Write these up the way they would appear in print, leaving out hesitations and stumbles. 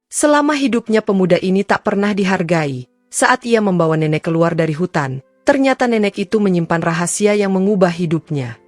Selama hidupnya pemuda ini tak pernah dihargai. Saat ia membawa nenek keluar dari hutan, ternyata nenek itu menyimpan rahasia yang mengubah hidupnya.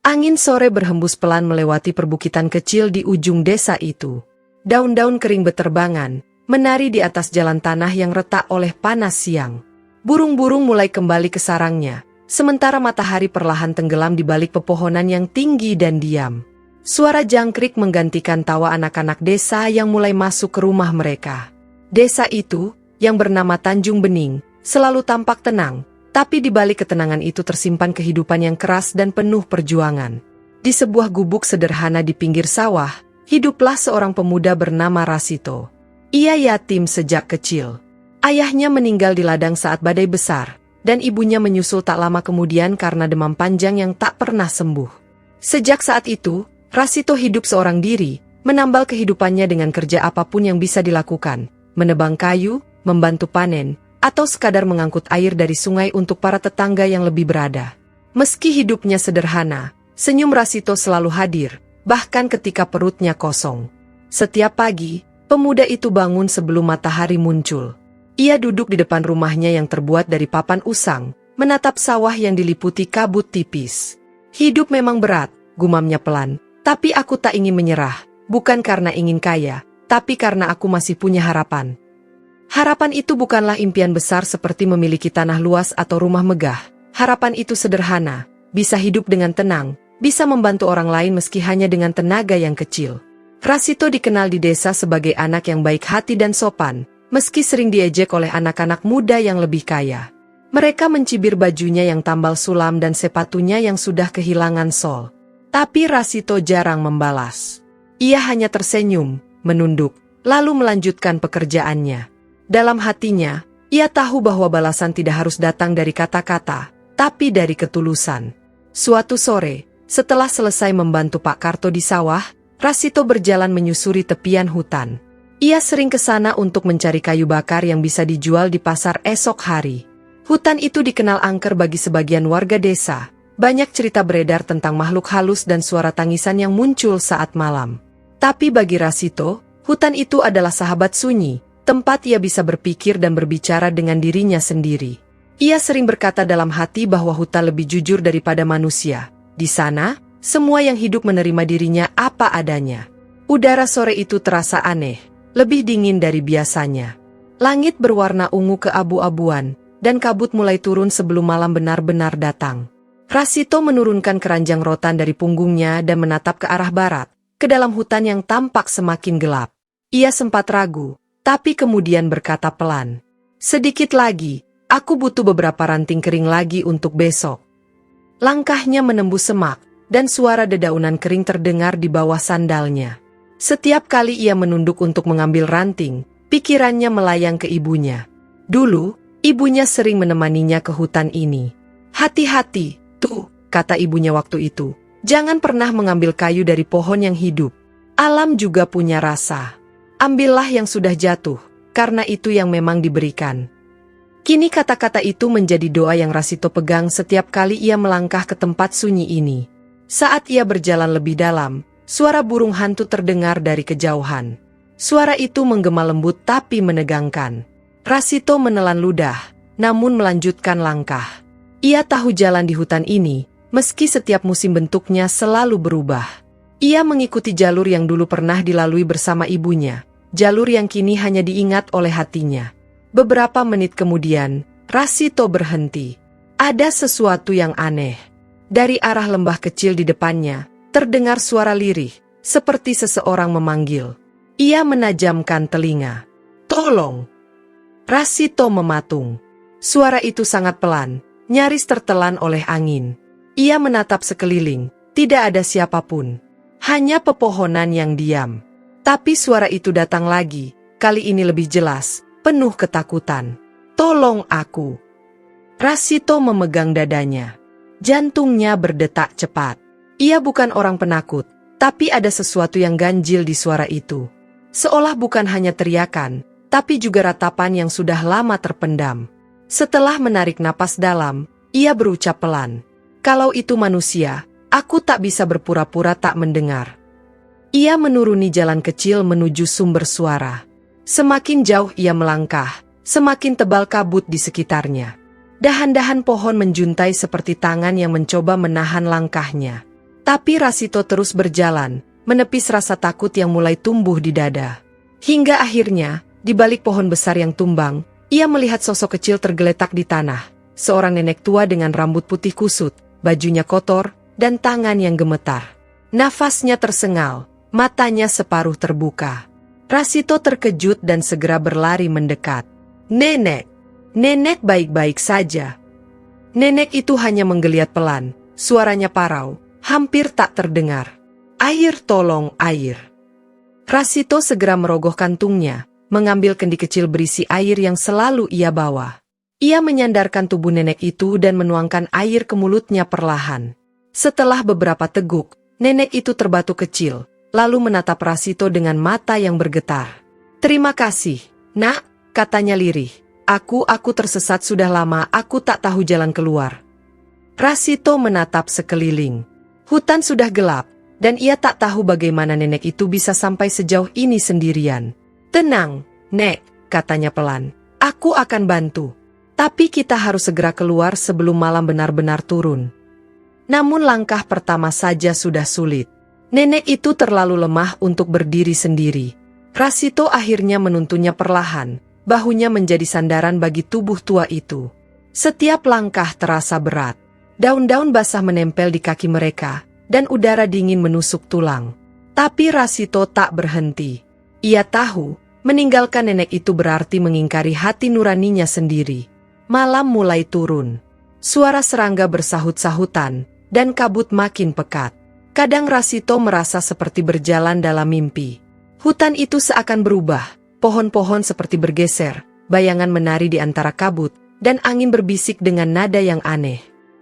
Angin sore berhembus pelan melewati perbukitan kecil di ujung desa itu. Daun-daun kering beterbangan, menari di atas jalan tanah yang retak oleh panas siang. Burung-burung mulai kembali ke sarangnya, sementara matahari perlahan tenggelam di balik pepohonan yang tinggi dan diam. Suara jangkrik menggantikan tawa anak-anak desa yang mulai masuk ke rumah mereka. Desa itu, yang bernama Tanjung Bening, selalu tampak tenang. Tapi di balik ketenangan itu tersimpan kehidupan yang keras dan penuh perjuangan. Di sebuah gubuk sederhana di pinggir sawah, hiduplah seorang pemuda bernama Rasito. Ia yatim sejak kecil. Ayahnya meninggal di ladang saat badai besar, dan ibunya menyusul tak lama kemudian karena demam panjang yang tak pernah sembuh. Sejak saat itu, Rasito hidup seorang diri, menambal kehidupannya dengan kerja apapun yang bisa dilakukan, menebang kayu, membantu panen, atau sekadar mengangkut air dari sungai untuk para tetangga yang lebih berada. Meski hidupnya sederhana, senyum Rasito selalu hadir, bahkan ketika perutnya kosong. Setiap pagi, pemuda itu bangun sebelum matahari muncul. Ia duduk di depan rumahnya yang terbuat dari papan usang, menatap sawah yang diliputi kabut tipis. Hidup memang berat, gumamnya pelan, tapi aku tak ingin menyerah, bukan karena ingin kaya, tapi karena aku masih punya harapan. Harapan itu bukanlah impian besar seperti memiliki tanah luas atau rumah megah. Harapan itu sederhana, bisa hidup dengan tenang, bisa membantu orang lain meski hanya dengan tenaga yang kecil. Rasito dikenal di desa sebagai anak yang baik hati dan sopan, meski sering diejek oleh anak-anak muda yang lebih kaya. Mereka mencibir bajunya yang tambal sulam dan sepatunya yang sudah kehilangan sol. Tapi Rasito jarang membalas. Ia hanya tersenyum, menunduk, lalu melanjutkan pekerjaannya. Dalam hatinya, ia tahu bahwa balasan tidak harus datang dari kata-kata, tapi dari ketulusan. Suatu sore, setelah selesai membantu Pak Karto di sawah, Rasito berjalan menyusuri tepian hutan. Ia sering ke sana untuk mencari kayu bakar yang bisa dijual di pasar esok hari. Hutan itu dikenal angker bagi sebagian warga desa. Banyak cerita beredar tentang makhluk halus dan suara tangisan yang muncul saat malam. Tapi bagi Rasito, hutan itu adalah sahabat sunyi, tempat ia bisa berpikir dan berbicara dengan dirinya sendiri. Ia sering berkata dalam hati bahwa hutan lebih jujur daripada manusia. Di sana, semua yang hidup menerima dirinya apa adanya. Udara sore itu terasa aneh, lebih dingin dari biasanya. Langit berwarna ungu keabu-abuan, dan kabut mulai turun sebelum malam benar-benar datang. Rasito menurunkan keranjang rotan dari punggungnya dan menatap ke arah barat, ke dalam hutan yang tampak semakin gelap. Ia sempat ragu, tapi kemudian berkata pelan, "Sedikit lagi, aku butuh beberapa ranting kering lagi untuk besok." Langkahnya menembus semak, dan suara dedaunan kering terdengar di bawah sandalnya. Setiap kali ia menunduk untuk mengambil ranting, pikirannya melayang ke ibunya. Dulu, ibunya sering menemaninya ke hutan ini. "Hati-hati, tuh," kata ibunya waktu itu. "Jangan pernah mengambil kayu dari pohon yang hidup. Alam juga punya rasa. Ambillah yang sudah jatuh, karena itu yang memang diberikan." Kini kata-kata itu menjadi doa yang Rasito pegang setiap kali ia melangkah ke tempat sunyi ini. Saat ia berjalan lebih dalam, suara burung hantu terdengar dari kejauhan. Suara itu menggema lembut tapi menegangkan. Rasito menelan ludah, namun melanjutkan langkah. Ia tahu jalan di hutan ini, meski setiap musim bentuknya selalu berubah. Ia mengikuti jalur yang dulu pernah dilalui bersama ibunya. Jalur yang kini hanya diingat oleh hatinya. Beberapa menit kemudian, Rasito berhenti. Ada sesuatu yang aneh. Dari arah lembah kecil di depannya, terdengar suara lirih, seperti seseorang memanggil. Ia menajamkan telinga. "Tolong!" Rasito mematung. Suara itu sangat pelan, nyaris tertelan oleh angin. Ia menatap sekeliling, tidak ada siapapun. Hanya pepohonan yang diam. Tapi suara itu datang lagi, kali ini lebih jelas, penuh ketakutan. "Tolong aku!" Rasito memegang dadanya. Jantungnya berdetak cepat. Ia bukan orang penakut, tapi ada sesuatu yang ganjil di suara itu. Seolah bukan hanya teriakan, tapi juga ratapan yang sudah lama terpendam. Setelah menarik napas dalam, ia berucap pelan, "Kalau itu manusia, aku tak bisa berpura-pura tak mendengar." Ia menuruni jalan kecil menuju sumber suara. Semakin jauh ia melangkah, semakin tebal kabut di sekitarnya. Dahan-dahan pohon menjuntai seperti tangan yang mencoba menahan langkahnya. Tapi Rasito terus berjalan, menepis rasa takut yang mulai tumbuh di dada. Hingga akhirnya, di balik pohon besar yang tumbang, ia melihat sosok kecil tergeletak di tanah. Seorang nenek tua dengan rambut putih kusut, bajunya kotor, dan tangan yang gemetar. Nafasnya tersengal, matanya separuh terbuka. Rasito terkejut dan segera berlari mendekat. "Nenek! Nenek baik-baik saja." Nenek itu hanya menggeliat pelan, suaranya parau, hampir tak terdengar. "Air, tolong, air." Rasito segera merogoh kantungnya, mengambil kendi kecil berisi air yang selalu ia bawa. Ia menyandarkan tubuh nenek itu dan menuangkan air ke mulutnya perlahan. Setelah beberapa teguk, nenek itu terbatuk kecil, lalu menatap Rasito dengan mata yang bergetar. "Terima kasih, Nak," katanya lirih. Aku tersesat sudah lama, aku tak tahu jalan keluar." Rasito menatap sekeliling. Hutan sudah gelap, dan ia tak tahu bagaimana nenek itu bisa sampai sejauh ini sendirian. "Tenang, Nek," katanya pelan. "Aku akan bantu. Tapi kita harus segera keluar sebelum malam benar-benar turun." Namun langkah pertama saja sudah sulit. Nenek itu terlalu lemah untuk berdiri sendiri. Rasito akhirnya menuntunnya perlahan, bahunya menjadi sandaran bagi tubuh tua itu. Setiap langkah terasa berat. Daun-daun basah menempel di kaki mereka, dan udara dingin menusuk tulang. Tapi Rasito tak berhenti. Ia tahu, meninggalkan nenek itu berarti mengingkari hati nuraninya sendiri. Malam mulai turun. Suara serangga bersahut-sahutan, dan kabut makin pekat. Kadang Rasito merasa seperti berjalan dalam mimpi. Hutan itu seakan berubah. Pohon-pohon seperti bergeser, bayangan menari di antara kabut, dan angin berbisik dengan nada yang aneh.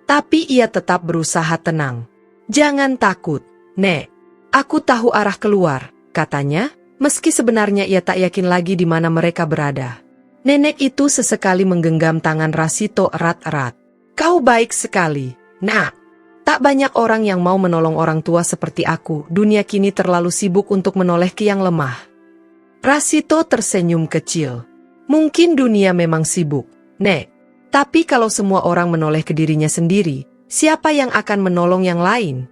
Tapi ia tetap berusaha tenang. "Jangan takut, Nek. Aku tahu arah keluar," katanya, meski sebenarnya ia tak yakin lagi di mana mereka berada. Nenek itu sesekali menggenggam tangan Rasito erat-erat. "Kau baik sekali, Nak. Tak banyak orang yang mau menolong orang tua seperti aku. Dunia kini terlalu sibuk untuk menoleh ke yang lemah." Rasito tersenyum kecil. "Mungkin dunia memang sibuk, Nek. Tapi kalau semua orang menoleh ke dirinya sendiri, siapa yang akan menolong yang lain?"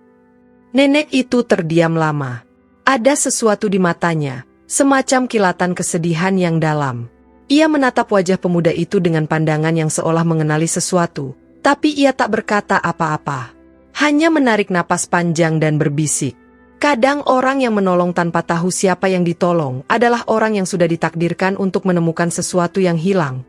Nenek itu terdiam lama. Ada sesuatu di matanya, semacam kilatan kesedihan yang dalam. Ia menatap wajah pemuda itu dengan pandangan yang seolah mengenali sesuatu, tapi ia tak berkata apa-apa. Hanya menarik napas panjang dan berbisik. Kadang orang yang menolong tanpa tahu siapa yang ditolong adalah orang yang sudah ditakdirkan untuk menemukan sesuatu yang hilang.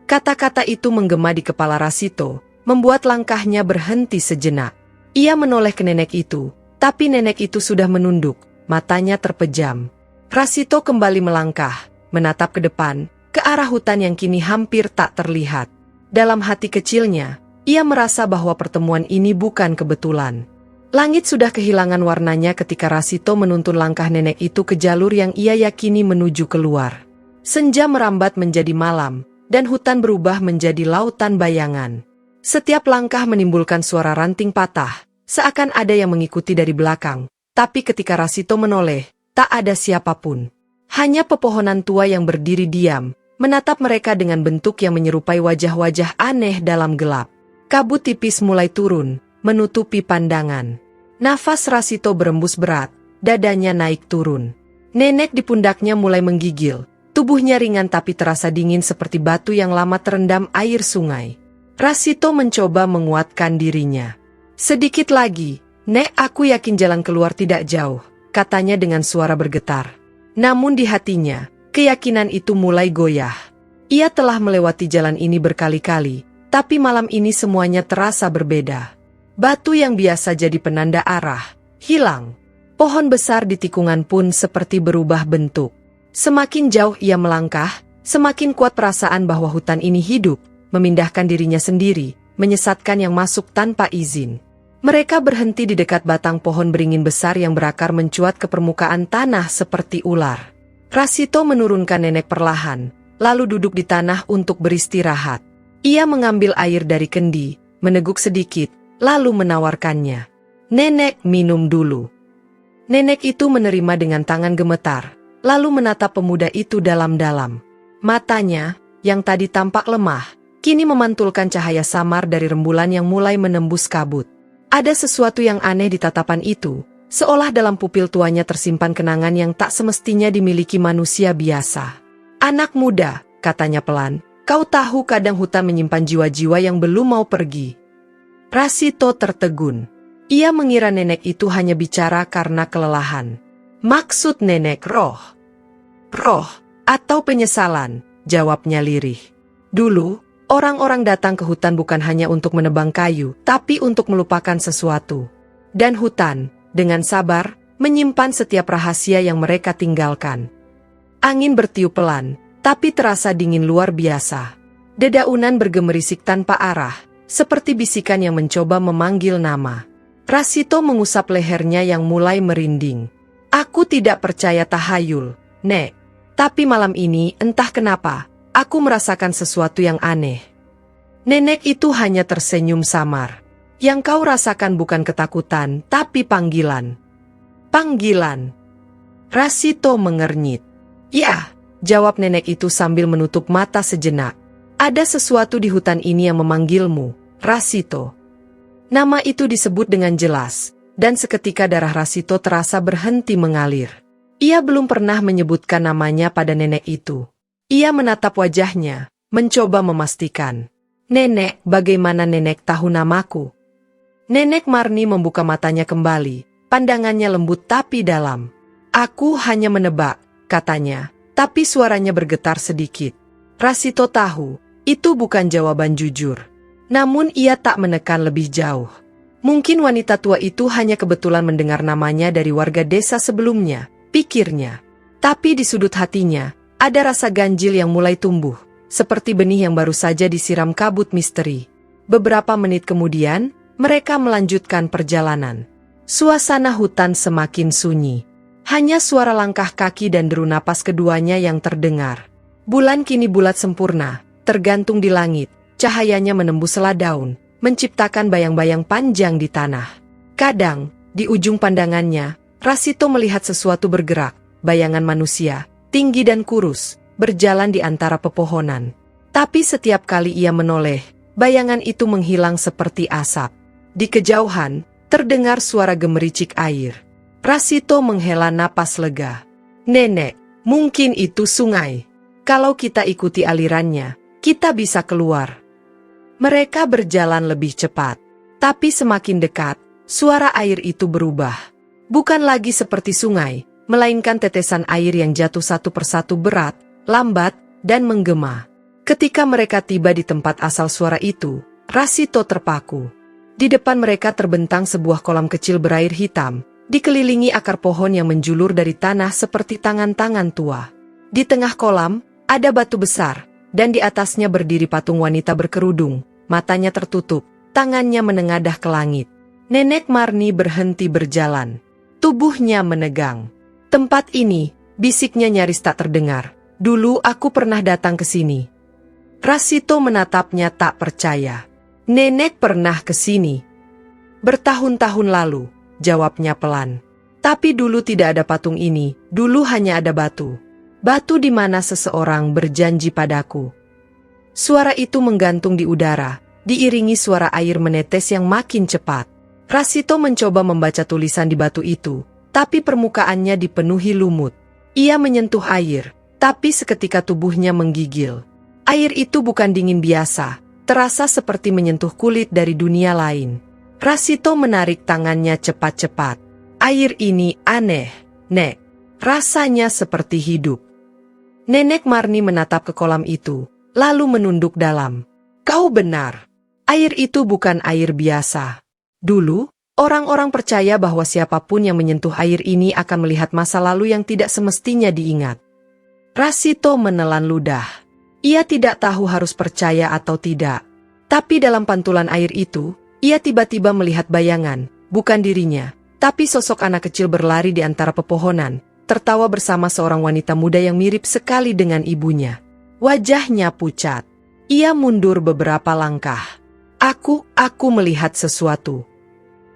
Kata-kata itu menggema di kepala Rasito, membuat langkahnya berhenti sejenak. Ia menoleh ke nenek itu, tapi nenek itu sudah menunduk, matanya terpejam. Rasito kembali melangkah, menatap ke depan, ke arah hutan yang kini hampir tak terlihat. Dalam hati kecilnya, ia merasa bahwa pertemuan ini bukan kebetulan. Langit sudah kehilangan warnanya ketika Rasito menuntun langkah nenek itu ke jalur yang ia yakini menuju keluar. Senja merambat menjadi malam, dan hutan berubah menjadi lautan bayangan. Setiap langkah menimbulkan suara ranting patah, seakan ada yang mengikuti dari belakang. Tapi ketika Rasito menoleh, tak ada siapapun. Hanya pepohonan tua yang berdiri diam, menatap mereka dengan bentuk yang menyerupai wajah-wajah aneh dalam gelap. Kabut tipis mulai turun, menutupi pandangan. Nafas Rasito berembus berat, dadanya naik turun. Nenek di pundaknya mulai menggigil, tubuhnya ringan tapi terasa dingin seperti batu yang lama terendam air sungai. Rasito mencoba menguatkan dirinya. "Sedikit lagi, Nek, aku yakin jalan keluar tidak jauh," katanya dengan suara bergetar. Namun di hatinya, keyakinan itu mulai goyah. Ia telah melewati jalan ini berkali-kali, tapi malam ini semuanya terasa berbeda. Batu yang biasa jadi penanda arah, hilang. Pohon besar di tikungan pun seperti berubah bentuk. Semakin jauh ia melangkah, semakin kuat perasaan bahwa hutan ini hidup, memindahkan dirinya sendiri, menyesatkan yang masuk tanpa izin. Mereka berhenti di dekat batang pohon beringin besar yang berakar mencuat ke permukaan tanah seperti ular. Rasito menurunkan nenek perlahan, lalu duduk di tanah untuk beristirahat. Ia mengambil air dari kendi, meneguk sedikit, lalu menawarkannya. Nenek, minum dulu. Nenek itu menerima dengan tangan gemetar, lalu menatap pemuda itu dalam-dalam. Matanya, yang tadi tampak lemah, kini memantulkan cahaya samar dari rembulan yang mulai menembus kabut. Ada sesuatu yang aneh di tatapan itu, seolah dalam pupil tuanya tersimpan kenangan yang tak semestinya dimiliki manusia biasa. Anak muda, katanya pelan, kau tahu kadang hutan menyimpan jiwa-jiwa yang belum mau pergi. Rasito tertegun. Ia mengira nenek itu hanya bicara karena kelelahan. Maksud nenek roh? Roh, atau penyesalan, jawabnya lirih. Dulu, orang-orang datang ke hutan bukan hanya untuk menebang kayu, tapi untuk melupakan sesuatu. Dan hutan, dengan sabar, menyimpan setiap rahasia yang mereka tinggalkan. Angin bertiup pelan, tapi terasa dingin luar biasa. Dedaunan bergemerisik tanpa arah, seperti bisikan yang mencoba memanggil nama. Rasito mengusap lehernya yang mulai merinding. Aku tidak percaya tahayul, Nek. Tapi malam ini, entah kenapa, aku merasakan sesuatu yang aneh. Nenek itu hanya tersenyum samar. Yang kau rasakan bukan ketakutan, tapi panggilan. Panggilan. Rasito mengernyit. Ya, jawab nenek itu sambil menutup mata sejenak. Ada sesuatu di hutan ini yang memanggilmu, Rasito. Nama itu disebut dengan jelas, dan seketika darah Rasito terasa berhenti mengalir. Ia belum pernah menyebutkan namanya pada nenek itu. Ia menatap wajahnya, mencoba memastikan. Nenek, bagaimana nenek tahu namaku? Nenek Marni membuka matanya kembali, pandangannya lembut tapi dalam. Aku hanya menebak, katanya, tapi suaranya bergetar sedikit. Rasito tahu, itu bukan jawaban jujur. Namun ia tak menekan lebih jauh. Mungkin wanita tua itu hanya kebetulan mendengar namanya dari warga desa sebelumnya, pikirnya. Tapi di sudut hatinya, ada rasa ganjil yang mulai tumbuh, seperti benih yang baru saja disiram kabut misteri. Beberapa menit kemudian, mereka melanjutkan perjalanan. Suasana hutan semakin sunyi. Hanya suara langkah kaki dan deru napas keduanya yang terdengar. Bulan kini bulat sempurna, tergantung di langit, cahayanya menembus sela daun, menciptakan bayang-bayang panjang di tanah. Kadang, di ujung pandangannya, Rasito melihat sesuatu bergerak, bayangan manusia, tinggi dan kurus, berjalan di antara pepohonan. Tapi setiap kali ia menoleh, bayangan itu menghilang seperti asap. Di kejauhan, terdengar suara gemericik air. Rasito menghela napas lega. Nenek, mungkin itu sungai. Kalau kita ikuti alirannya, kita bisa keluar. Mereka berjalan lebih cepat. Tapi semakin dekat, suara air itu berubah. Bukan lagi seperti sungai, melainkan tetesan air yang jatuh satu persatu berat, lambat, dan menggema. Ketika mereka tiba di tempat asal suara itu, Rasito terpaku. Di depan mereka terbentang sebuah kolam kecil berair hitam, dikelilingi akar pohon yang menjulur dari tanah seperti tangan-tangan tua. Di tengah kolam, ada batu besar, dan di atasnya berdiri patung wanita berkerudung, matanya tertutup, tangannya menengadah ke langit. Nenek Marni berhenti berjalan. Tubuhnya menegang. Tempat ini, bisiknya nyaris tak terdengar. Dulu aku pernah datang ke sini. Rasito menatapnya tak percaya. Nenek pernah ke sini. Bertahun-tahun lalu, jawabnya pelan. Tapi dulu tidak ada patung ini, dulu hanya ada batu. Batu di mana seseorang berjanji padaku. Suara itu menggantung di udara, diiringi suara air menetes yang makin cepat. Rasito mencoba membaca tulisan di batu itu, tapi permukaannya dipenuhi lumut. Ia menyentuh air, tapi seketika tubuhnya menggigil. Air itu bukan dingin biasa, terasa seperti menyentuh kulit dari dunia lain. Rasito menarik tangannya cepat-cepat. Air ini aneh, Nek. Rasanya seperti hidup. Nenek Marni menatap ke kolam itu, lalu menunduk dalam. Kau benar. Air itu bukan air biasa. Dulu, orang-orang percaya bahwa siapapun yang menyentuh air ini akan melihat masa lalu yang tidak semestinya diingat. Rasito menelan ludah. Ia tidak tahu harus percaya atau tidak. Tapi dalam pantulan air itu, ia tiba-tiba melihat bayangan, bukan dirinya, tapi sosok anak kecil berlari di antara pepohonan, tertawa bersama seorang wanita muda yang mirip sekali dengan ibunya. Wajahnya pucat. Ia mundur beberapa langkah. Aku melihat sesuatu.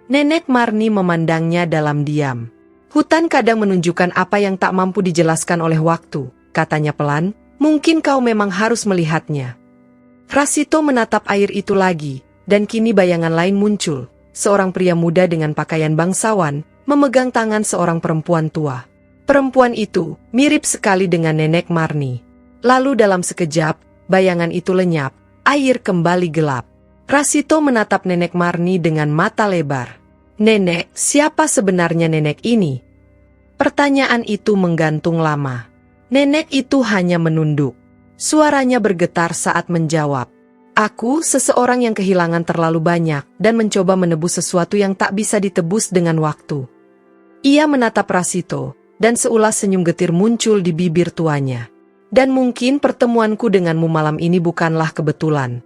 Nenek Marni memandangnya dalam diam. Hutan kadang menunjukkan apa yang tak mampu dijelaskan oleh waktu, katanya pelan, mungkin kau memang harus melihatnya. Rasito menatap air itu lagi, dan kini bayangan lain muncul. Seorang pria muda dengan pakaian bangsawan, memegang tangan seorang perempuan tua. Perempuan itu mirip sekali dengan Nenek Marni. Lalu dalam sekejap, bayangan itu lenyap, air kembali gelap. Rasito menatap Nenek Marni dengan mata lebar. Nenek, siapa sebenarnya nenek ini? Pertanyaan itu menggantung lama. Nenek itu hanya menunduk. Suaranya bergetar saat menjawab. Aku seseorang yang kehilangan terlalu banyak dan mencoba menebus sesuatu yang tak bisa ditebus dengan waktu. Ia menatap Rasito, dan seulas senyum getir muncul di bibir tuanya. Dan mungkin pertemuanku denganmu malam ini bukanlah kebetulan.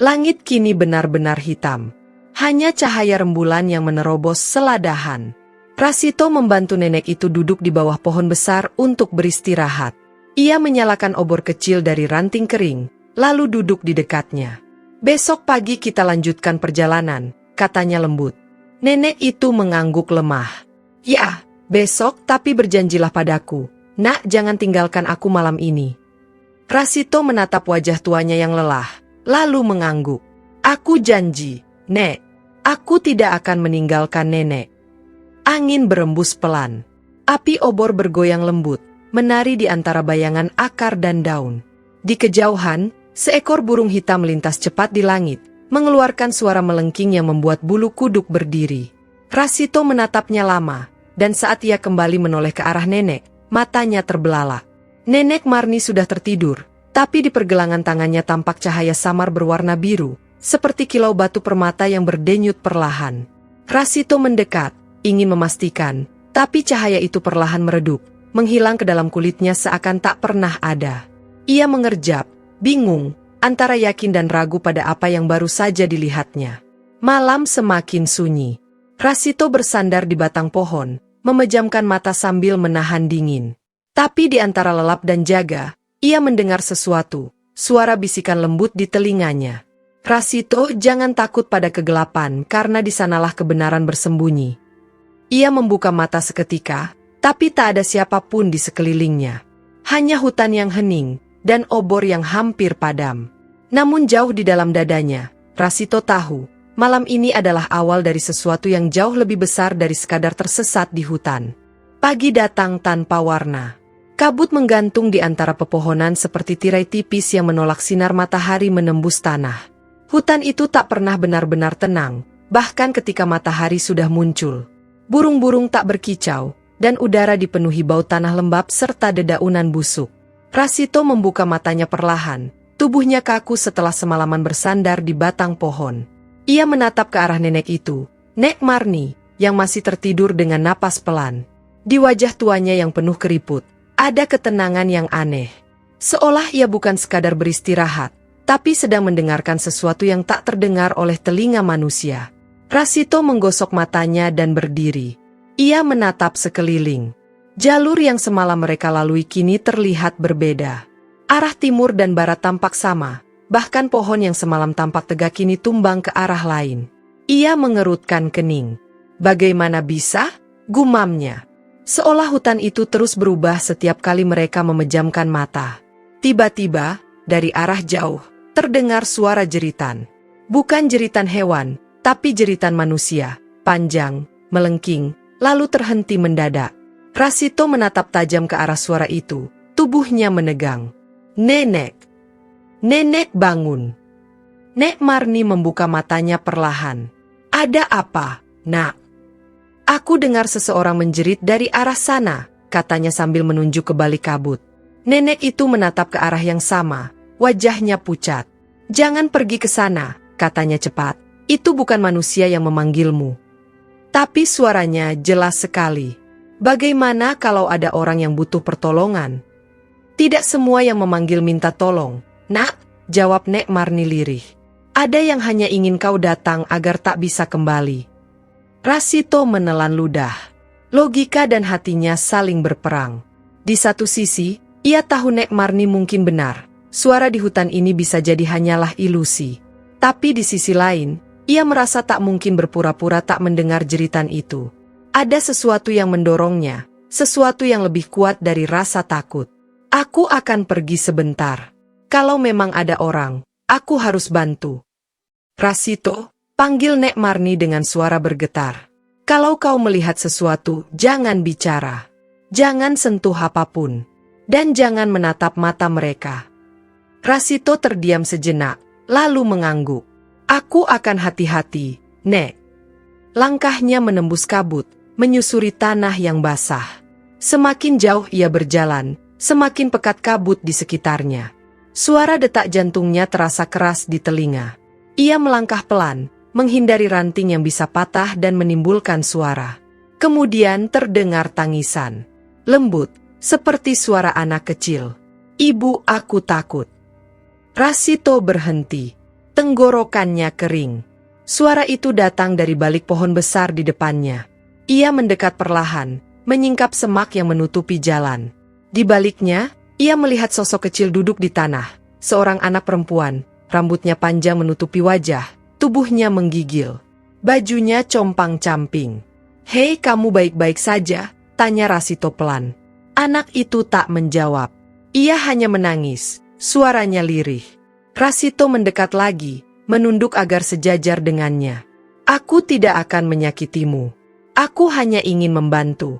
Langit kini benar-benar hitam. Hanya cahaya rembulan yang menerobos seladahan. Rasito membantu nenek itu duduk di bawah pohon besar untuk beristirahat. Ia menyalakan obor kecil dari ranting kering, lalu duduk di dekatnya. Besok pagi kita lanjutkan perjalanan, katanya lembut. Nenek itu mengangguk lemah. Ya, besok, tapi berjanjilah padaku. Nak, jangan tinggalkan aku malam ini. Rasito menatap wajah tuanya yang lelah, lalu mengangguk. Aku janji, Nek. Aku tidak akan meninggalkan nenek. Angin berembus pelan. Api obor bergoyang lembut, menari di antara bayangan akar dan daun. Di kejauhan, seekor burung hitam melintas cepat di langit, mengeluarkan suara melengking yang membuat bulu kuduk berdiri. Rasito menatapnya lama, dan saat ia kembali menoleh ke arah nenek, matanya terbelalak. Nenek Marni sudah tertidur, tapi di pergelangan tangannya tampak cahaya samar berwarna biru, seperti kilau batu permata yang berdenyut perlahan. Rasito mendekat, ingin memastikan, tapi cahaya itu perlahan meredup, menghilang ke dalam kulitnya seakan tak pernah ada. Ia mengerjap, bingung, antara yakin dan ragu pada apa yang baru saja dilihatnya. Malam semakin sunyi. Rasito bersandar di batang pohon, memejamkan mata sambil menahan dingin. Tapi di antara lelap dan jaga, ia mendengar sesuatu, suara bisikan lembut di telinganya. Rasito, jangan takut pada kegelapan karena di sanalah kebenaran bersembunyi. Ia membuka mata seketika, tapi tak ada siapapun di sekelilingnya. Hanya hutan yang hening dan obor yang hampir padam. Namun jauh di dalam dadanya, Rasito tahu, malam ini adalah awal dari sesuatu yang jauh lebih besar dari sekadar tersesat di hutan. Pagi datang tanpa warna. Kabut menggantung di antara pepohonan seperti tirai tipis yang menolak sinar matahari menembus tanah. Hutan itu tak pernah benar-benar tenang, bahkan ketika matahari sudah muncul. Burung-burung tak berkicau, dan udara dipenuhi bau tanah lembab serta dedaunan busuk. Rasito membuka matanya perlahan, tubuhnya kaku setelah semalaman bersandar di batang pohon. Ia menatap ke arah nenek itu, Nek Marni, yang masih tertidur dengan napas pelan. Di wajah tuanya yang penuh keriput, ada ketenangan yang aneh. Seolah ia bukan sekadar beristirahat, tapi sedang mendengarkan sesuatu yang tak terdengar oleh telinga manusia. Rasito menggosok matanya dan berdiri. Ia menatap sekeliling. Jalur yang semalam mereka lalui kini terlihat berbeda. Arah timur dan barat tampak sama, bahkan pohon yang semalam tampak tegak kini tumbang ke arah lain. Ia mengerutkan kening. Bagaimana bisa? Gumamnya. Seolah hutan itu terus berubah setiap kali mereka memejamkan mata. Tiba-tiba, dari arah jauh, terdengar suara jeritan. Bukan jeritan hewan, tapi jeritan manusia, panjang, melengking, lalu terhenti mendadak. Rasito menatap tajam ke arah suara itu, tubuhnya menegang. Nenek! Nenek bangun! Nek Marni membuka matanya perlahan. Ada apa, Nak? Aku dengar seseorang menjerit dari arah sana, katanya sambil menunjuk ke balik kabut. Nenek itu menatap ke arah yang sama, wajahnya pucat. Jangan pergi ke sana, katanya cepat. Itu bukan manusia yang memanggilmu. Tapi suaranya jelas sekali. Bagaimana kalau ada orang yang butuh pertolongan? Tidak semua yang memanggil minta tolong. Nak, jawab Nek Marni lirih. Ada yang hanya ingin kau datang agar tak bisa kembali. Rasito menelan ludah. Logika dan hatinya saling berperang. Di satu sisi, ia tahu Nek Marni mungkin benar. suara di hutan ini bisa jadi hanyalah ilusi. Tapi di sisi lain, ia merasa tak mungkin berpura-pura tak mendengar jeritan itu. Ada sesuatu yang mendorongnya, sesuatu yang lebih kuat dari rasa takut. Aku akan pergi sebentar. Kalau memang ada orang, aku harus bantu. Rasito, panggil Nek Marni dengan suara bergetar. Kalau kau melihat sesuatu, jangan bicara. Jangan sentuh apapun. Dan jangan menatap mata mereka. Rasito terdiam sejenak, lalu mengangguk. Aku akan hati-hati, Nek. Langkahnya menembus kabut, menyusuri tanah yang basah. Semakin jauh ia berjalan, semakin pekat kabut di sekitarnya. Suara detak jantungnya terasa keras di telinga. Ia melangkah pelan, menghindari ranting yang bisa patah dan menimbulkan suara. Kemudian terdengar tangisan. Lembut, seperti suara anak kecil. Ibu, aku takut. Rasito berhenti. Tenggorokannya kering. Suara itu datang dari balik pohon besar di depannya. Ia mendekat perlahan, menyingkap semak yang menutupi jalan. Di baliknya, ia melihat sosok kecil duduk di tanah. Seorang anak perempuan, rambutnya panjang menutupi wajah, tubuhnya menggigil. Bajunya compang-camping. Hei, kamu baik-baik saja? Tanya Rasito pelan. Anak itu tak menjawab. Ia hanya menangis, suaranya lirih. Rasito mendekat lagi, menunduk agar sejajar dengannya. Aku tidak akan menyakitimu. Aku hanya ingin membantu.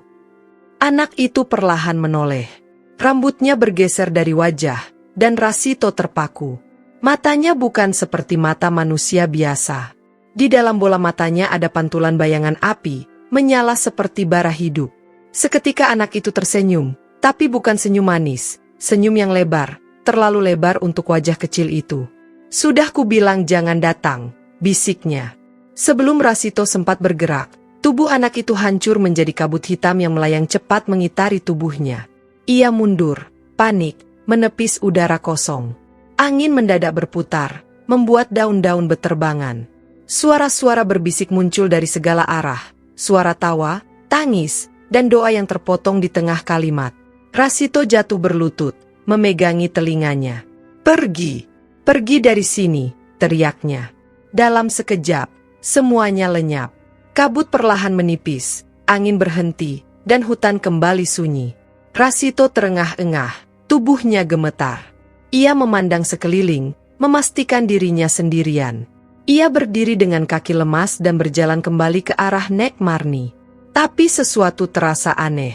Anak itu perlahan menoleh. Rambutnya bergeser dari wajah, dan Rasito terpaku. Matanya bukan seperti mata manusia biasa. Di dalam bola matanya ada pantulan bayangan api, menyala seperti bara hidup. Seketika anak itu tersenyum, tapi bukan senyum manis, senyum yang lebar, terlalu lebar untuk wajah kecil itu. Sudah kubilang jangan datang, bisiknya. Sebelum Rasito sempat bergerak, tubuh anak itu hancur menjadi kabut hitam yang melayang cepat mengitari tubuhnya. Ia mundur, panik, menepis udara kosong. Angin mendadak berputar, membuat daun-daun beterbangan. Suara-suara berbisik muncul dari segala arah. Suara tawa, tangis, dan doa yang terpotong di tengah kalimat. Rasito jatuh berlutut, memegangi telinganya. Pergi, pergi dari sini, teriaknya. Dalam sekejap, semuanya lenyap. Kabut perlahan menipis, angin berhenti, dan hutan kembali sunyi. Rasito terengah-engah, tubuhnya gemetar. Ia memandang sekeliling, memastikan dirinya sendirian. Ia berdiri dengan kaki lemas dan berjalan kembali ke arah Nek Marni. Tapi sesuatu terasa aneh.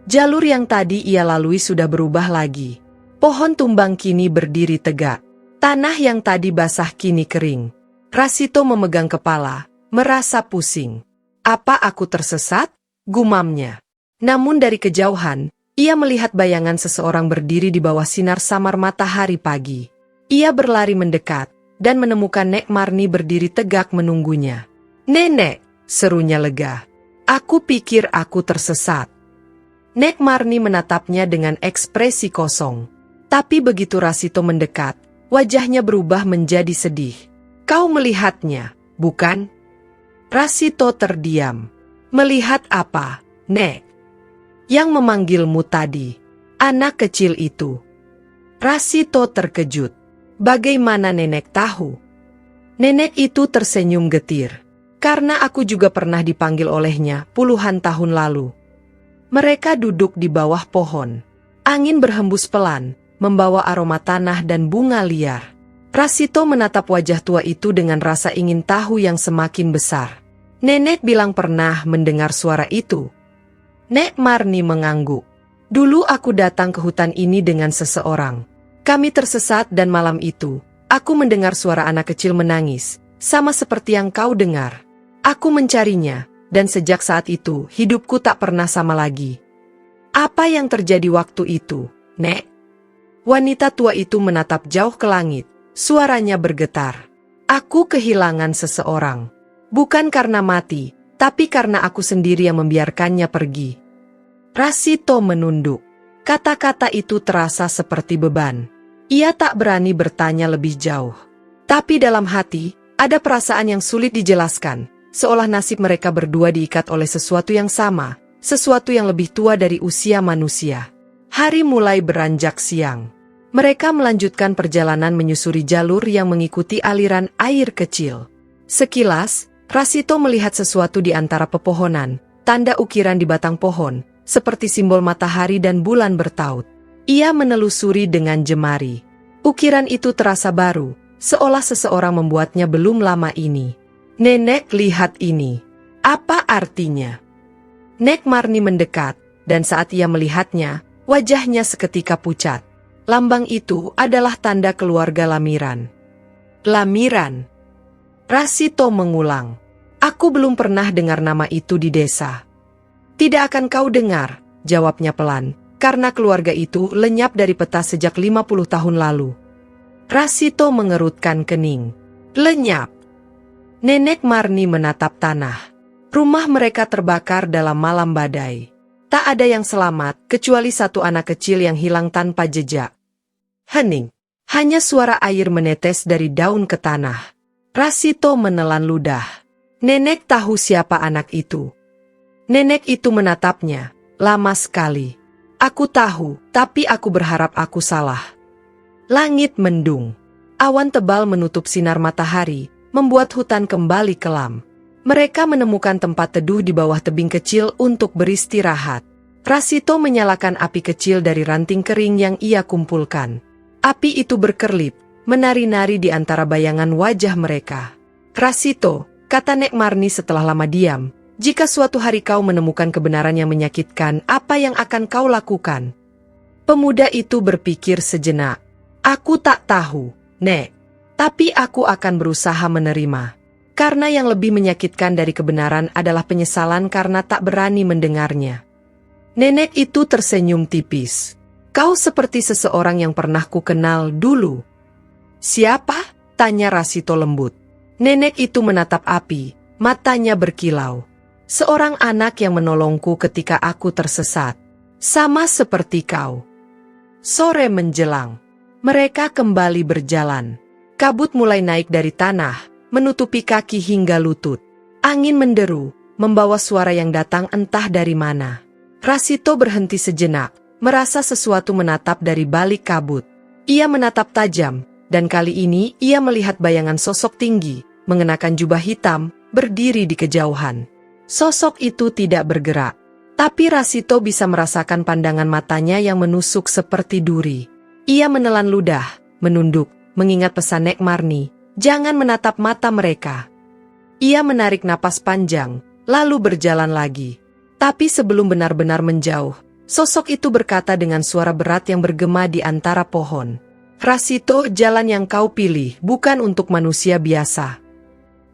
Jalur yang tadi ia lalui sudah berubah lagi. Pohon tumbang kini berdiri tegak. Tanah yang tadi basah kini kering. Rasito memegang kepala, merasa pusing. Apa aku tersesat? Gumamnya. Namun dari kejauhan, ia melihat bayangan seseorang berdiri di bawah sinar samar matahari pagi. Ia berlari mendekat, dan menemukan Nek Marni berdiri tegak menunggunya. Nenek, serunya lega. Aku pikir aku tersesat. Nek Marni menatapnya dengan ekspresi kosong. Tapi begitu Rasito mendekat, wajahnya berubah menjadi sedih. Kau melihatnya, bukan? Rasito terdiam. Melihat apa, Nek? Yang memanggilmu tadi, anak kecil itu. Rasito terkejut. Bagaimana nenek tahu? Nenek itu tersenyum getir. Karena aku juga pernah dipanggil olehnya puluhan tahun lalu. Mereka duduk di bawah pohon. Angin berhembus pelan, membawa aroma tanah dan bunga liar. Rasito menatap wajah tua itu dengan rasa ingin tahu yang semakin besar. Nenek bilang pernah mendengar suara itu. Nek Marni mengangguk. Dulu aku datang ke hutan ini dengan seseorang. Kami tersesat dan malam itu, aku mendengar suara anak kecil menangis, sama seperti yang kau dengar. Aku mencarinya, dan sejak saat itu, hidupku tak pernah sama lagi. Apa yang terjadi waktu itu, Nek? Wanita tua itu menatap jauh ke langit, suaranya bergetar. Aku kehilangan seseorang. Bukan karena mati, tapi karena aku sendiri yang membiarkannya pergi. Rasito menunduk. Kata-kata itu terasa seperti beban. Ia tak berani bertanya lebih jauh. Tapi dalam hati, ada perasaan yang sulit dijelaskan. Seolah nasib mereka berdua diikat oleh sesuatu yang sama, sesuatu yang lebih tua dari usia manusia. Hari mulai beranjak siang. Mereka melanjutkan perjalanan menyusuri jalur yang mengikuti aliran air kecil. Sekilas, Rasito melihat sesuatu di antara pepohonan, tanda ukiran di batang pohon, seperti simbol matahari dan bulan bertaut. Ia menelusuri dengan jemari. Ukiran itu terasa baru, seolah seseorang membuatnya belum lama ini. Nenek, lihat ini. Apa artinya? Nek Marni mendekat, dan saat ia melihatnya, wajahnya seketika pucat. Lambang itu adalah tanda keluarga Lamiran. Lamiran. Rasito mengulang. Aku belum pernah dengar nama itu di desa. Tidak akan kau dengar, jawabnya pelan, karena keluarga itu lenyap dari peta sejak 50 tahun lalu. Rasito mengerutkan kening. Lenyap. Nenek Marni menatap tanah. Rumah mereka terbakar dalam malam badai. Tak ada yang selamat, kecuali satu anak kecil yang hilang tanpa jejak. Hening. Hanya suara air menetes dari daun ke tanah. Rasito menelan ludah. Nenek tahu siapa anak itu. Nenek itu menatapnya, lama sekali. Aku tahu, tapi aku berharap aku salah. Langit mendung. Awan tebal menutup sinar matahari, membuat hutan kembali kelam. Mereka menemukan tempat teduh di bawah tebing kecil untuk beristirahat. Rasito menyalakan api kecil dari ranting kering yang ia kumpulkan. Api itu berkerlip, menari-nari di antara bayangan wajah mereka. Rasito, kata Nek Marni setelah lama diam, jika suatu hari kau menemukan kebenaran yang menyakitkan, apa yang akan kau lakukan? Pemuda itu berpikir sejenak. Aku tak tahu, Nek. Tapi aku akan berusaha menerima. Karena yang lebih menyakitkan dari kebenaran adalah penyesalan karena tak berani mendengarnya. Nenek itu tersenyum tipis. Kau seperti seseorang yang pernah ku kenal dulu. Siapa? Tanya Rasito lembut. Nenek itu menatap api, matanya berkilau. Seorang anak yang menolongku ketika aku tersesat. Sama seperti kau. Sore menjelang. Mereka kembali berjalan. Kabut mulai naik dari tanah, menutupi kaki hingga lutut. Angin menderu, membawa suara yang datang entah dari mana. Rasito berhenti sejenak, merasa sesuatu menatap dari balik kabut. Ia menatap tajam, dan kali ini ia melihat bayangan sosok tinggi, mengenakan jubah hitam, berdiri di kejauhan. Sosok itu tidak bergerak, tapi Rasito bisa merasakan pandangan matanya yang menusuk seperti duri. Ia menelan ludah, menunduk, mengingat pesan Nek Marni, jangan menatap mata mereka. Ia menarik napas panjang, lalu berjalan lagi. Tapi sebelum benar-benar menjauh, sosok itu berkata dengan suara berat yang bergema di antara pohon. Rasito, jalan yang kau pilih bukan untuk manusia biasa.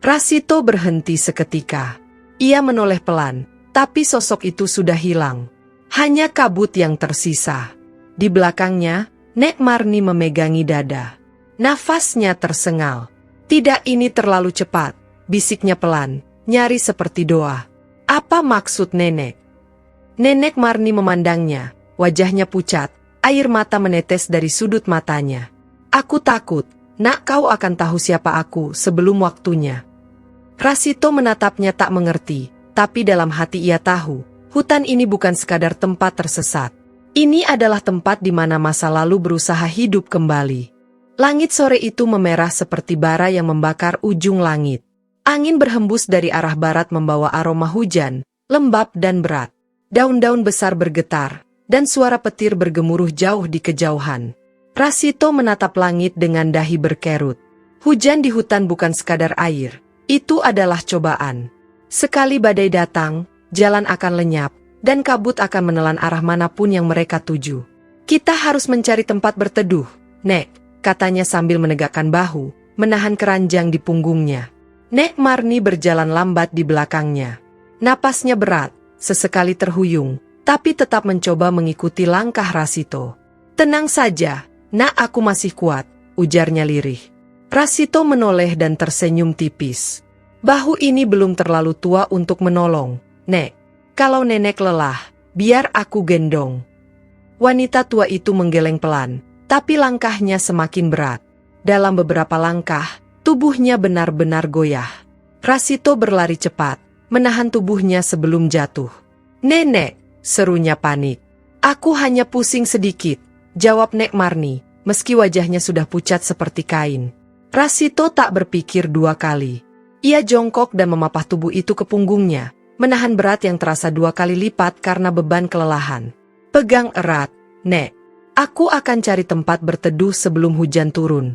Rasito berhenti seketika. Ia menoleh pelan, tapi sosok itu sudah hilang. Hanya kabut yang tersisa. Di belakangnya, Nek Marni memegangi dada. Nafasnya tersengal. Tidak, ini terlalu cepat, bisiknya pelan, nyaris seperti doa. Apa maksud nenek? Nenek Marni memandangnya, wajahnya pucat, air mata menetes dari sudut matanya. Aku takut, nak, kau akan tahu siapa aku sebelum waktunya. Rasito menatapnya tak mengerti, tapi dalam hati ia tahu, hutan ini bukan sekadar tempat tersesat. Ini adalah tempat di mana masa lalu berusaha hidup kembali. Langit sore itu memerah seperti bara yang membakar ujung langit. Angin berhembus dari arah barat membawa aroma hujan, lembab dan berat. Daun-daun besar bergetar, dan suara petir bergemuruh jauh di kejauhan. Rasito menatap langit dengan dahi berkerut. Hujan di hutan bukan sekadar air, itu adalah cobaan. Sekali badai datang, jalan akan lenyap, dan kabut akan menelan arah manapun yang mereka tuju. Kita harus mencari tempat berteduh, Nek, katanya sambil menegakkan bahu, menahan keranjang di punggungnya. Nek Marni berjalan lambat di belakangnya. Napasnya berat, sesekali terhuyung, tapi tetap mencoba mengikuti langkah Rasito. Tenang saja, nak, aku masih kuat, ujarnya lirih. Rasito menoleh dan tersenyum tipis. Bahu ini belum terlalu tua untuk menolong, Nek. Kalau nenek lelah, biar aku gendong. Wanita tua itu menggeleng pelan, tapi langkahnya semakin berat. Dalam beberapa langkah, tubuhnya benar-benar goyah. Rasito berlari cepat, menahan tubuhnya sebelum jatuh. Nenek, serunya panik. Aku hanya pusing sedikit, jawab Nek Marni, meski wajahnya sudah pucat seperti kain. Rasito tak berpikir dua kali. Ia jongkok dan memapah tubuh itu ke punggungnya, menahan berat yang terasa 2 kali lipat karena beban kelelahan. Pegang erat, Nek. Aku akan cari tempat berteduh sebelum hujan turun.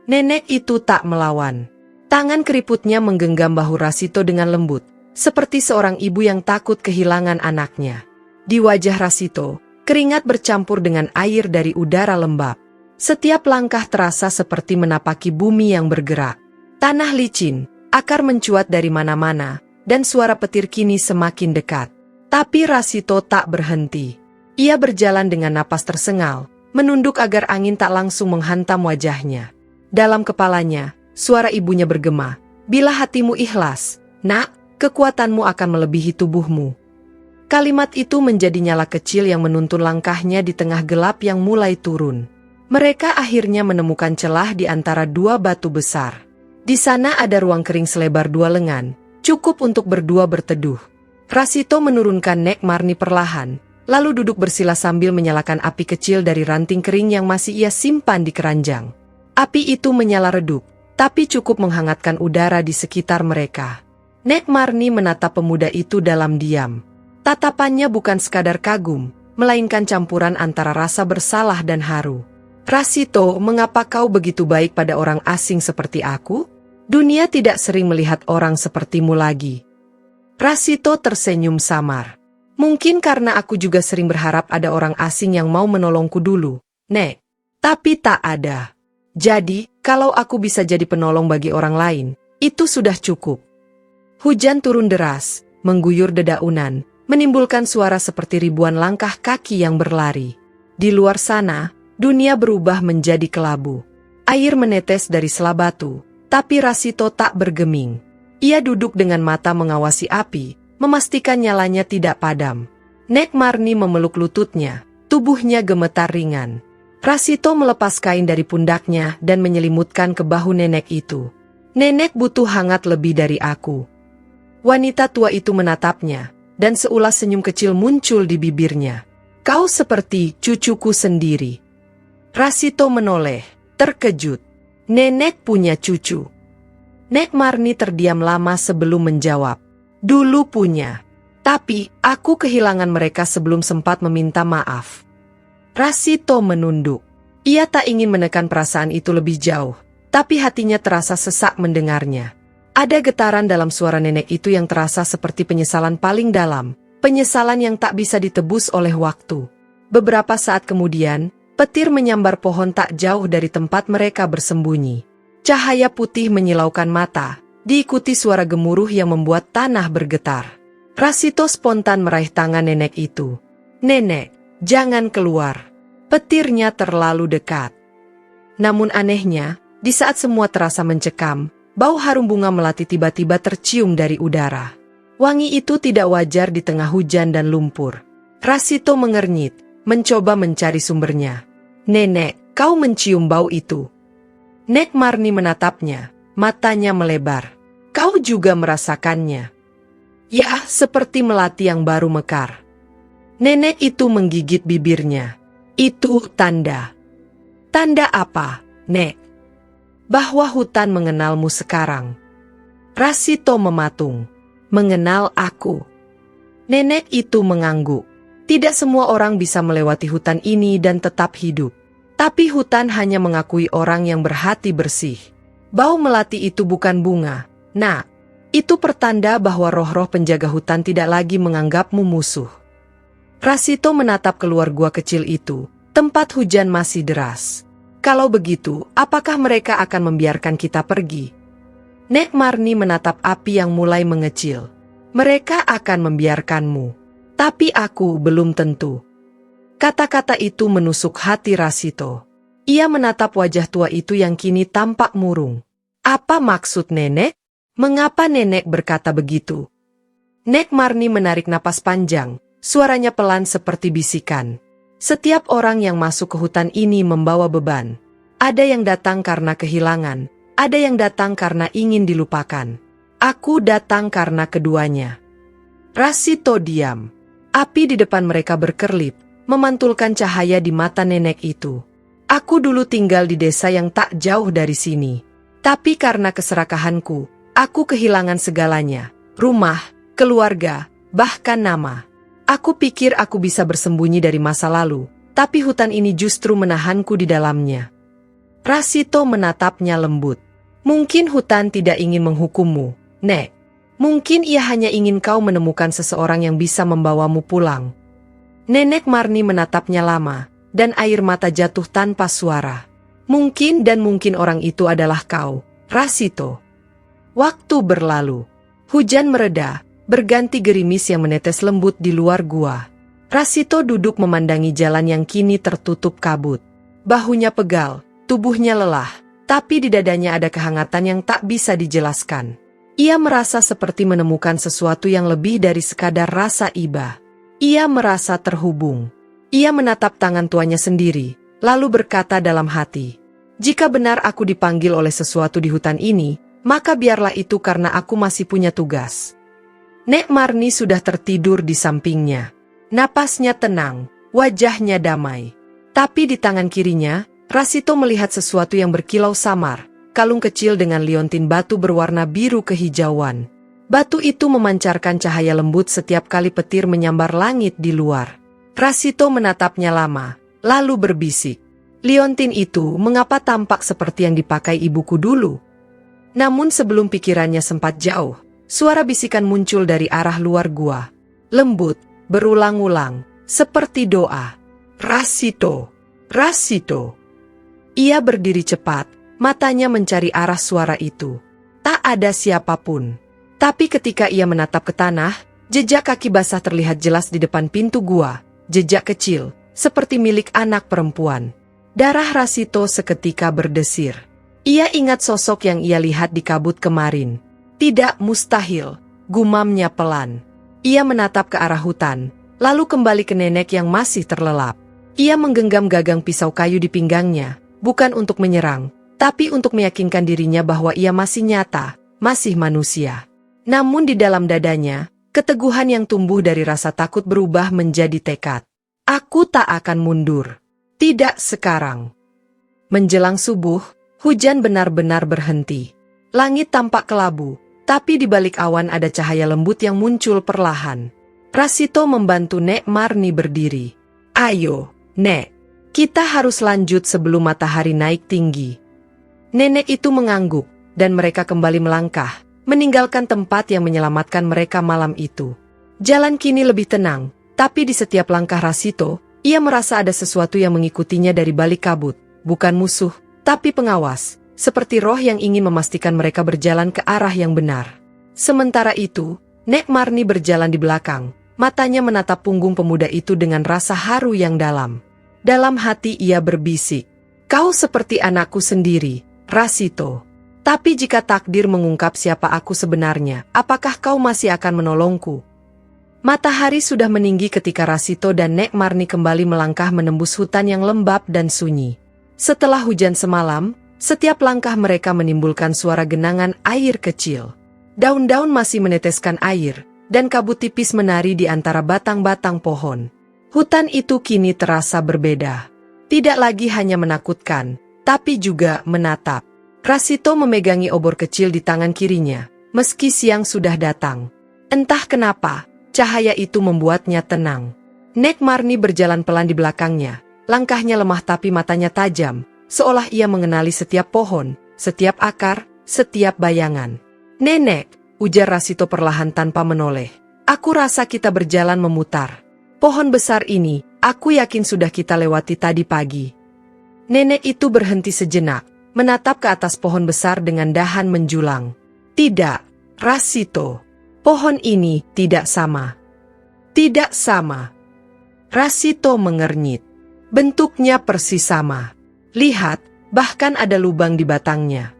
Nenek itu tak melawan. Tangan keriputnya menggenggam bahu Rasito dengan lembut, seperti seorang ibu yang takut kehilangan anaknya. Di wajah Rasito, keringat bercampur dengan air dari udara lembab. Setiap langkah terasa seperti menapaki bumi yang bergerak. Tanah licin, akar mencuat dari mana-mana, dan suara petir kini semakin dekat. Tapi Rasito tak berhenti. Ia berjalan dengan napas tersengal, menunduk agar angin tak langsung menghantam wajahnya. Dalam kepalanya, suara ibunya bergema, "Bila hatimu ikhlas, Nak, kekuatanmu akan melebihi tubuhmu." Kalimat itu menjadi nyala kecil yang menuntun langkahnya di tengah gelap yang mulai turun. Mereka akhirnya menemukan celah di antara 2 batu besar. Di sana ada ruang kering selebar 2 lengan, cukup untuk berdua berteduh. Rasito menurunkan Nek Marni perlahan, lalu duduk bersila sambil menyalakan api kecil dari ranting kering yang masih ia simpan di keranjang. Api itu menyala redup, tapi cukup menghangatkan udara di sekitar mereka. Nek Marni menatap pemuda itu dalam diam. Tatapannya bukan sekadar kagum, melainkan campuran antara rasa bersalah dan haru. "Rasito, mengapa kau begitu baik pada orang asing seperti aku? Dunia tidak sering melihat orang sepertimu lagi." Rasito tersenyum samar. "Mungkin karena aku juga sering berharap ada orang asing yang mau menolongku dulu, Nek. Tapi tak ada. Jadi, kalau aku bisa jadi penolong bagi orang lain, itu sudah cukup." Hujan turun deras, mengguyur dedaunan, menimbulkan suara seperti ribuan langkah kaki yang berlari. Di luar sana, dunia berubah menjadi kelabu. Air menetes dari sela batu, tapi Rasito tak bergeming. Ia duduk dengan mata mengawasi api, memastikan nyalanya tidak padam. Nek Marni memeluk lututnya, tubuhnya gemetar ringan. Rasito melepas kain dari pundaknya dan menyelimutkan ke bahu nenek itu. "Nenek butuh hangat lebih dari aku." Wanita tua itu menatapnya, dan seulas senyum kecil muncul di bibirnya. "Kau seperti cucuku sendiri." Rasito menoleh, terkejut. "Nenek punya cucu?" Nek Marni terdiam lama sebelum menjawab. "Dulu punya. Tapi, aku kehilangan mereka sebelum sempat meminta maaf." Rasito menunduk. Ia tak ingin menekan perasaan itu lebih jauh, tapi hatinya terasa sesak mendengarnya. Ada getaran dalam suara nenek itu yang terasa seperti penyesalan paling dalam, penyesalan yang tak bisa ditebus oleh waktu. Beberapa saat kemudian, petir menyambar pohon tak jauh dari tempat mereka bersembunyi. Cahaya putih menyilaukan mata, diikuti suara gemuruh yang membuat tanah bergetar. Rasito spontan meraih tangan nenek itu. "Nenek, jangan keluar. Petirnya terlalu dekat." Namun anehnya, di saat semua terasa mencekam, bau harum bunga melati tiba-tiba tercium dari udara. Wangi itu tidak wajar di tengah hujan dan lumpur. Rasito mengernyit, mencoba mencari sumbernya. "Nenek, kau mencium bau itu?" Nek Marni menatapnya. Matanya melebar. "Kau juga merasakannya?" "Ya, seperti melati yang baru mekar." Nenek itu menggigit bibirnya. "Itu tanda." "Tanda apa, Nek?" "Bahwa hutan mengenalmu sekarang." Rasito mematung. "Mengenal aku?" Nenek itu mengangguk. Tidak semua orang bisa melewati hutan ini dan tetap hidup. Tapi hutan hanya mengakui orang yang berhati bersih. Bau melati itu bukan bunga. Nah, itu pertanda bahwa roh-roh penjaga hutan tidak lagi menganggapmu musuh. Rasito menatap keluar gua kecil itu. Tempat hujan masih deras. "Kalau begitu, apakah mereka akan membiarkan kita pergi?" Nek Marni menatap api yang mulai mengecil. "Mereka akan membiarkanmu. Tapi aku belum tentu." Kata-kata itu menusuk hati Rasito. Ia menatap wajah tua itu yang kini tampak murung. Apa maksud nenek? Mengapa nenek berkata begitu? Nek Marni menarik napas panjang, suaranya pelan seperti bisikan. Setiap orang yang masuk ke hutan ini membawa beban. Ada yang datang karena kehilangan, ada yang datang karena ingin dilupakan. Aku datang karena keduanya. Rasito diam. Api di depan mereka berkerlip, memantulkan cahaya di mata nenek itu. Aku dulu tinggal di desa yang tak jauh dari sini. Tapi karena keserakahanku, aku kehilangan segalanya. Rumah, keluarga, bahkan nama. Aku pikir aku bisa bersembunyi dari masa lalu, tapi hutan ini justru menahanku di dalamnya. Rasito menatapnya lembut. Mungkin hutan tidak ingin menghukummu, Nek. Mungkin ia hanya ingin kau menemukan seseorang yang bisa membawamu pulang. Nenek Marni menatapnya lama, dan air mata jatuh tanpa suara. Mungkin dan mungkin orang itu adalah kau, Rasito. Waktu berlalu. Hujan mereda, berganti gerimis yang menetes lembut di luar gua. Rasito duduk memandangi jalan yang kini tertutup kabut. Bahunya pegal, tubuhnya lelah, tapi di dadanya ada kehangatan yang tak bisa dijelaskan. Ia merasa seperti menemukan sesuatu yang lebih dari sekadar rasa iba. Ia merasa terhubung. Ia menatap tangan tuanya sendiri, lalu berkata dalam hati, "Jika benar aku dipanggil oleh sesuatu di hutan ini, maka biarlah itu karena aku masih punya tugas." Nek Marni sudah tertidur di sampingnya. Napasnya tenang, wajahnya damai. Tapi di tangan kirinya, Rasito melihat sesuatu yang berkilau samar, kalung kecil dengan liontin batu berwarna biru kehijauan. Batu itu memancarkan cahaya lembut setiap kali petir menyambar langit di luar. Rasito menatapnya lama, lalu berbisik, "Liontin itu mengapa tampak seperti yang dipakai ibuku dulu?" Namun sebelum pikirannya sempat jauh, suara bisikan muncul dari arah luar gua. Lembut, berulang-ulang, seperti doa. "Rasito, Rasito." Ia berdiri cepat, matanya mencari arah suara itu. Tak ada siapapun. Tapi ketika ia menatap ke tanah, jejak kaki basah terlihat jelas di depan pintu gua. Jejak kecil, seperti milik anak perempuan. Darah Rasito seketika berdesir. Ia ingat sosok yang ia lihat di kabut kemarin. "Tidak mustahil," gumamnya pelan. Ia menatap ke arah hutan, lalu kembali ke nenek yang masih terlelap. Ia menggenggam gagang pisau kayu di pinggangnya, bukan untuk menyerang, tapi untuk meyakinkan dirinya bahwa ia masih nyata, masih manusia. Namun di dalam dadanya, keteguhan yang tumbuh dari rasa takut berubah menjadi tekad. "Aku tak akan mundur. Tidak sekarang." Menjelang subuh, hujan benar-benar berhenti. Langit tampak kelabu, tapi di balik awan ada cahaya lembut yang muncul perlahan. Rasito membantu Nek Marni berdiri. "Ayo, Nek, kita harus lanjut sebelum matahari naik tinggi." Nenek itu mengangguk, dan mereka kembali melangkah, meninggalkan tempat yang menyelamatkan mereka malam itu. Jalan kini lebih tenang, tapi di setiap langkah Rasito, ia merasa ada sesuatu yang mengikutinya dari balik kabut, bukan musuh, tapi pengawas, seperti roh yang ingin memastikan mereka berjalan ke arah yang benar. Sementara itu, Nek Marni berjalan di belakang, matanya menatap punggung pemuda itu dengan rasa haru yang dalam. Dalam hati ia berbisik, "Kau seperti anakku sendiri, Rasito. Tapi jika takdir mengungkap siapa aku sebenarnya, apakah kau masih akan menolongku?" Matahari sudah meninggi ketika Rasito dan Nek Marni kembali melangkah menembus hutan yang lembab dan sunyi. Setelah hujan semalam, setiap langkah mereka menimbulkan suara genangan air kecil. Daun-daun masih meneteskan air, dan kabut tipis menari di antara batang-batang pohon. Hutan itu kini terasa berbeda. Tidak lagi hanya menakutkan, tapi juga menatap. Rasito memegangi obor kecil di tangan kirinya, meski siang sudah datang. Entah kenapa, cahaya itu membuatnya tenang. Nek Marni berjalan pelan di belakangnya, langkahnya lemah tapi matanya tajam, seolah ia mengenali setiap pohon, setiap akar, setiap bayangan. "Nenek," ujar Rasito perlahan tanpa menoleh, "aku rasa kita berjalan memutar. Pohon besar ini, aku yakin sudah kita lewati tadi pagi." Nenek itu berhenti sejenak, menatap ke atas pohon besar dengan dahan menjulang. "Tidak, Rasito. Pohon ini tidak sama." "Tidak sama." Rasito mengernyit. "Bentuknya persis sama. Lihat, bahkan ada lubang di batangnya."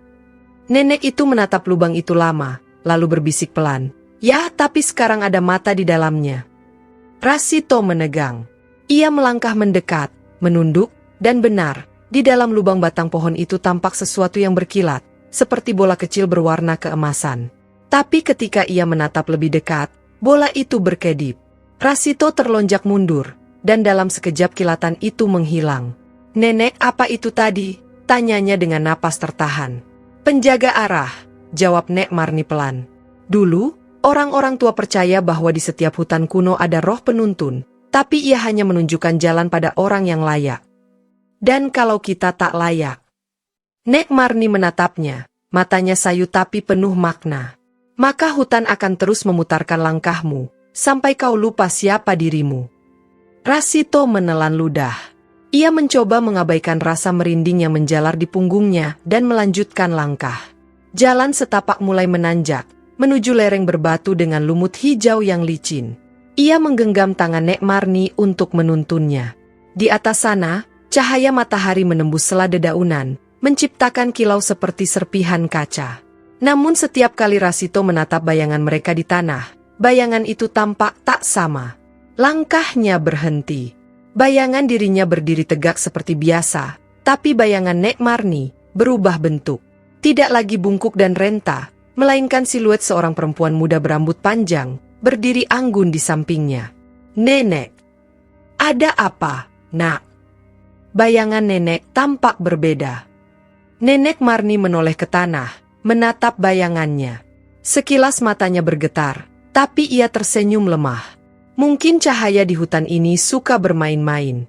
Nenek itu menatap lubang itu lama, lalu berbisik pelan, "Ya, tapi sekarang ada mata di dalamnya." Rasito menegang. Ia melangkah mendekat, menunduk, dan benar, di dalam lubang batang pohon itu tampak sesuatu yang berkilat, seperti bola kecil berwarna keemasan. Tapi ketika ia menatap lebih dekat, bola itu berkedip. Rasito terlonjak mundur, dan dalam sekejap kilatan itu menghilang. Nenek, apa itu tadi? Tanyanya dengan napas tertahan. Penjaga arah, jawab Nek Marni pelan. Dulu, orang-orang tua percaya bahwa di setiap hutan kuno ada roh penuntun, tapi ia hanya menunjukkan jalan pada orang yang layak. Dan kalau kita tak layak? Nek Marni menatapnya, matanya sayu tapi penuh makna. Maka hutan akan terus memutarkan langkahmu, sampai kau lupa siapa dirimu. Rasito menelan ludah. Ia mencoba mengabaikan rasa merinding yang menjalar di punggungnya dan melanjutkan langkah. Jalan setapak mulai menanjak, menuju lereng berbatu dengan lumut hijau yang licin. Ia menggenggam tangan Nek Marni untuk menuntunnya. Di atas sana, cahaya matahari menembus sela dedaunan, menciptakan kilau seperti serpihan kaca. Namun setiap kali Rasito menatap bayangan mereka di tanah, bayangan itu tampak tak sama. Langkahnya berhenti. Bayangan dirinya berdiri tegak seperti biasa, tapi bayangan Nek Marni berubah bentuk. Tidak lagi bungkuk dan renta, melainkan siluet seorang perempuan muda berambut panjang, berdiri anggun di sampingnya. Nenek. Ada apa, nak? Bayangan nenek tampak berbeda. Nenek Marni menoleh ke tanah, menatap bayangannya. Sekilas matanya bergetar, tapi ia tersenyum lemah. Mungkin cahaya di hutan ini suka bermain-main.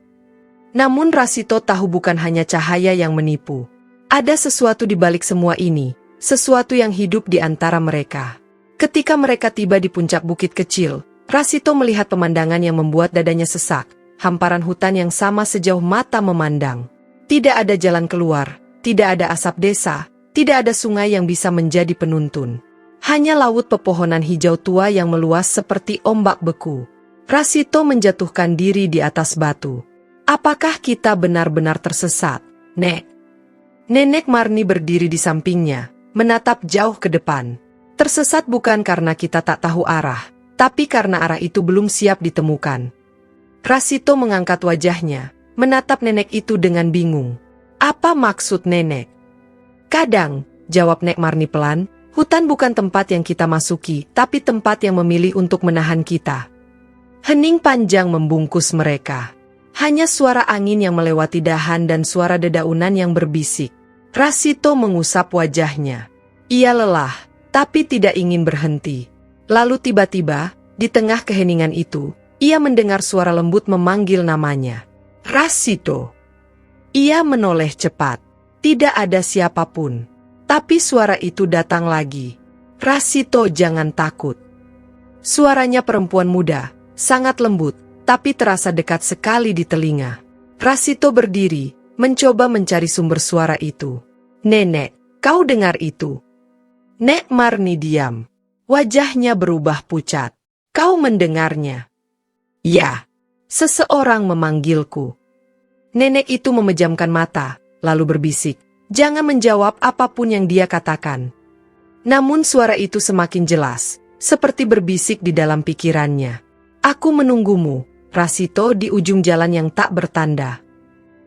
Namun Rasito tahu bukan hanya cahaya yang menipu. Ada sesuatu di balik semua ini, sesuatu yang hidup di antara mereka. Ketika mereka tiba di puncak bukit kecil, Rasito melihat pemandangan yang membuat dadanya sesak, hamparan hutan yang sama sejauh mata memandang. Tidak ada jalan keluar, tidak ada asap desa, tidak ada sungai yang bisa menjadi penuntun. Hanya laut pepohonan hijau tua yang meluas seperti ombak beku. Rasito menjatuhkan diri di atas batu. Apakah kita benar-benar tersesat, Nek? Nenek Marni berdiri di sampingnya, menatap jauh ke depan. Tersesat bukan karena kita tak tahu arah, tapi karena arah itu belum siap ditemukan. Rasito mengangkat wajahnya, menatap nenek itu dengan bingung. Apa maksud nenek? Kadang, jawab Nek Marni pelan, hutan bukan tempat yang kita masuki, tapi tempat yang memilih untuk menahan kita. Hening panjang membungkus mereka. Hanya suara angin yang melewati dahan dan suara dedaunan yang berbisik. Rasito mengusap wajahnya. Ia lelah, tapi tidak ingin berhenti. Lalu tiba-tiba, di tengah keheningan itu, ia mendengar suara lembut memanggil namanya. Rasito. Ia menoleh cepat. Tidak ada siapapun. Tapi suara itu datang lagi. Rasito, jangan takut. Suaranya perempuan muda. Sangat lembut, tapi terasa dekat sekali di telinga. Rasito berdiri, mencoba mencari sumber suara itu. Nenek, kau dengar itu? Nek Marni diam. Wajahnya berubah pucat. Kau mendengarnya? Ya, seseorang memanggilku. Nenek itu memejamkan mata, lalu berbisik. Jangan menjawab apapun yang dia katakan. Namun suara itu semakin jelas, seperti berbisik di dalam pikirannya. Aku menunggumu, Rasito, di ujung jalan yang tak bertanda.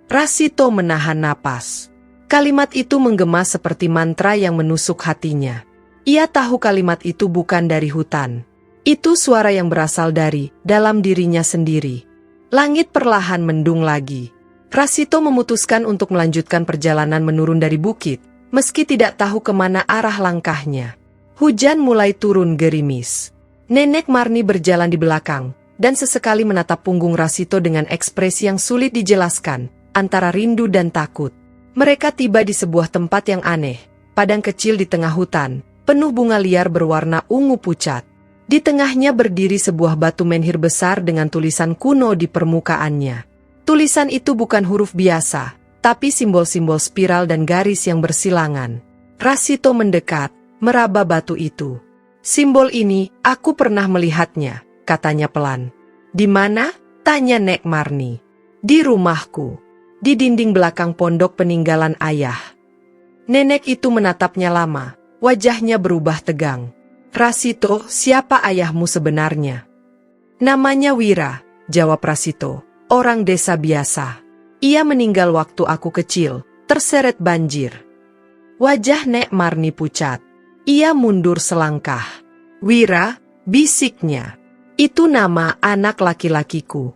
Rasito menahan napas. Kalimat itu menggema seperti mantra yang menusuk hatinya. Ia tahu kalimat itu bukan dari hutan. Itu suara yang berasal dari dalam dirinya sendiri. Langit perlahan mendung lagi. Rasito memutuskan untuk melanjutkan perjalanan menurun dari bukit, meski tidak tahu kemana arah langkahnya. Hujan mulai turun gerimis. Nenek Marni berjalan di belakang, dan sesekali menatap punggung Rasito dengan ekspresi yang sulit dijelaskan, antara rindu dan takut. Mereka tiba di sebuah tempat yang aneh, padang kecil di tengah hutan, penuh bunga liar berwarna ungu pucat. Di tengahnya berdiri sebuah batu menhir besar dengan tulisan kuno di permukaannya. Tulisan itu bukan huruf biasa, tapi simbol-simbol spiral dan garis yang bersilangan. Rasito mendekat, meraba batu itu. Simbol ini, aku pernah melihatnya, katanya pelan. Di mana? Tanya Nek Marni. Di rumahku. Di dinding belakang pondok peninggalan ayah. Nenek itu menatapnya lama, wajahnya berubah tegang. Rasito, siapa ayahmu sebenarnya? Namanya Wira, jawab Rasito. Orang desa biasa. Ia meninggal waktu aku kecil, terseret banjir. Wajah Nek Marni pucat. Ia mundur selangkah. Wira, bisiknya. Itu nama anak laki-lakiku.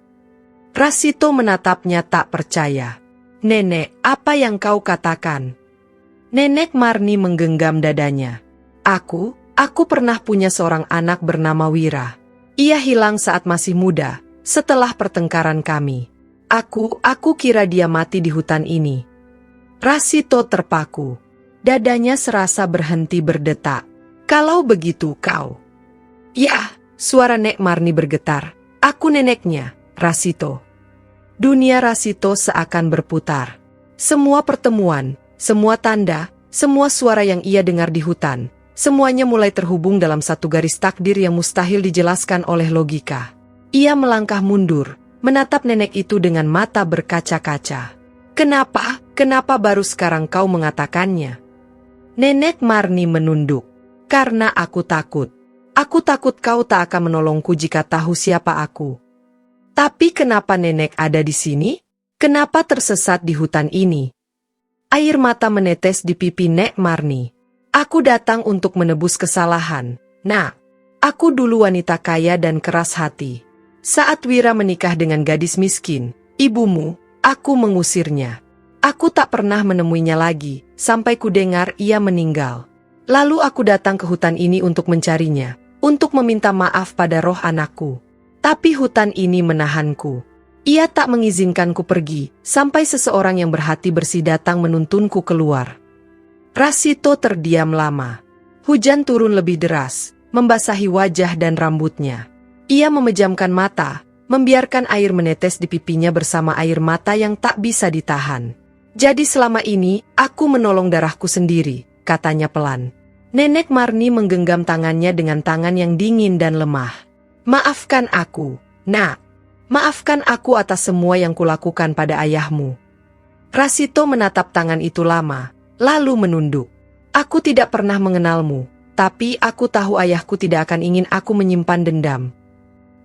Rasito menatapnya tak percaya. Nenek, apa yang kau katakan? Nenek Marni menggenggam dadanya. Aku pernah punya seorang anak bernama Wira. Ia hilang saat masih muda, setelah pertengkaran kami. Aku kira dia mati di hutan ini. Rasito terpaku. Dadanya serasa berhenti berdetak. Kalau begitu kau... Ya, suara Nek Marni bergetar. Aku neneknya, Rasito. Dunia Rasito seakan berputar. Semua pertemuan, semua tanda, semua suara yang ia dengar di hutan, semuanya mulai terhubung dalam satu garis takdir yang mustahil dijelaskan oleh logika. Ia melangkah mundur, menatap nenek itu dengan mata berkaca-kaca. Kenapa baru sekarang kau mengatakannya? Nenek Marni menunduk. Karena aku takut. Aku takut kau tak akan menolongku jika tahu siapa aku. Tapi kenapa nenek ada di sini? Kenapa tersesat di hutan ini? Air mata menetes di pipi Nek Marni. Aku datang untuk menebus kesalahan. Nah, aku dulu wanita kaya dan keras hati. Saat Wira menikah dengan gadis miskin, ibumu, aku mengusirnya. Aku tak pernah menemuinya lagi, sampai kudengar ia meninggal. Lalu aku datang ke hutan ini untuk mencarinya, untuk meminta maaf pada roh anakku. Tapi hutan ini menahanku. Ia tak mengizinkanku pergi, sampai seseorang yang berhati bersih datang menuntunku keluar. Rasito terdiam lama. Hujan turun lebih deras, membasahi wajah dan rambutnya. Ia memejamkan mata, membiarkan air menetes di pipinya bersama air mata yang tak bisa ditahan. Jadi selama ini, aku menolong darahku sendiri, katanya pelan. Nenek Marni menggenggam tangannya dengan tangan yang dingin dan lemah. Maafkan aku, Nak. Maafkan aku atas semua yang kulakukan pada ayahmu. Rasito menatap tangan itu lama, lalu menunduk. Aku tidak pernah mengenalmu, tapi aku tahu ayahku tidak akan ingin aku menyimpan dendam.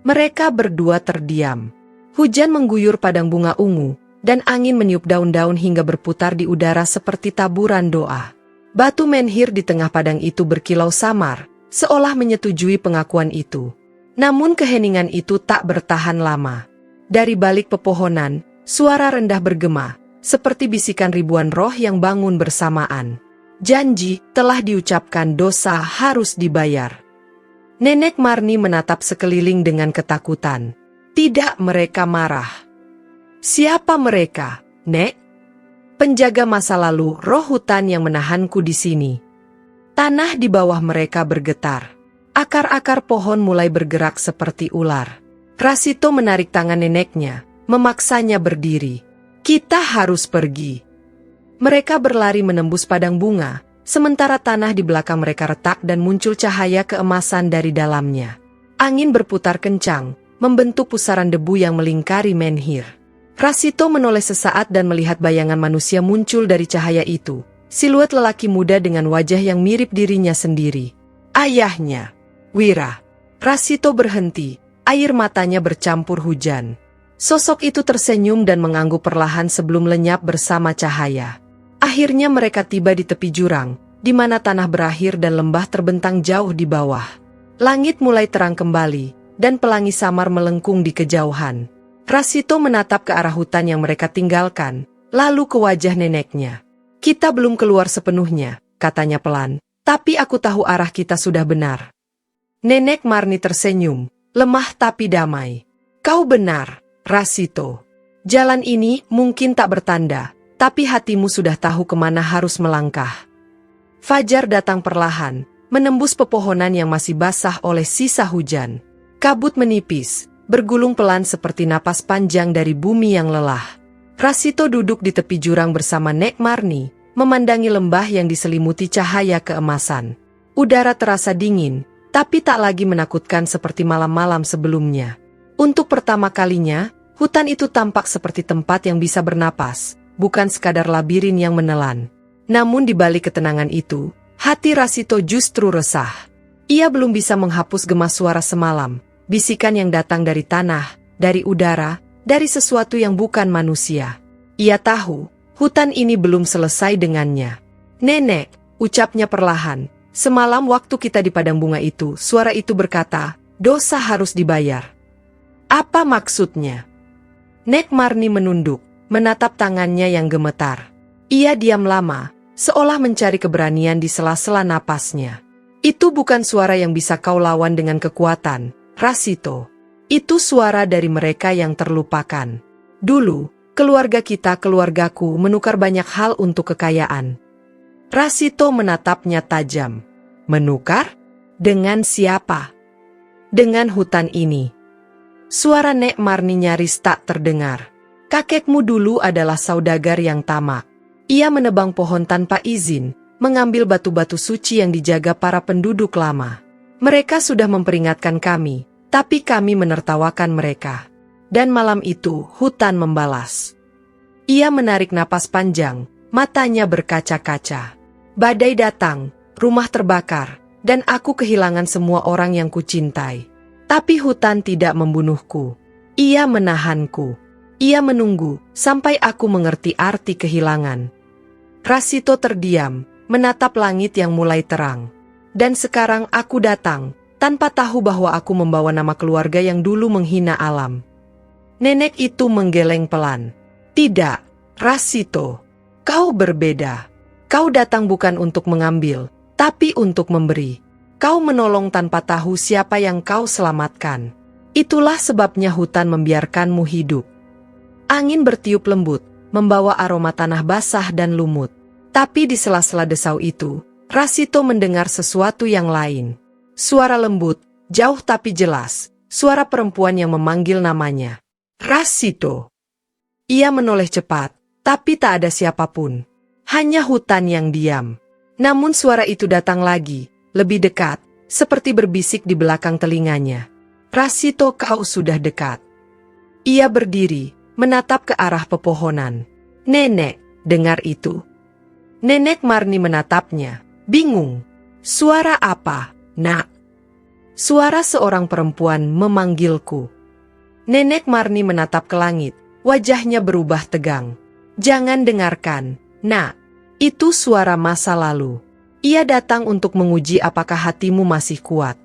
Mereka berdua terdiam. Hujan mengguyur padang bunga ungu, dan angin meniup daun-daun hingga berputar di udara seperti taburan doa. Batu menhir di tengah padang itu berkilau samar, seolah menyetujui pengakuan itu. Namun keheningan itu tak bertahan lama. Dari balik pepohonan, suara rendah bergema, seperti bisikan ribuan roh yang bangun bersamaan. Janji telah diucapkan, dosa harus dibayar. Nenek Marni menatap sekeliling dengan ketakutan. Tidak, mereka marah. Siapa mereka, Nek? Penjaga masa lalu, roh hutan yang menahanku di sini. Tanah di bawah mereka bergetar. Akar-akar pohon mulai bergerak seperti ular. Rasito menarik tangan neneknya, memaksanya berdiri. Kita harus pergi. Mereka berlari menembus padang bunga, sementara tanah di belakang mereka retak dan muncul cahaya keemasan dari dalamnya. Angin berputar kencang, membentuk pusaran debu yang melingkari menhir. Rasito menoleh sesaat dan melihat bayangan manusia muncul dari cahaya itu. Siluet lelaki muda dengan wajah yang mirip dirinya sendiri. Ayahnya, Wira. Rasito berhenti, air matanya bercampur hujan. Sosok itu tersenyum dan mengangguk perlahan sebelum lenyap bersama cahaya. Akhirnya mereka tiba di tepi jurang, di mana tanah berakhir dan lembah terbentang jauh di bawah. Langit mulai terang kembali, dan pelangi samar melengkung di kejauhan. Rasito menatap ke arah hutan yang mereka tinggalkan, lalu ke wajah neneknya. Kita belum keluar sepenuhnya, katanya pelan, tapi aku tahu arah kita sudah benar. Nenek Marni tersenyum, lemah tapi damai. Kau benar, Rasito. Jalan ini mungkin tak bertanda, tapi hatimu sudah tahu kemana harus melangkah. Fajar datang perlahan, menembus pepohonan yang masih basah oleh sisa hujan. Kabut menipis, bergulung pelan seperti napas panjang dari bumi yang lelah. Rasito duduk di tepi jurang bersama Nek Marni, memandangi lembah yang diselimuti cahaya keemasan. Udara terasa dingin, tapi tak lagi menakutkan seperti malam-malam sebelumnya. Untuk pertama kalinya, hutan itu tampak seperti tempat yang bisa bernapas, bukan sekadar labirin yang menelan. Namun di balik ketenangan itu, hati Rasito justru resah. Ia belum bisa menghapus gema suara semalam, bisikan yang datang dari tanah, dari udara, dari sesuatu yang bukan manusia. Ia tahu, hutan ini belum selesai dengannya. Nenek, ucapnya perlahan, semalam waktu kita di padang bunga itu, suara itu berkata, dosa harus dibayar. Apa maksudnya? Nek Marni menunduk, menatap tangannya yang gemetar. Ia diam lama, seolah mencari keberanian di sela-sela napasnya. Itu bukan suara yang bisa kau lawan dengan kekuatan, Rasito. Itu suara dari mereka yang terlupakan. Dulu, keluarga kita, keluargaku, menukar banyak hal untuk kekayaan. Rasito menatapnya tajam. Menukar? Dengan siapa? Dengan hutan ini. Suara Nek Marni nyaris tak terdengar. Kakekmu dulu adalah saudagar yang tamak. Ia menebang pohon tanpa izin, mengambil batu-batu suci yang dijaga para penduduk lama. Mereka sudah memperingatkan kami, tapi kami menertawakan mereka. Dan malam itu, hutan membalas. Ia menarik napas panjang, matanya berkaca-kaca. Badai datang, rumah terbakar, dan aku kehilangan semua orang yang kucintai. Tapi hutan tidak membunuhku. Ia menahanku. Ia menunggu, sampai aku mengerti arti kehilangan. Rasito terdiam, menatap langit yang mulai terang. Dan sekarang aku datang, tanpa tahu bahwa aku membawa nama keluarga yang dulu menghina alam. Nenek itu menggeleng pelan. Tidak, Rasito. Kau berbeda. Kau datang bukan untuk mengambil, tapi untuk memberi. Kau menolong tanpa tahu siapa yang kau selamatkan. Itulah sebabnya hutan membiarkanmu hidup. Angin bertiup lembut, membawa aroma tanah basah dan lumut. Tapi di sela-sela desau itu, Rasito mendengar sesuatu yang lain. Suara lembut, jauh tapi jelas, suara perempuan yang memanggil namanya. Rasito. Ia menoleh cepat, tapi tak ada siapapun. Hanya hutan yang diam. Namun suara itu datang lagi, lebih dekat, seperti berbisik di belakang telinganya. Rasito, kau sudah dekat. Ia berdiri, menatap ke arah pepohonan. Nenek, dengar itu. Nenek Marni menatapnya, bingung. Suara apa, nak? Suara seorang perempuan memanggilku. Nenek Marni menatap ke langit, wajahnya berubah tegang. Jangan dengarkan, nak. Itu suara masa lalu. Ia datang untuk menguji apakah hatimu masih kuat.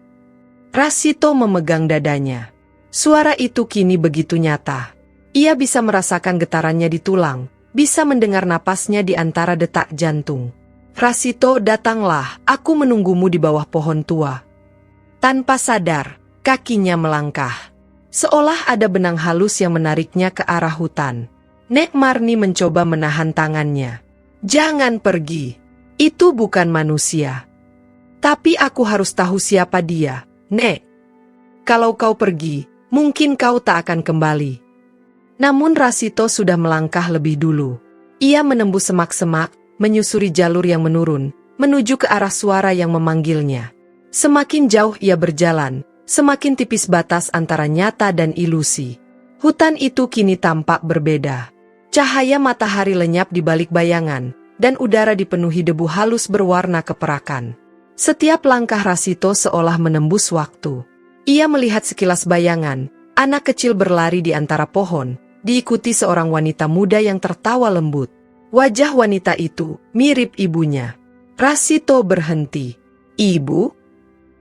Rasito memegang dadanya. Suara itu kini begitu nyata. Ia bisa merasakan getarannya di tulang, bisa mendengar napasnya di antara detak jantung. Rasito, datanglah, aku menunggumu di bawah pohon tua. Tanpa sadar, kakinya melangkah. Seolah ada benang halus yang menariknya ke arah hutan. Nek Marni mencoba menahan tangannya. Jangan pergi. Itu bukan manusia. Tapi aku harus tahu siapa dia, Nek. Kalau kau pergi, mungkin kau tak akan kembali. Namun Rasito sudah melangkah lebih dulu. Ia menembus semak-semak, menyusuri jalur yang menurun, menuju ke arah suara yang memanggilnya. Semakin jauh ia berjalan, semakin tipis batas antara nyata dan ilusi. Hutan itu kini tampak berbeda. Cahaya matahari lenyap di balik bayangan, dan udara dipenuhi debu halus berwarna keperakan. Setiap langkah Rasito seolah menembus waktu. Ia melihat sekilas bayangan, anak kecil berlari di antara pohon, diikuti seorang wanita muda yang tertawa lembut. Wajah wanita itu mirip ibunya. Rasito berhenti. Ibu?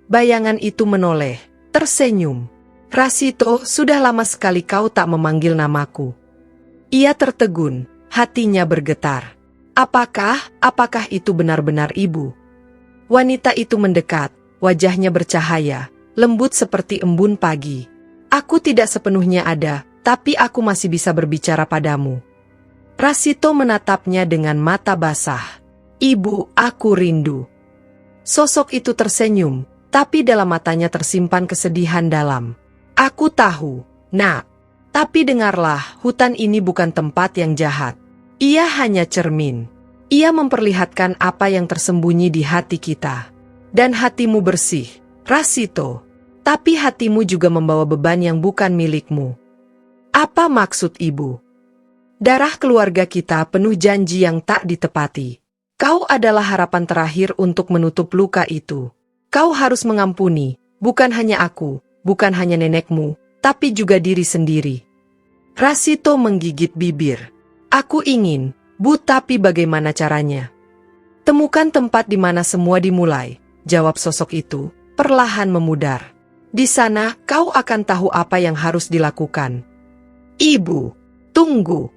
Bayangan itu menoleh, tersenyum. Rasito, sudah lama sekali kau tak memanggil namaku. Ia tertegun, hatinya bergetar. Apakah itu benar-benar ibu? Wanita itu mendekat, wajahnya bercahaya, lembut seperti embun pagi. Aku tidak sepenuhnya ada, tapi aku masih bisa berbicara padamu. Rasito menatapnya dengan mata basah. Ibu, aku rindu. Sosok itu tersenyum, tapi dalam matanya tersimpan kesedihan dalam. Aku tahu, nak. Tapi dengarlah, hutan ini bukan tempat yang jahat. Ia hanya cermin. Ia memperlihatkan apa yang tersembunyi di hati kita. Dan hatimu bersih, Rasito. Tapi hatimu juga membawa beban yang bukan milikmu. Apa maksud ibu? Darah keluarga kita penuh janji yang tak ditepati. Kau adalah harapan terakhir untuk menutup luka itu. Kau harus mengampuni, bukan hanya aku, bukan hanya nenekmu, tapi juga diri sendiri. Rasito menggigit bibir. Aku ingin, Bu, tapi bagaimana caranya? Temukan tempat di mana semua dimulai, jawab sosok itu, perlahan memudar. Di sana kau akan tahu apa yang harus dilakukan. Ibu, tunggu.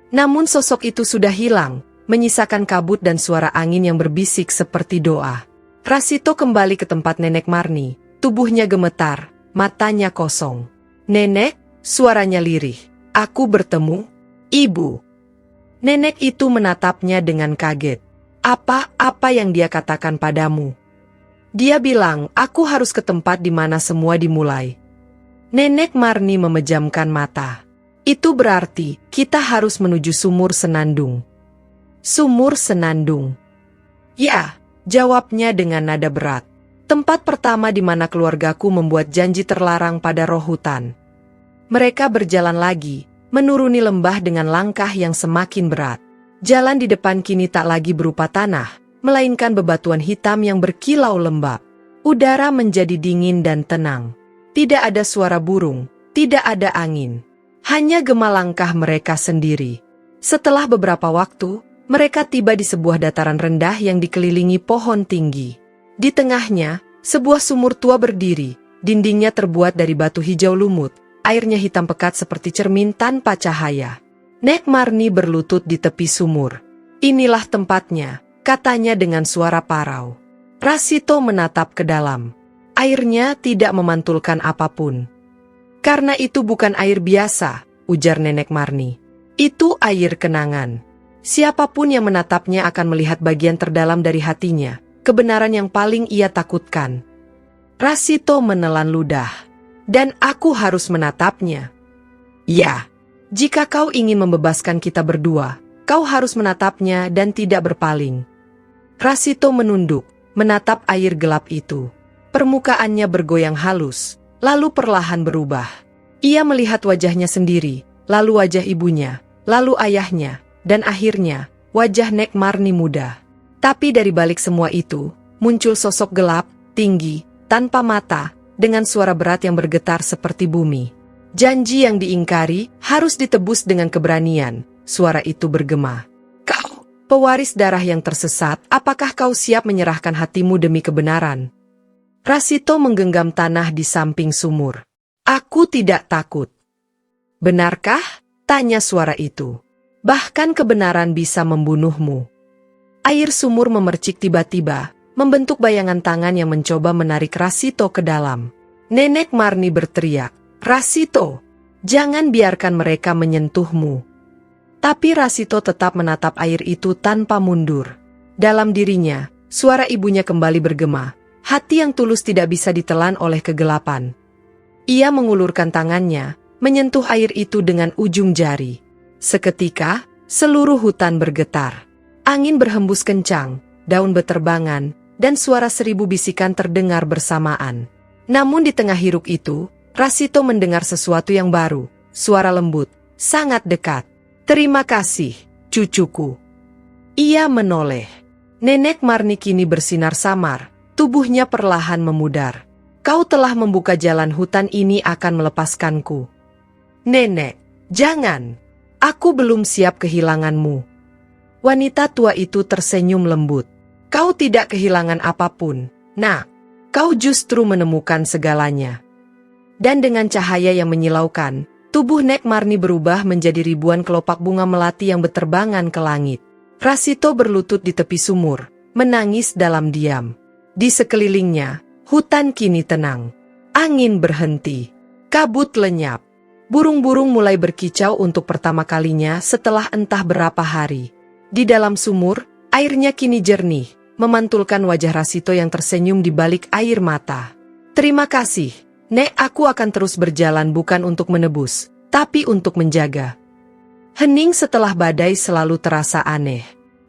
Namun sosok itu sudah hilang, menyisakan kabut dan suara angin yang berbisik seperti doa. Rasito kembali ke tempat Nenek Marni, tubuhnya gemetar, matanya kosong. "Nenek," suaranya lirih, "aku bertemu Ibu." Nenek itu menatapnya dengan kaget. Apa yang dia katakan padamu?" "Dia bilang, aku harus ke tempat di mana semua dimulai." Nenek Marni memejamkan mata. "Itu berarti, kita harus menuju Sumur Senandung." "Sumur Senandung?" "Ya," jawabnya dengan nada berat. "Tempat pertama di mana keluargaku membuat janji terlarang pada roh hutan." Mereka berjalan lagi, menuruni lembah dengan langkah yang semakin berat. Jalan di depan kini tak lagi berupa tanah, melainkan bebatuan hitam yang berkilau lembab. Udara menjadi dingin dan tenang. Tidak ada suara burung, tidak ada angin. Hanya gema langkah mereka sendiri. Setelah beberapa waktu, mereka tiba di sebuah dataran rendah yang dikelilingi pohon tinggi. Di tengahnya, sebuah sumur tua berdiri, dindingnya terbuat dari batu hijau lumut. Airnya hitam pekat seperti cermin tanpa cahaya. Nek Marni berlutut di tepi sumur. "Inilah tempatnya," katanya dengan suara parau. Rasito menatap ke dalam. Airnya tidak memantulkan apapun. "Karena itu bukan air biasa," ujar Nenek Marni. "Itu air kenangan. Siapapun yang menatapnya akan melihat bagian terdalam dari hatinya, kebenaran yang paling ia takutkan." Rasito menelan ludah. "Dan aku harus menatapnya." "Ya, jika kau ingin membebaskan kita berdua, kau harus menatapnya dan tidak berpaling." Rasito menunduk, menatap air gelap itu. Permukaannya bergoyang halus, lalu perlahan berubah. Ia melihat wajahnya sendiri, lalu wajah ibunya, lalu ayahnya, dan akhirnya wajah Nek Marni muda. Tapi dari balik semua itu, muncul sosok gelap, tinggi, tanpa mata, dengan suara berat yang bergetar seperti bumi. "Janji yang diingkari harus ditebus dengan keberanian," suara itu bergema. "Kau, pewaris darah yang tersesat, apakah kau siap menyerahkan hatimu demi kebenaran?" Rasito menggenggam tanah di samping sumur. "Aku tidak takut." "Benarkah?" tanya suara itu. "Bahkan kebenaran bisa membunuhmu." Air sumur memercik tiba-tiba, membentuk bayangan tangan yang mencoba menarik Rasito ke dalam. Nenek Marni berteriak, "Rasito, jangan biarkan mereka menyentuhmu." Tapi Rasito tetap menatap air itu tanpa mundur. Dalam dirinya, suara ibunya kembali bergema, hati yang tulus tidak bisa ditelan oleh kegelapan. Ia mengulurkan tangannya, menyentuh air itu dengan ujung jari. Seketika, seluruh hutan bergetar. Angin berhembus kencang, daun beterbangan, dan suara 1000 bisikan terdengar bersamaan. Namun di tengah hiruk itu, Rasito mendengar sesuatu yang baru, suara lembut, sangat dekat. "Terima kasih, cucuku." Ia menoleh. Nenek Marni kini bersinar samar, tubuhnya perlahan memudar. "Kau telah membuka jalan, hutan ini akan melepaskanku." "Nenek, jangan. Aku belum siap kehilanganmu." Wanita tua itu tersenyum lembut. "Kau tidak kehilangan apapun, Nak. Kau justru menemukan segalanya." Dan dengan cahaya yang menyilaukan, tubuh Nek Marni berubah menjadi ribuan kelopak bunga melati yang berterbangan ke langit. Rasito berlutut di tepi sumur, menangis dalam diam. Di sekelilingnya, hutan kini tenang. Angin berhenti. Kabut lenyap. Burung-burung mulai berkicau untuk pertama kalinya setelah entah berapa hari. Di dalam sumur, airnya kini jernih, memantulkan wajah Rasito yang tersenyum di balik air mata. "Terima kasih, Nek, aku akan terus berjalan bukan untuk menebus, tapi untuk menjaga." Hening setelah badai selalu terasa aneh.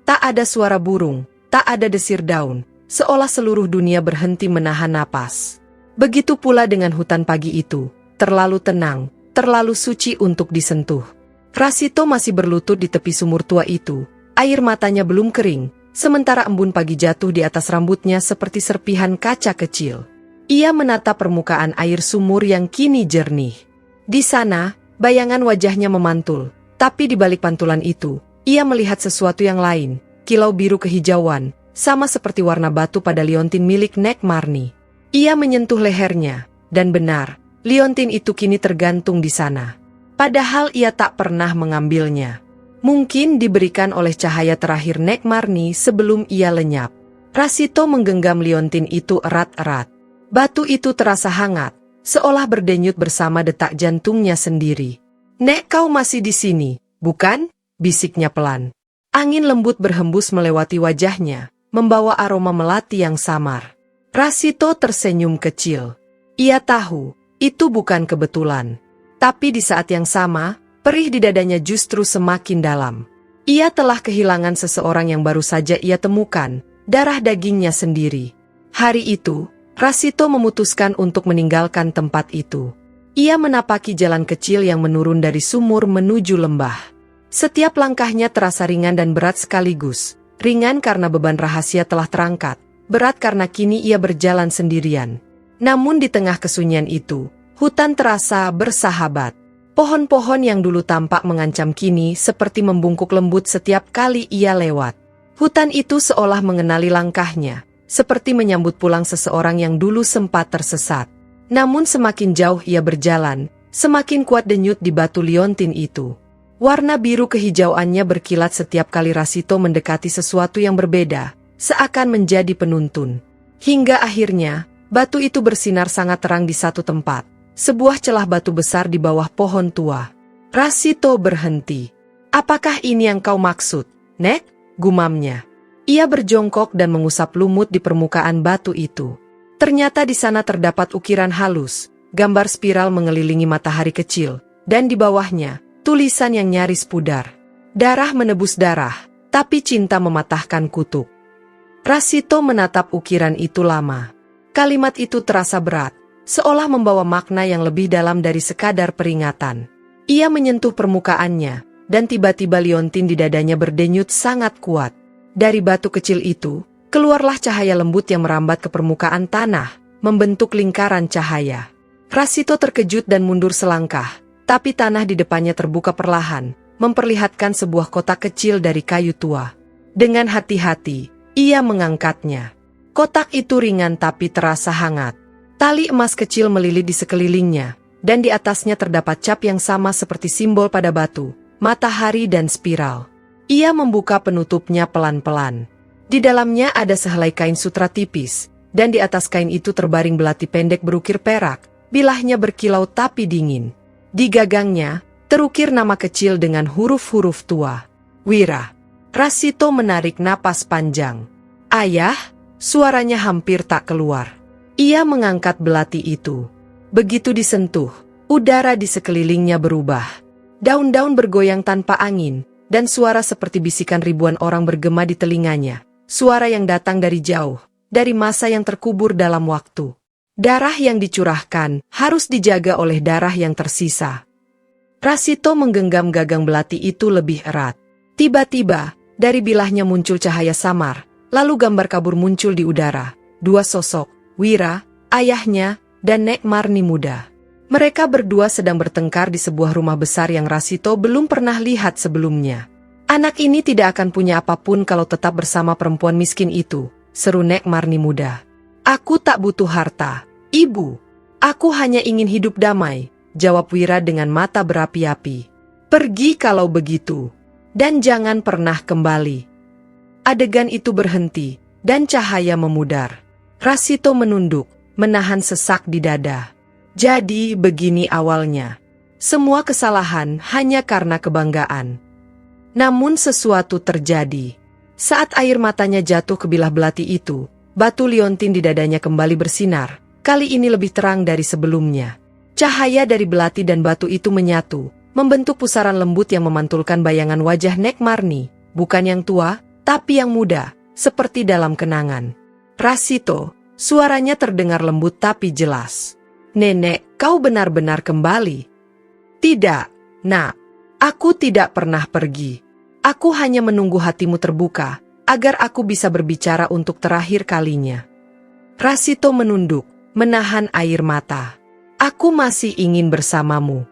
Tak ada suara burung, tak ada desir daun, seolah seluruh dunia berhenti menahan napas. Begitu pula dengan hutan pagi itu, terlalu tenang, terlalu suci untuk disentuh. Rasito masih berlutut di tepi sumur tua itu, air matanya belum kering, sementara embun pagi jatuh di atas rambutnya seperti serpihan kaca kecil. Ia menatap permukaan air sumur yang kini jernih. Di sana, bayangan wajahnya memantul, tapi di balik pantulan itu, ia melihat sesuatu yang lain, kilau biru kehijauan, sama seperti warna batu pada liontin milik Nek Marni. Ia menyentuh lehernya, dan benar, liontin itu kini tergantung di sana. Padahal ia tak pernah mengambilnya. Mungkin diberikan oleh cahaya terakhir Nek Marni sebelum ia lenyap. Rasito menggenggam liontin itu erat-erat. Batu itu terasa hangat, seolah berdenyut bersama detak jantungnya sendiri. "Nek, kau masih di sini, bukan?" bisiknya pelan. Angin lembut berhembus melewati wajahnya, membawa aroma melati yang samar. Rasito tersenyum kecil. Ia tahu, itu bukan kebetulan. Tapi di saat yang sama, perih di dadanya justru semakin dalam. Ia telah kehilangan seseorang yang baru saja ia temukan, darah dagingnya sendiri. Hari itu, Rasito memutuskan untuk meninggalkan tempat itu. Ia menapaki jalan kecil yang menurun dari sumur menuju lembah. Setiap langkahnya terasa ringan dan berat sekaligus. Ringan karena beban rahasia telah terangkat, berat karena kini ia berjalan sendirian. Namun di tengah kesunyian itu, hutan terasa bersahabat. Pohon-pohon yang dulu tampak mengancam kini seperti membungkuk lembut setiap kali ia lewat. Hutan itu seolah mengenali langkahnya, seperti menyambut pulang seseorang yang dulu sempat tersesat. Namun semakin jauh ia berjalan, semakin kuat denyut di batu liontin itu. Warna biru kehijauannya berkilat setiap kali Rasito mendekati sesuatu yang berbeda, seakan menjadi penuntun. Hingga akhirnya, batu itu bersinar sangat terang di satu tempat. Sebuah celah batu besar di bawah pohon tua. Rasito berhenti. "Apakah ini yang kau maksud, Nek?" gumamnya. Ia berjongkok dan mengusap lumut di permukaan batu itu. Ternyata di sana terdapat ukiran halus, gambar spiral mengelilingi matahari kecil, dan di bawahnya, tulisan yang nyaris pudar. "Darah menebus darah, tapi cinta mematahkan kutuk." Rasito menatap ukiran itu lama. Kalimat itu terasa berat, seolah membawa makna yang lebih dalam dari sekadar peringatan. Ia menyentuh permukaannya, dan tiba-tiba liontin di dadanya berdenyut sangat kuat. Dari batu kecil itu, keluarlah cahaya lembut yang merambat ke permukaan tanah, membentuk lingkaran cahaya. Rasito terkejut dan mundur selangkah, tapi tanah di depannya terbuka perlahan, memperlihatkan sebuah kotak kecil dari kayu tua. Dengan hati-hati, ia mengangkatnya. Kotak itu ringan tapi terasa hangat. Tali emas kecil melilit di sekelilingnya, dan di atasnya terdapat cap yang sama seperti simbol pada batu, matahari dan spiral. Ia membuka penutupnya pelan-pelan. Di dalamnya ada sehelai kain sutra tipis, dan di atas kain itu terbaring belati pendek berukir perak, bilahnya berkilau tapi dingin. Di gagangnya, terukir nama kecil dengan huruf-huruf tua. "Wira." Rasito menarik napas panjang. "Ayah?" Suaranya hampir tak keluar. Ia mengangkat belati itu. Begitu disentuh, udara di sekelilingnya berubah. Daun-daun bergoyang tanpa angin, dan suara seperti bisikan ribuan orang bergema di telinganya. Suara yang datang dari jauh, dari masa yang terkubur dalam waktu. Darah yang dicurahkan harus dijaga oleh darah yang tersisa. Rasito menggenggam gagang belati itu lebih erat. Tiba-tiba, dari bilahnya muncul cahaya samar, lalu gambar kabur muncul di udara. Dua sosok, Wira, ayahnya, dan Nek Marni muda. Mereka berdua sedang bertengkar di sebuah rumah besar yang Rasito belum pernah lihat sebelumnya. "Anak ini tidak akan punya apapun kalau tetap bersama perempuan miskin itu," seru Nek Marni muda. "Aku tak butuh harta, Ibu. Aku hanya ingin hidup damai," jawab Wira dengan mata berapi-api. "Pergi kalau begitu, dan jangan pernah kembali." Adegan itu berhenti, dan cahaya memudar. Rasito menunduk, menahan sesak di dada. Jadi begini awalnya. Semua kesalahan hanya karena kebanggaan. Namun sesuatu terjadi. Saat air matanya jatuh ke bilah belati itu, batu liontin di dadanya kembali bersinar, kali ini lebih terang dari sebelumnya. Cahaya dari belati dan batu itu menyatu, membentuk pusaran lembut yang memantulkan bayangan wajah Nek Marni, bukan yang tua, tapi yang muda, seperti dalam kenangan. "Rasito," suaranya terdengar lembut tapi jelas. "Nenek, kau benar-benar kembali?" "Tidak, Nak. Aku tidak pernah pergi. Aku hanya menunggu hatimu terbuka, agar aku bisa berbicara untuk terakhir kalinya." Rasito menunduk, menahan air mata. "Aku masih ingin bersamamu."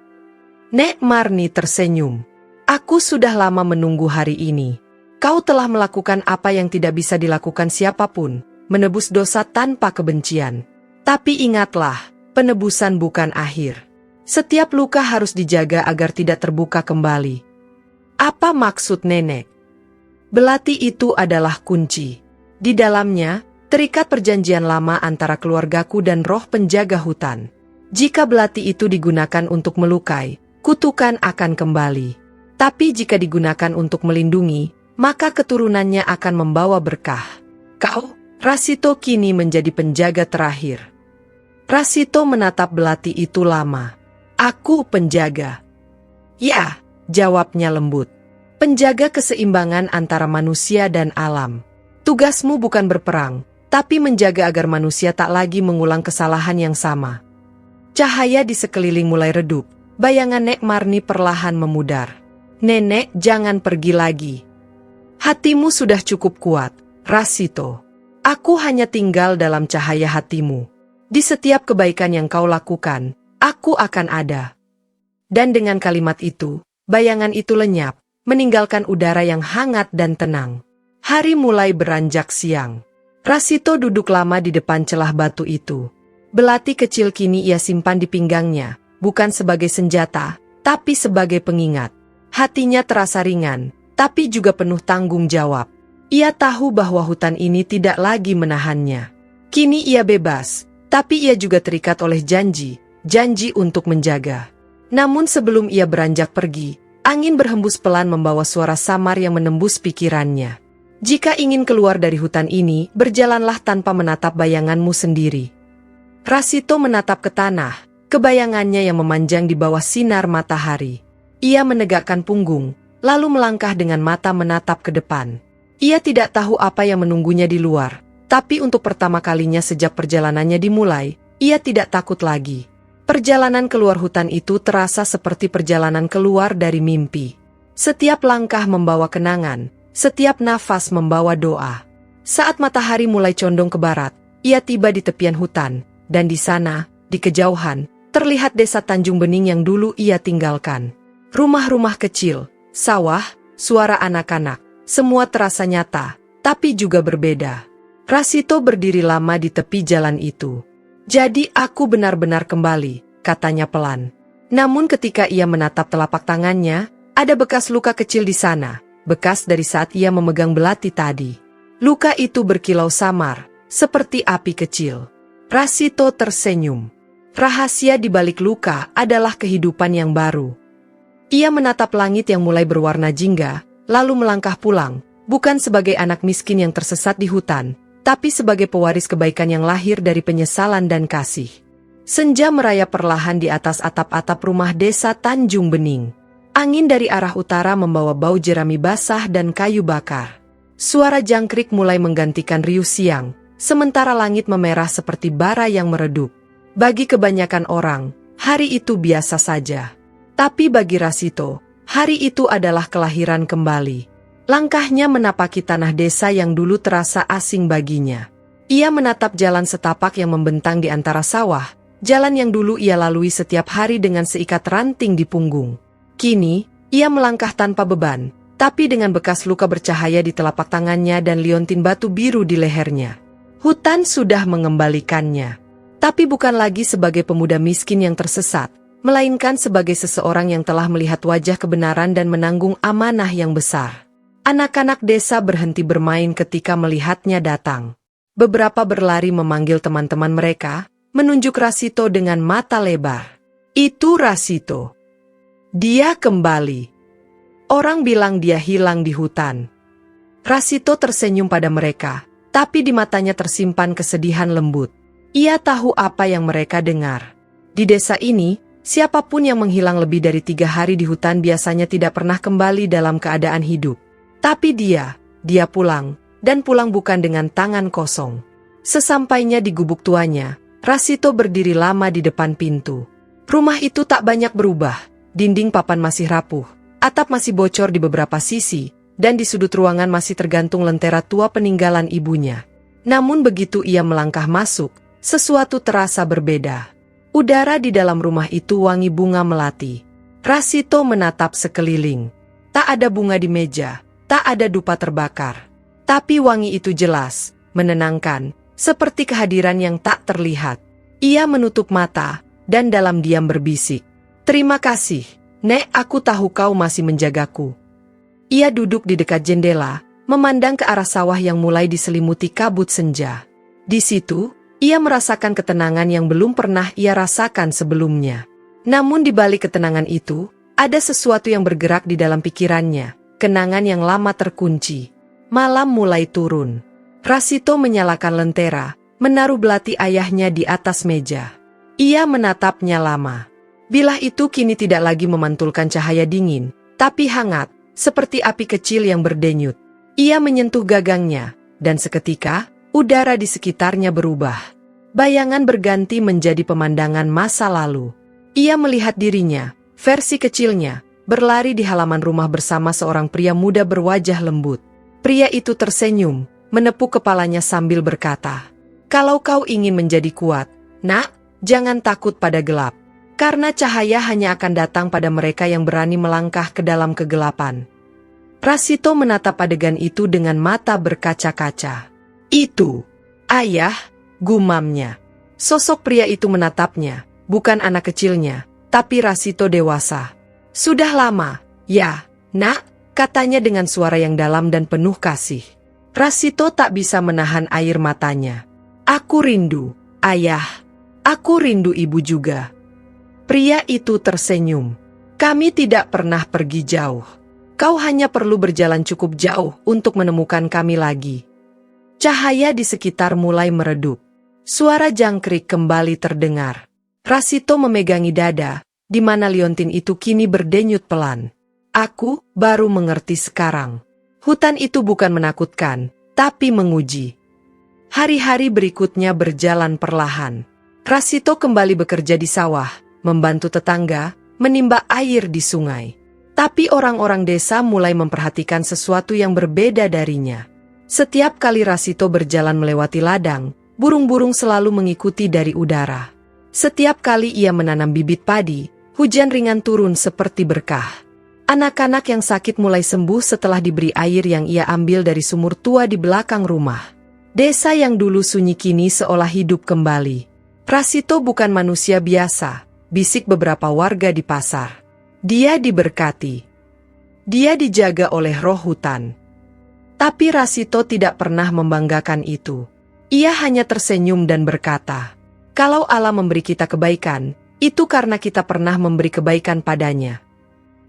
Nek Marni tersenyum. "Aku sudah lama menunggu hari ini. Kau telah melakukan apa yang tidak bisa dilakukan siapapun, menebus dosa tanpa kebencian. Tapi ingatlah, penebusan bukan akhir. Setiap luka harus dijaga agar tidak terbuka kembali." Apa maksud nenek? Belati itu adalah kunci. Di dalamnya, terikat perjanjian lama antara keluargaku dan roh penjaga hutan. Jika belati itu digunakan untuk melukai, kutukan akan kembali. Tapi jika digunakan untuk melindungi, maka keturunannya akan membawa berkah. Kau, Rasito kini menjadi penjaga terakhir. Rasito menatap belati itu lama. Aku penjaga. Ya, jawabnya lembut. Penjaga keseimbangan antara manusia dan alam. Tugasmu bukan berperang, tapi menjaga agar manusia tak lagi mengulang kesalahan yang sama. Cahaya di sekeliling mulai redup, bayangan Nek Marni perlahan memudar. Nenek, jangan pergi lagi. Hatimu sudah cukup kuat, Rasito. Aku hanya tinggal dalam cahaya hatimu. Di setiap kebaikan yang kau lakukan, aku akan ada. Dan dengan kalimat itu, bayangan itu lenyap, meninggalkan udara yang hangat dan tenang. Hari mulai beranjak siang. Rasito duduk lama di depan celah batu itu. Belati kecil kini ia simpan di pinggangnya, bukan sebagai senjata, tapi sebagai pengingat. Hatinya terasa ringan, tapi juga penuh tanggung jawab. Ia tahu bahwa hutan ini tidak lagi menahannya. Kini ia bebas, tapi ia juga terikat oleh janji untuk menjaga. Namun sebelum ia beranjak pergi, angin berhembus pelan membawa suara samar yang menembus pikirannya. Jika ingin keluar dari hutan ini, berjalanlah tanpa menatap bayanganmu sendiri. Rasito menatap ke tanah, kebayangannya yang memanjang di bawah sinar matahari. Ia menegakkan punggung, lalu melangkah dengan mata menatap ke depan. Ia tidak tahu apa yang menunggunya di luar, tapi untuk pertama kalinya sejak perjalanannya dimulai, ia tidak takut lagi. Perjalanan keluar hutan itu terasa seperti perjalanan keluar dari mimpi. Setiap langkah membawa kenangan, setiap nafas membawa doa. Saat matahari mulai condong ke barat, ia tiba di tepian hutan, dan di sana, di kejauhan, terlihat desa Tanjung Bening yang dulu ia tinggalkan. Rumah-rumah kecil, sawah, suara anak-anak, semua terasa nyata, tapi juga berbeda. Rasito berdiri lama di tepi jalan itu. Jadi aku benar-benar kembali, katanya pelan. Namun ketika ia menatap telapak tangannya, ada bekas luka kecil di sana, bekas dari saat ia memegang belati tadi. Luka itu berkilau samar, seperti api kecil. Rasito tersenyum. Rahasia di balik luka adalah kehidupan yang baru. Ia menatap langit yang mulai berwarna jingga, lalu melangkah pulang, bukan sebagai anak miskin yang tersesat di hutan, tapi sebagai pewaris kebaikan yang lahir dari penyesalan dan kasih. Senja merayap perlahan di atas atap-atap rumah desa Tanjung Bening. Angin dari arah utara membawa bau jerami basah dan kayu bakar. Suara jangkrik mulai menggantikan riuh siang, sementara langit memerah seperti bara yang meredup. Bagi kebanyakan orang, hari itu biasa saja. Tapi bagi Rasito, hari itu adalah kelahiran kembali. Langkahnya menapaki tanah desa yang dulu terasa asing baginya. Ia menatap jalan setapak yang membentang di antara sawah, jalan yang dulu ia lalui setiap hari dengan seikat ranting di punggung. Kini, ia melangkah tanpa beban, tapi dengan bekas luka bercahaya di telapak tangannya dan liontin batu biru di lehernya. Hutan sudah mengembalikannya. Tapi bukan lagi sebagai pemuda miskin yang tersesat, melainkan sebagai seseorang yang telah melihat wajah kebenaran dan menanggung amanah yang besar. Anak-anak desa berhenti bermain ketika melihatnya datang. Beberapa berlari memanggil teman-teman mereka, menunjuk Rasito dengan mata lebar. Itu Rasito. Dia kembali. Orang bilang dia hilang di hutan. Rasito tersenyum pada mereka, tapi di matanya tersimpan kesedihan lembut. Ia tahu apa yang mereka dengar. Di desa ini, siapapun yang menghilang lebih dari 3 hari di hutan biasanya tidak pernah kembali dalam keadaan hidup. Tapi dia pulang, dan pulang bukan dengan tangan kosong. Sesampainya di gubuk tuanya, Rasito berdiri lama di depan pintu. Rumah itu tak banyak berubah, dinding papan masih rapuh, atap masih bocor di beberapa sisi, dan di sudut ruangan masih tergantung lentera tua peninggalan ibunya. Namun begitu ia melangkah masuk, sesuatu terasa berbeda. Udara di dalam rumah itu wangi bunga melati. Rasito menatap sekeliling. Tak ada bunga di meja. Tak ada dupa terbakar. Tapi wangi itu jelas, menenangkan, seperti kehadiran yang tak terlihat. Ia menutup mata, dan dalam diam berbisik. Terima kasih, Nek, aku tahu kau masih menjagaku. Ia duduk di dekat jendela, memandang ke arah sawah yang mulai diselimuti kabut senja. Di situ, ia merasakan ketenangan yang belum pernah ia rasakan sebelumnya. Namun di balik ketenangan itu, ada sesuatu yang bergerak di dalam pikirannya, kenangan yang lama terkunci. Malam mulai turun. Rasito menyalakan lentera, menaruh belati ayahnya di atas meja. Ia menatapnya lama. Bilah itu kini tidak lagi memantulkan cahaya dingin, tapi hangat, seperti api kecil yang berdenyut. Ia menyentuh gagangnya, dan seketika, udara di sekitarnya berubah. Bayangan berganti menjadi pemandangan masa lalu. Ia melihat dirinya, versi kecilnya, berlari di halaman rumah bersama seorang pria muda berwajah lembut. Pria itu tersenyum, menepuk kepalanya sambil berkata, "Kalau kau ingin menjadi kuat, nak, jangan takut pada gelap. Karena cahaya hanya akan datang pada mereka yang berani melangkah ke dalam kegelapan." Rasito menatap adegan itu dengan mata berkaca-kaca. "Itu, ayah," gumamnya. Sosok pria itu menatapnya, bukan anak kecilnya, tapi Rasito dewasa. "Sudah lama, ya, nak," katanya dengan suara yang dalam dan penuh kasih. Rasito tak bisa menahan air matanya. "Aku rindu, ayah. Aku rindu ibu juga." Pria itu tersenyum. "Kami tidak pernah pergi jauh. Kau hanya perlu berjalan cukup jauh untuk menemukan kami lagi." Cahaya di sekitar mulai meredup. Suara jangkrik kembali terdengar. Rasito memegangi dada, di mana liontin itu kini berdenyut pelan. "Aku baru mengerti sekarang. Hutan itu bukan menakutkan, tapi menguji." Hari-hari berikutnya berjalan perlahan. Rasito kembali bekerja di sawah, membantu tetangga, menimba air di sungai. Tapi orang-orang desa mulai memperhatikan sesuatu yang berbeda darinya. Setiap kali Rasito berjalan melewati ladang, burung-burung selalu mengikuti dari udara. Setiap kali ia menanam bibit padi, hujan ringan turun seperti berkah. Anak-anak yang sakit mulai sembuh setelah diberi air yang ia ambil dari sumur tua di belakang rumah. Desa yang dulu sunyi kini seolah hidup kembali. "Rasito bukan manusia biasa," bisik beberapa warga di pasar. "Dia diberkati. Dia dijaga oleh roh hutan." Tapi Rasito tidak pernah membanggakan itu. Ia hanya tersenyum dan berkata, "Kalau Allah memberi kita kebaikan, itu karena kita pernah memberi kebaikan padanya."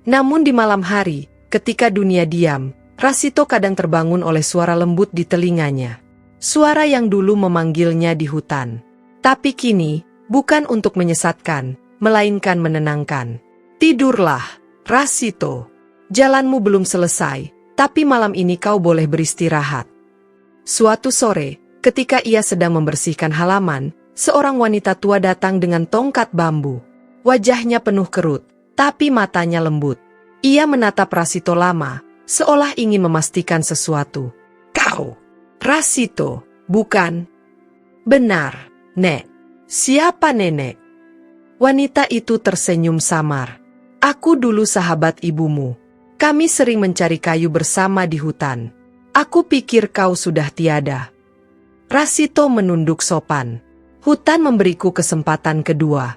Namun di malam hari, ketika dunia diam, Rasito kadang terbangun oleh suara lembut di telinganya. Suara yang dulu memanggilnya di hutan. Tapi kini, bukan untuk menyesatkan, melainkan menenangkan. "Tidurlah, Rasito. Jalanmu belum selesai, tapi malam ini kau boleh beristirahat." Suatu sore, ketika ia sedang membersihkan halaman, seorang wanita tua datang dengan tongkat bambu. Wajahnya penuh kerut, tapi matanya lembut. Ia menatap Rasito lama, seolah ingin memastikan sesuatu. "Kau, Rasito, bukan?" "Benar, Nek." "Siapa nenek?" Wanita itu tersenyum samar. "Aku dulu sahabat ibumu. Kami sering mencari kayu bersama di hutan. Aku pikir kau sudah tiada." Rasito menunduk sopan. "Hutan memberiku kesempatan kedua."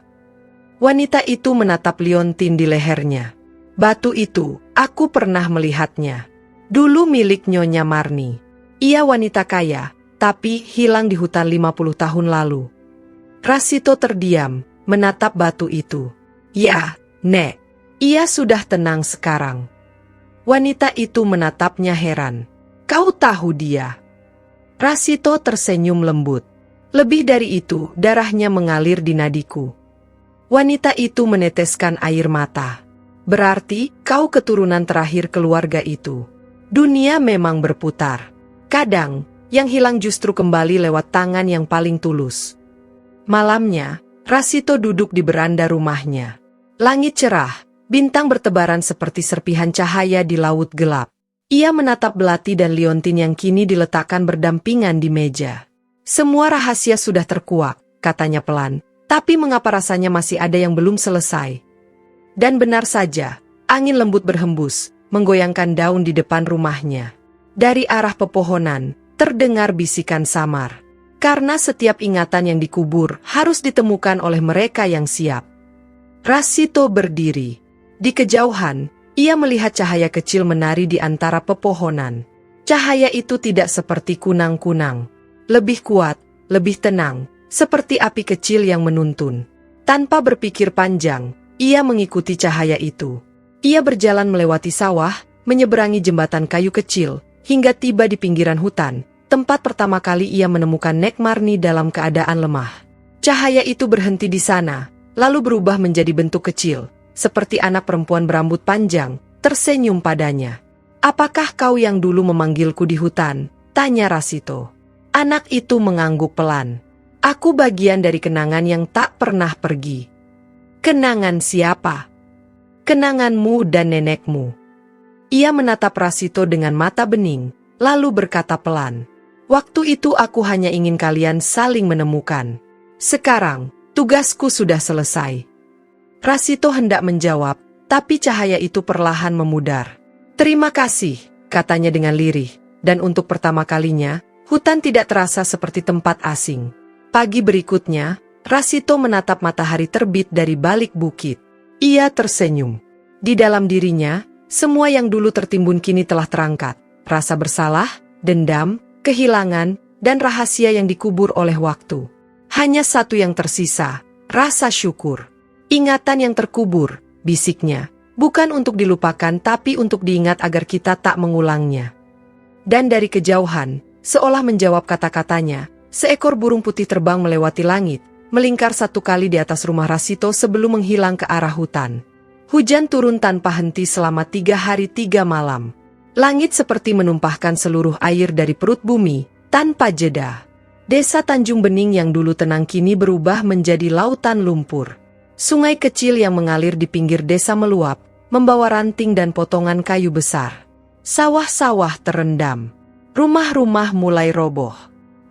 Wanita itu menatap liontin di lehernya. "Batu itu, aku pernah melihatnya. Dulu milik Nyonya Marni. Ia wanita kaya, tapi hilang di hutan 50 tahun lalu." Rasito terdiam, menatap batu itu. "Ya, Nek, ia sudah tenang sekarang." Wanita itu menatapnya heran. "Kau tahu dia?" Rasito tersenyum lembut. "Lebih dari itu, darahnya mengalir di nadiku." Wanita itu meneteskan air mata. "Berarti kau keturunan terakhir keluarga itu." Dunia memang berputar. Kadang, yang hilang justru kembali lewat tangan yang paling tulus. Malamnya, Rasito duduk di beranda rumahnya. Langit cerah, bintang bertebaran seperti serpihan cahaya di laut gelap. Ia menatap belati dan liontin yang kini diletakkan berdampingan di meja. "Semua rahasia sudah terkuak," katanya pelan. "Tapi mengapa rasanya masih ada yang belum selesai?" Dan benar saja, angin lembut berhembus, menggoyangkan daun di depan rumahnya. Dari arah pepohonan, terdengar bisikan samar. Karena setiap ingatan yang dikubur harus ditemukan oleh mereka yang siap. Rasito berdiri. Di kejauhan, Ia melihat cahaya kecil menari di antara pepohonan. Cahaya itu tidak seperti kunang-kunang. Lebih kuat, lebih tenang, seperti api kecil yang menuntun. Tanpa berpikir panjang, ia mengikuti cahaya itu. Ia berjalan melewati sawah, menyeberangi jembatan kayu kecil, hingga tiba di pinggiran hutan, tempat pertama kali ia menemukan Nek Marni dalam keadaan lemah. Cahaya itu berhenti di sana, lalu berubah menjadi bentuk kecil, seperti anak perempuan berambut panjang, tersenyum padanya. "Apakah kau yang dulu memanggilku di hutan?" tanya Rasito. Anak itu mengangguk pelan. "Aku bagian dari kenangan yang tak pernah pergi." "Kenangan siapa?" "Kenanganmu dan nenekmu." Ia menatap Rasito dengan mata bening, lalu berkata pelan, "Waktu itu aku hanya ingin kalian saling menemukan. Sekarang, tugasku sudah selesai." Rasito hendak menjawab, tapi cahaya itu perlahan memudar. "Terima kasih," katanya dengan lirih, dan untuk pertama kalinya, hutan tidak terasa seperti tempat asing. Pagi berikutnya, Rasito menatap matahari terbit dari balik bukit. Ia tersenyum. Di dalam dirinya, semua yang dulu tertimbun kini telah terangkat. Rasa bersalah, dendam, kehilangan, dan rahasia yang dikubur oleh waktu. Hanya satu yang tersisa, rasa syukur. "Ingatan yang terkubur," bisiknya, "bukan untuk dilupakan tapi untuk diingat agar kita tak mengulangnya." Dan dari kejauhan, seolah menjawab kata-katanya, seekor burung putih terbang melewati langit, melingkar satu kali di atas rumah Rasito sebelum menghilang ke arah hutan. Hujan turun tanpa henti selama 3 hari 3 malam. Langit seperti menumpahkan seluruh air dari perut bumi, tanpa jeda. Desa Tanjung Bening yang dulu tenang kini berubah menjadi lautan lumpur. Sungai kecil yang mengalir di pinggir desa meluap, membawa ranting dan potongan kayu besar. Sawah-sawah terendam. Rumah-rumah mulai roboh.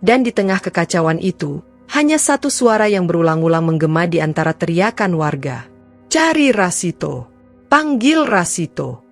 Dan di tengah kekacauan itu, hanya satu suara yang berulang-ulang menggema di antara teriakan warga. "Cari Rasito! Panggil Rasito!"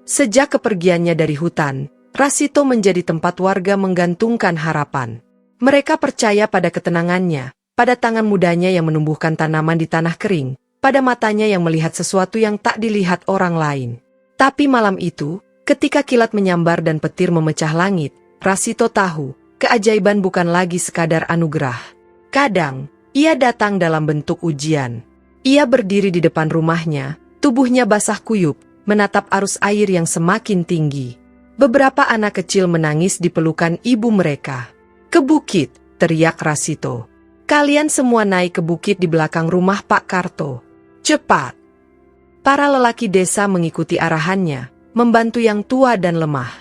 Sejak kepergiannya dari hutan, Rasito menjadi tempat warga menggantungkan harapan. Mereka percaya pada ketenangannya, pada tangan mudanya yang menumbuhkan tanaman di tanah kering, pada matanya yang melihat sesuatu yang tak dilihat orang lain. Tapi malam itu, ketika kilat menyambar dan petir memecah langit, Rasito tahu, keajaiban bukan lagi sekadar anugerah. Kadang, ia datang dalam bentuk ujian. Ia berdiri di depan rumahnya, tubuhnya basah kuyup, menatap arus air yang semakin tinggi. Beberapa anak kecil menangis di pelukan ibu mereka. "Ke bukit!" teriak Rasito. "Kalian semua naik ke bukit di belakang rumah Pak Karto. Cepat!" Para lelaki desa mengikuti arahannya, membantu yang tua dan lemah.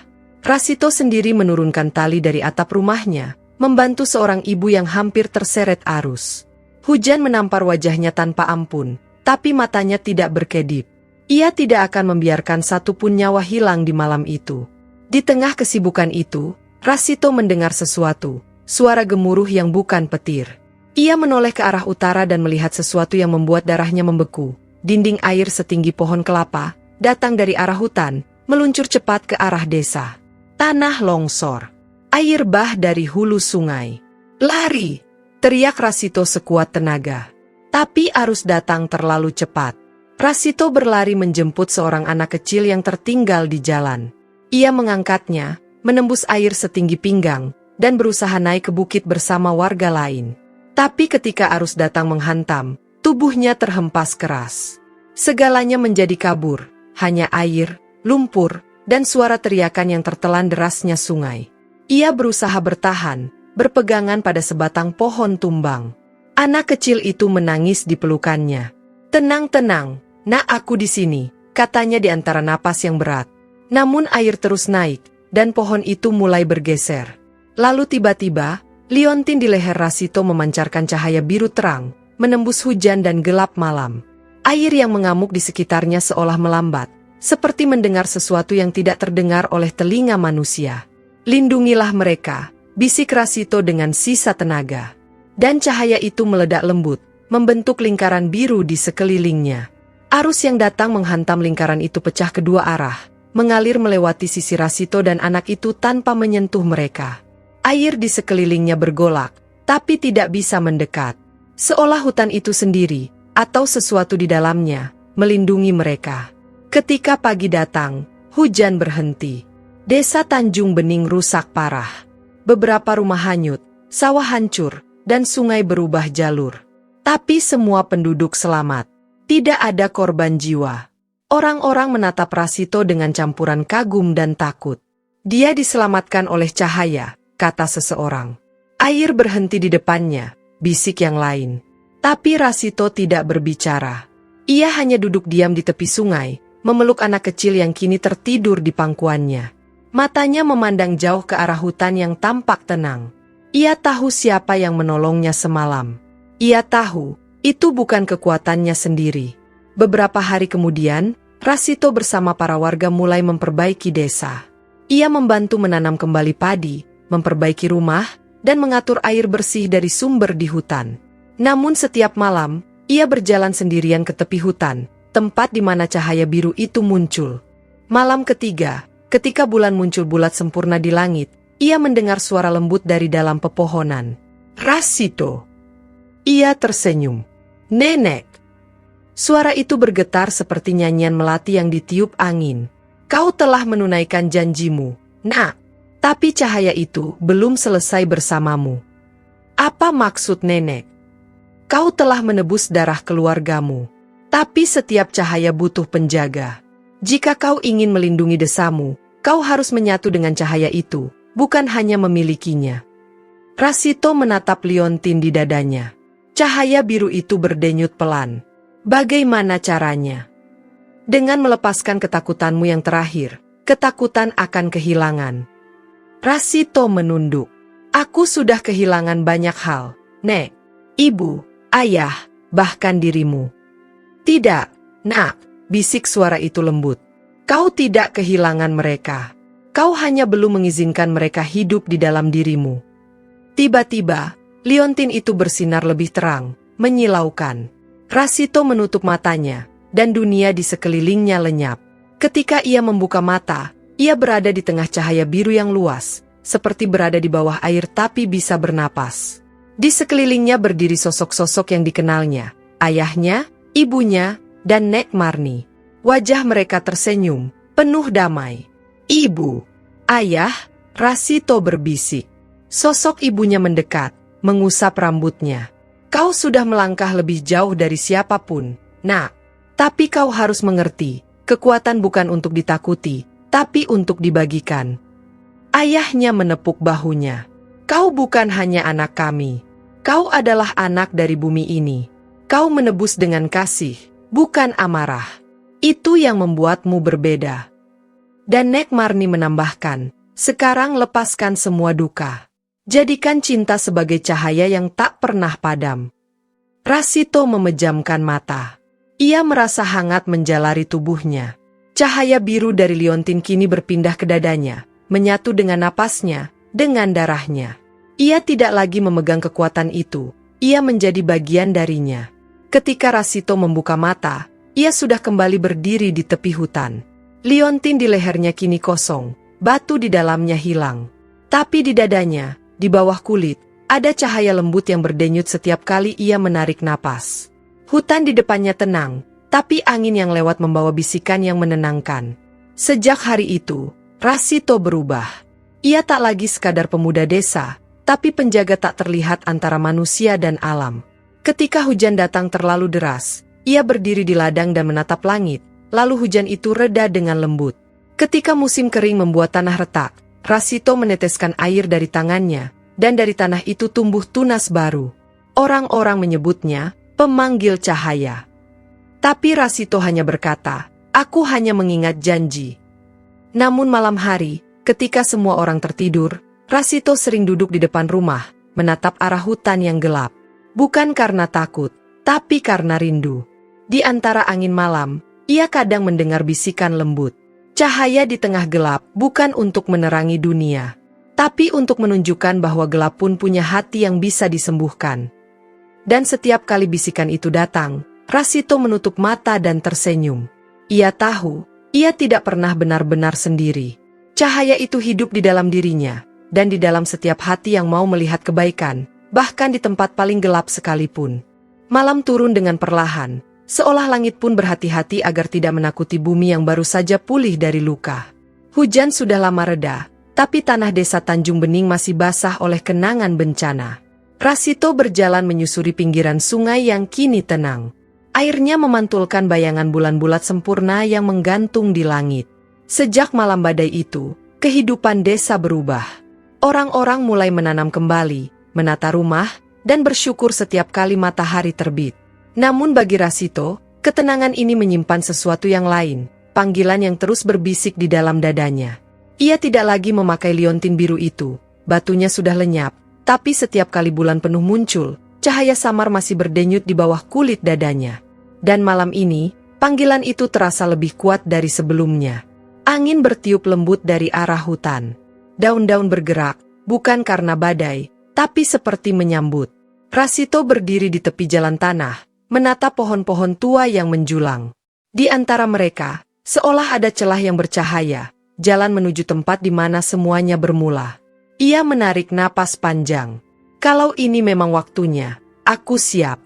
Rasito sendiri menurunkan tali dari atap rumahnya, membantu seorang ibu yang hampir terseret arus. Hujan menampar wajahnya tanpa ampun, tapi matanya tidak berkedip. Ia tidak akan membiarkan satupun nyawa hilang di malam itu. Di tengah kesibukan itu, Rasito mendengar sesuatu, suara gemuruh yang bukan petir. Ia menoleh ke arah utara dan melihat sesuatu yang membuat darahnya membeku. Dinding air setinggi pohon kelapa, datang dari arah hutan, meluncur cepat ke arah desa. Tanah longsor. Air bah dari hulu sungai. "Lari!" teriak Rasito sekuat tenaga. Tapi arus datang terlalu cepat. Rasito berlari menjemput seorang anak kecil yang tertinggal di jalan. Ia mengangkatnya, menembus air setinggi pinggang, dan berusaha naik ke bukit bersama warga lain. Tapi ketika arus datang menghantam, tubuhnya terhempas keras. Segalanya menjadi kabur, hanya air, lumpur, dan suara teriakan yang tertelan derasnya sungai. Ia berusaha bertahan, berpegangan pada sebatang pohon tumbang. Anak kecil itu menangis di pelukannya. "Tenang-tenang, nak, aku di sini," katanya di antara napas yang berat. Namun air terus naik, dan pohon itu mulai bergeser. Lalu tiba-tiba, liontin di leher Rasito memancarkan cahaya biru terang, menembus hujan dan gelap malam. Air yang mengamuk di sekitarnya seolah melambat, seperti mendengar sesuatu yang tidak terdengar oleh telinga manusia. "Lindungilah mereka," bisik Rasito dengan sisa tenaga. Dan cahaya itu meledak lembut, membentuk lingkaran biru di sekelilingnya. Arus yang datang menghantam lingkaran itu pecah kedua arah, mengalir melewati sisi Rasito dan anak itu tanpa menyentuh mereka. Air di sekelilingnya bergolak, tapi tidak bisa mendekat. Seolah hutan itu sendiri, atau sesuatu di dalamnya, melindungi mereka. Ketika pagi datang, hujan berhenti. Desa Tanjung Bening rusak parah. Beberapa rumah hanyut, sawah hancur, dan sungai berubah jalur. Tapi semua penduduk selamat. Tidak ada korban jiwa. Orang-orang menatap Rasito dengan campuran kagum dan takut. Dia diselamatkan oleh cahaya, kata seseorang. Air berhenti di depannya, bisik yang lain. Tapi Rasito tidak berbicara. Ia hanya duduk diam di tepi sungai, memeluk anak kecil yang kini tertidur di pangkuannya. Matanya memandang jauh ke arah hutan yang tampak tenang. Ia tahu siapa yang menolongnya semalam. Ia tahu, itu bukan kekuatannya sendiri. Beberapa hari kemudian, Rasito bersama para warga mulai memperbaiki desa. Ia membantu menanam kembali padi, memperbaiki rumah, dan mengatur air bersih dari sumber di hutan. Namun setiap malam, ia berjalan sendirian ke tepi hutan, tempat di mana cahaya biru itu muncul. Malam ketiga, ketika bulan muncul bulat sempurna di langit, ia mendengar suara lembut dari dalam pepohonan. Rasito. Ia tersenyum. Nenek. Suara itu bergetar seperti nyanyian melati yang ditiup angin. Kau telah menunaikan janjimu, nak. Tapi cahaya itu belum selesai bersamamu. Apa maksud nenek? Kau telah menebus darah keluargamu. Tapi setiap cahaya butuh penjaga. Jika kau ingin melindungi desamu, kau harus menyatu dengan cahaya itu, bukan hanya memilikinya. Rasito menatap liontin di dadanya. Cahaya biru itu berdenyut pelan. Bagaimana caranya? Dengan melepaskan ketakutanmu yang terakhir, ketakutan akan kehilangan. Rasito menunduk. Aku sudah kehilangan banyak hal, Nek, Ibu, Ayah, bahkan dirimu. Tidak, nak, bisik suara itu lembut. Kau tidak kehilangan mereka. Kau hanya belum mengizinkan mereka hidup di dalam dirimu. Tiba-tiba, liontin itu bersinar lebih terang, menyilaukan. Rasito menutup matanya, dan dunia di sekelilingnya lenyap. Ketika ia membuka mata, ia berada di tengah cahaya biru yang luas, seperti berada di bawah air tapi bisa bernapas. Di sekelilingnya berdiri sosok-sosok yang dikenalnya, ayahnya, ibunya, dan Nek Marni. Wajah mereka tersenyum, penuh damai. Ibu, ayah, Rasito berbisik. Sosok ibunya mendekat, mengusap rambutnya. Kau sudah melangkah lebih jauh dari siapapun, nak. Tapi kau harus mengerti, kekuatan bukan untuk ditakuti, tapi untuk dibagikan. Ayahnya menepuk bahunya. Kau bukan hanya anak kami. Kau adalah anak dari bumi ini. Kau menebus dengan kasih, bukan amarah. Itu yang membuatmu berbeda. Dan Nek Marni menambahkan, sekarang lepaskan semua duka. Jadikan cinta sebagai cahaya yang tak pernah padam. Rasito memejamkan mata. Ia merasa hangat menjalari tubuhnya. Cahaya biru dari liontin kini berpindah ke dadanya, menyatu dengan napasnya, dengan darahnya. Ia tidak lagi memegang kekuatan itu, ia menjadi bagian darinya. Ketika Rasito membuka mata, ia sudah kembali berdiri di tepi hutan. Liontin di lehernya kini kosong, batu di dalamnya hilang. Tapi di dadanya, di bawah kulit, ada cahaya lembut yang berdenyut setiap kali ia menarik napas. Hutan di depannya tenang, tapi angin yang lewat membawa bisikan yang menenangkan. Sejak hari itu, Rasito berubah. Ia tak lagi sekadar pemuda desa, tapi penjaga tak terlihat antara manusia dan alam. Ketika hujan datang terlalu deras, ia berdiri di ladang dan menatap langit, lalu hujan itu reda dengan lembut. Ketika musim kering membuat tanah retak, Rasito meneteskan air dari tangannya, dan dari tanah itu tumbuh tunas baru. Orang-orang menyebutnya pemanggil cahaya. Tapi Rasito hanya berkata, aku hanya mengingat janji. Namun malam hari, ketika semua orang tertidur, Rasito sering duduk di depan rumah, menatap arah hutan yang gelap. Bukan karena takut, tapi karena rindu. Di antara angin malam, ia kadang mendengar bisikan lembut. Cahaya di tengah gelap bukan untuk menerangi dunia, tapi untuk menunjukkan bahwa gelap pun punya hati yang bisa disembuhkan. Dan setiap kali bisikan itu datang, Rasito menutup mata dan tersenyum. Ia tahu, ia tidak pernah benar-benar sendiri. Cahaya itu hidup di dalam dirinya, dan di dalam setiap hati yang mau melihat kebaikan, bahkan di tempat paling gelap sekalipun. Malam turun dengan perlahan, seolah langit pun berhati-hati agar tidak menakuti bumi yang baru saja pulih dari luka. Hujan sudah lama reda, tapi tanah desa Tanjung Bening masih basah oleh kenangan bencana. Rasito berjalan menyusuri pinggiran sungai yang kini tenang. Airnya memantulkan bayangan bulan-bulat sempurna yang menggantung di langit. Sejak malam badai itu, kehidupan desa berubah. Orang-orang mulai menanam kembali, menata rumah, dan bersyukur setiap kali matahari terbit. Namun bagi Rasito, ketenangan ini menyimpan sesuatu yang lain, panggilan yang terus berbisik di dalam dadanya. Ia tidak lagi memakai liontin biru itu, batunya sudah lenyap, tapi setiap kali bulan penuh muncul, cahaya samar masih berdenyut di bawah kulit dadanya. Dan malam ini, panggilan itu terasa lebih kuat dari sebelumnya. Angin bertiup lembut dari arah hutan. Daun-daun bergerak, bukan karena badai, tapi seperti menyambut. Rasito berdiri di tepi jalan tanah, menatap pohon-pohon tua yang menjulang. Di antara mereka, seolah ada celah yang bercahaya, jalan menuju tempat di mana semuanya bermula. Ia menarik napas panjang. Kalau ini memang waktunya, aku siap.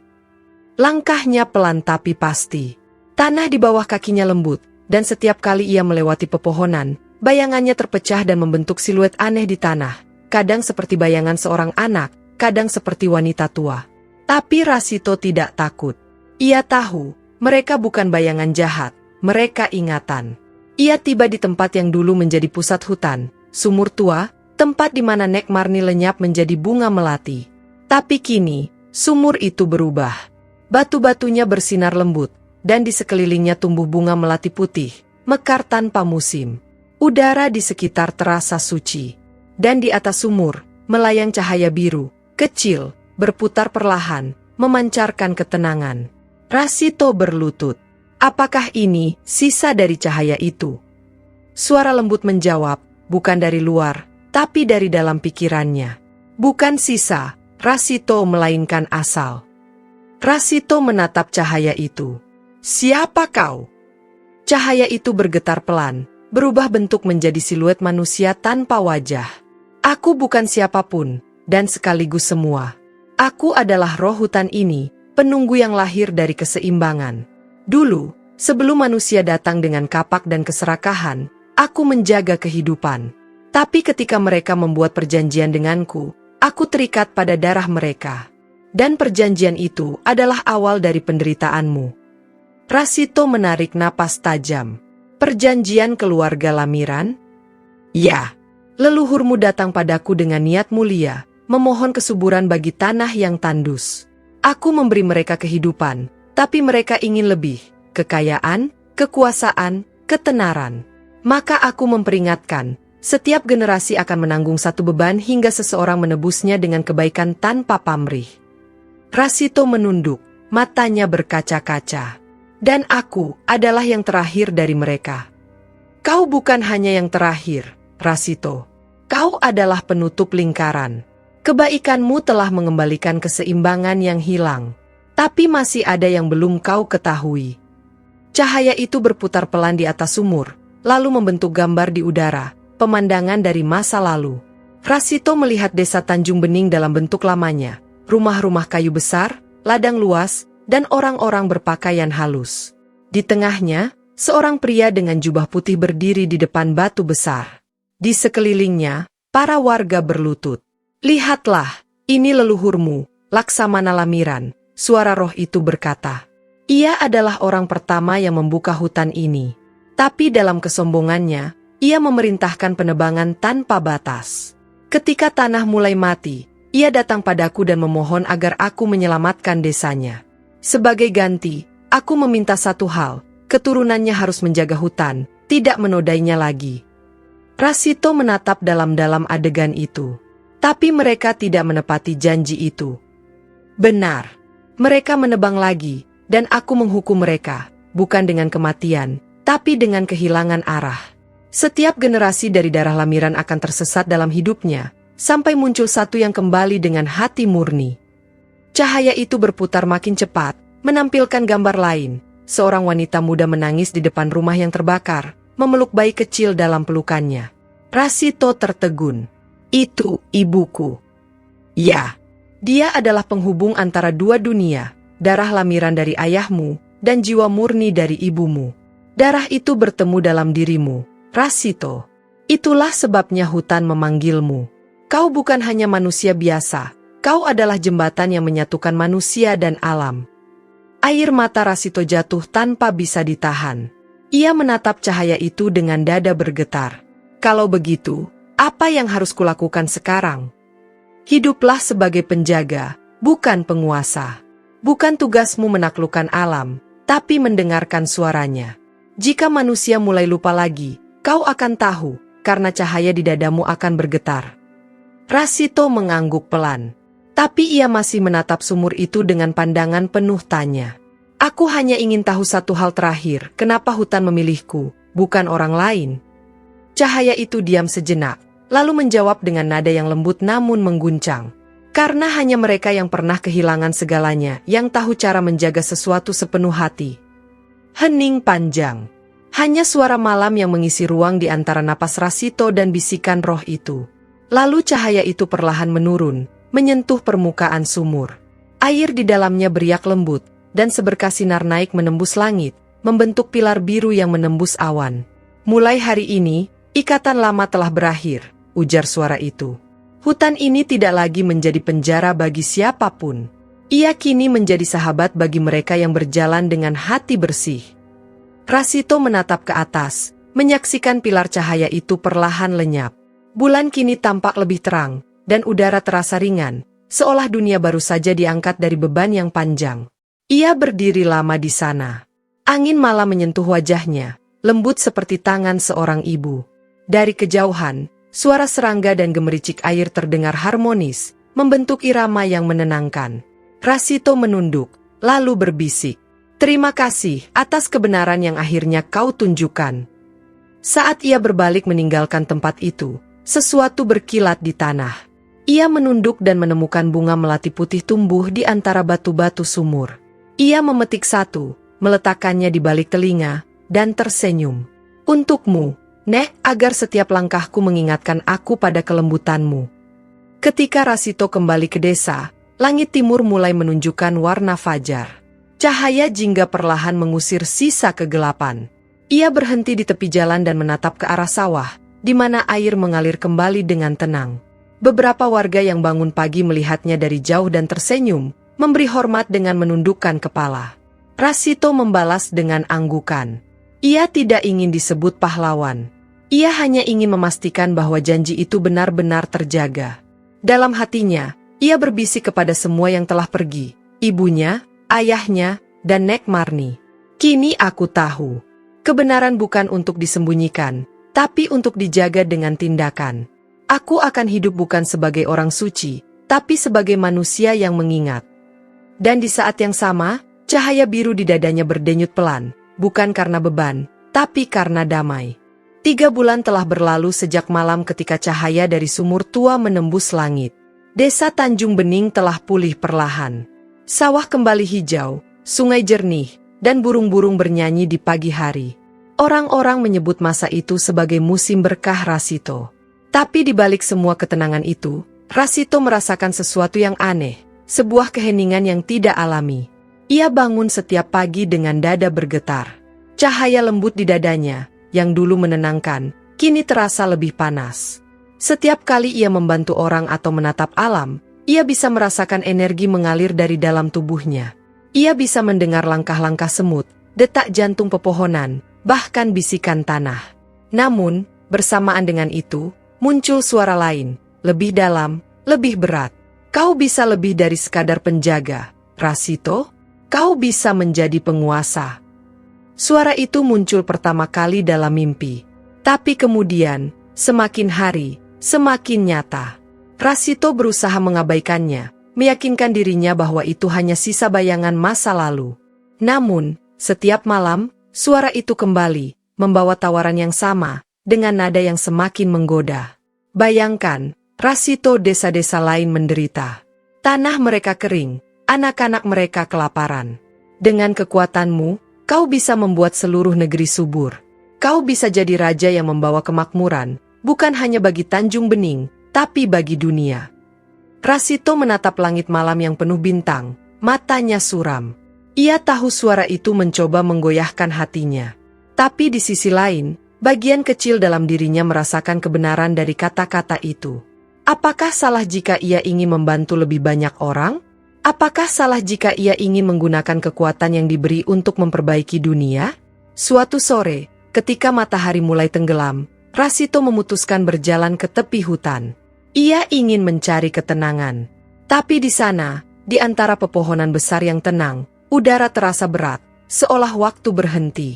Langkahnya pelan tapi pasti. Tanah di bawah kakinya lembut, dan setiap kali ia melewati pepohonan, bayangannya terpecah dan membentuk siluet aneh di tanah, kadang seperti bayangan seorang anak, kadang seperti wanita tua. Tapi Rasito tidak takut. Ia tahu, mereka bukan bayangan jahat, mereka ingatan. Ia tiba di tempat yang dulu menjadi pusat hutan, sumur tua, tempat di mana Nek Marni lenyap menjadi bunga melati. Tapi kini, sumur itu berubah. Batu-batunya bersinar lembut, dan di sekelilingnya tumbuh bunga melati putih, mekar tanpa musim. Udara di sekitar terasa suci. Dan di atas sumur, melayang cahaya biru, kecil, berputar perlahan, memancarkan ketenangan. Rasito berlutut. Apakah ini sisa dari cahaya itu? Suara lembut menjawab, bukan dari luar, tapi dari dalam pikirannya. Bukan sisa, Rasito melainkan asal. Rasito menatap cahaya itu. Siapa kau? Cahaya itu bergetar pelan, berubah bentuk menjadi siluet manusia tanpa wajah. Aku bukan siapapun, dan sekaligus semua. Aku adalah roh hutan ini, penunggu yang lahir dari keseimbangan. Dulu, sebelum manusia datang dengan kapak dan keserakahan, aku menjaga kehidupan. Tapi ketika mereka membuat perjanjian denganku, aku terikat pada darah mereka. Dan perjanjian itu adalah awal dari penderitaanmu. Rasito menarik napas tajam. Perjanjian keluarga Lamiran? Ya, leluhurmu datang padaku dengan niat mulia, memohon kesuburan bagi tanah yang tandus. Aku memberi mereka kehidupan, tapi mereka ingin lebih, kekayaan, kekuasaan, ketenaran. Maka aku memperingatkan, setiap generasi akan menanggung satu beban hingga seseorang menebusnya dengan kebaikan tanpa pamrih. Rasito menunduk, matanya berkaca-kaca. Dan aku adalah yang terakhir dari mereka. Kau bukan hanya yang terakhir, Rasito. Kau adalah penutup lingkaran. Kebaikanmu telah mengembalikan keseimbangan yang hilang. Tapi masih ada yang belum kau ketahui. Cahaya itu berputar pelan di atas sumur, lalu membentuk gambar di udara, pemandangan dari masa lalu. Rasito melihat desa Tanjung Bening dalam bentuk lamanya, rumah-rumah kayu besar, ladang luas, dan orang-orang berpakaian halus. Di tengahnya, seorang pria dengan jubah putih berdiri di depan batu besar. Di sekelilingnya, para warga berlutut. Lihatlah, ini leluhurmu, Laksamana Lamiran, suara roh itu berkata. Ia adalah orang pertama yang membuka hutan ini. Tapi dalam kesombongannya, ia memerintahkan penebangan tanpa batas. Ketika tanah mulai mati, ia datang padaku dan memohon agar aku menyelamatkan desanya. Sebagai ganti, aku meminta satu hal, keturunannya harus menjaga hutan, tidak menodainya lagi. Rasito menatap dalam-dalam adegan itu. Tapi mereka tidak menepati janji itu. Benar, mereka menebang lagi, dan aku menghukum mereka, bukan dengan kematian, tapi dengan kehilangan arah. Setiap generasi dari darah Lamiran akan tersesat dalam hidupnya, sampai muncul satu yang kembali dengan hati murni. Cahaya itu berputar makin cepat, menampilkan gambar lain. Seorang wanita muda menangis di depan rumah yang terbakar, memeluk bayi kecil dalam pelukannya. Rasito tertegun. Itu ibuku. Ya, dia adalah penghubung antara dua dunia, darah Lamiran dari ayahmu, dan jiwa murni dari ibumu. Darah itu bertemu dalam dirimu, Rasito. Itulah sebabnya hutan memanggilmu. Kau bukan hanya manusia biasa, kau adalah jembatan yang menyatukan manusia dan alam. Air mata Rasito jatuh tanpa bisa ditahan. Ia menatap cahaya itu dengan dada bergetar. Kalau begitu, apa yang harus kulakukan sekarang? Hiduplah sebagai penjaga, bukan penguasa. Bukan tugasmu menaklukkan alam, tapi mendengarkan suaranya. Jika manusia mulai lupa lagi, kau akan tahu, karena cahaya di dadamu akan bergetar. Rasito mengangguk pelan. Tapi ia masih menatap sumur itu dengan pandangan penuh tanya. Aku hanya ingin tahu satu hal terakhir, kenapa hutan memilihku, bukan orang lain? Cahaya itu diam sejenak, lalu menjawab dengan nada yang lembut namun mengguncang. Karena hanya mereka yang pernah kehilangan segalanya, yang tahu cara menjaga sesuatu sepenuh hati. Hening panjang. Hanya suara malam yang mengisi ruang di antara napas Rasito dan bisikan roh itu. Lalu cahaya itu perlahan menurun, menyentuh permukaan sumur. Air di dalamnya beriak lembut, dan seberkas sinar naik menembus langit, membentuk pilar biru yang menembus awan. Mulai hari ini, ikatan lama telah berakhir, ujar suara itu. Hutan ini tidak lagi menjadi penjara bagi siapapun. Ia kini menjadi sahabat bagi mereka yang berjalan dengan hati bersih. Rasito menatap ke atas, menyaksikan pilar cahaya itu perlahan lenyap. Bulan kini tampak lebih terang, dan udara terasa ringan, seolah dunia baru saja diangkat dari beban yang panjang. Ia berdiri lama di sana. Angin malam menyentuh wajahnya, lembut seperti tangan seorang ibu. Dari kejauhan, suara serangga dan gemericik air terdengar harmonis, membentuk irama yang menenangkan. Rasito menunduk, lalu berbisik. Terima kasih atas kebenaran yang akhirnya kau tunjukkan. Saat ia berbalik meninggalkan tempat itu, sesuatu berkilat di tanah. Ia menunduk dan menemukan bunga melati putih tumbuh di antara batu-batu sumur. Ia memetik satu, meletakkannya di balik telinga, dan tersenyum. Untukmu, Nek, agar setiap langkahku mengingatkan aku pada kelembutanmu. Ketika Rasito kembali ke desa, langit timur mulai menunjukkan warna fajar. Cahaya jingga perlahan mengusir sisa kegelapan. Ia berhenti di tepi jalan dan menatap ke arah sawah, di mana air mengalir kembali dengan tenang. Beberapa warga yang bangun pagi melihatnya dari jauh dan tersenyum, memberi hormat dengan menundukkan kepala. Rasito membalas dengan anggukan. Ia tidak ingin disebut pahlawan. Ia hanya ingin memastikan bahwa janji itu benar-benar terjaga. Dalam hatinya, ia berbisik kepada semua yang telah pergi, ibunya, ayahnya, dan Nek Marni. Kini aku tahu, kebenaran bukan untuk disembunyikan, tapi untuk dijaga dengan tindakan. Aku akan hidup bukan sebagai orang suci, tapi sebagai manusia yang mengingat. Dan di saat yang sama, cahaya biru di dadanya berdenyut pelan, bukan karena beban, tapi karena damai. 3 bulan telah berlalu sejak malam ketika cahaya dari sumur tua menembus langit. Desa Tanjung Bening telah pulih perlahan. Sawah kembali hijau, sungai jernih, dan burung-burung bernyanyi di pagi hari. Orang-orang menyebut masa itu sebagai musim berkah Rasito. Tapi di balik semua ketenangan itu, Rasito merasakan sesuatu yang aneh, sebuah keheningan yang tidak alami. Ia bangun setiap pagi dengan dada bergetar. Cahaya lembut di dadanya, yang dulu menenangkan, kini terasa lebih panas. Setiap kali ia membantu orang atau menatap alam, ia bisa merasakan energi mengalir dari dalam tubuhnya. Ia bisa mendengar langkah-langkah semut, detak jantung pepohonan, bahkan bisikan tanah. Namun, bersamaan dengan itu, muncul suara lain, lebih dalam, lebih berat. Kau bisa lebih dari sekadar penjaga, Rasito. Kau bisa menjadi penguasa. Suara itu muncul pertama kali dalam mimpi. Tapi kemudian, semakin hari, semakin nyata. Rasito berusaha mengabaikannya, meyakinkan dirinya bahwa itu hanya sisa bayangan masa lalu. Namun, setiap malam, suara itu kembali, membawa tawaran yang sama, dengan nada yang semakin menggoda. Bayangkan, Rasito desa-desa lain menderita. Tanah mereka kering, anak-anak mereka kelaparan. Dengan kekuatanmu, kau bisa membuat seluruh negeri subur. Kau bisa jadi raja yang membawa kemakmuran, bukan hanya bagi Tanjung Bening, tapi bagi dunia. Rasito menatap langit malam yang penuh bintang, matanya suram. Ia tahu suara itu mencoba menggoyahkan hatinya. Tapi di sisi lain, bagian kecil dalam dirinya merasakan kebenaran dari kata-kata itu. Apakah salah jika ia ingin membantu lebih banyak orang? Apakah salah jika ia ingin menggunakan kekuatan yang diberi untuk memperbaiki dunia? Suatu sore, ketika matahari mulai tenggelam, Rasito memutuskan berjalan ke tepi hutan. Ia ingin mencari ketenangan. Tapi di sana, di antara pepohonan besar yang tenang, udara terasa berat, seolah waktu berhenti.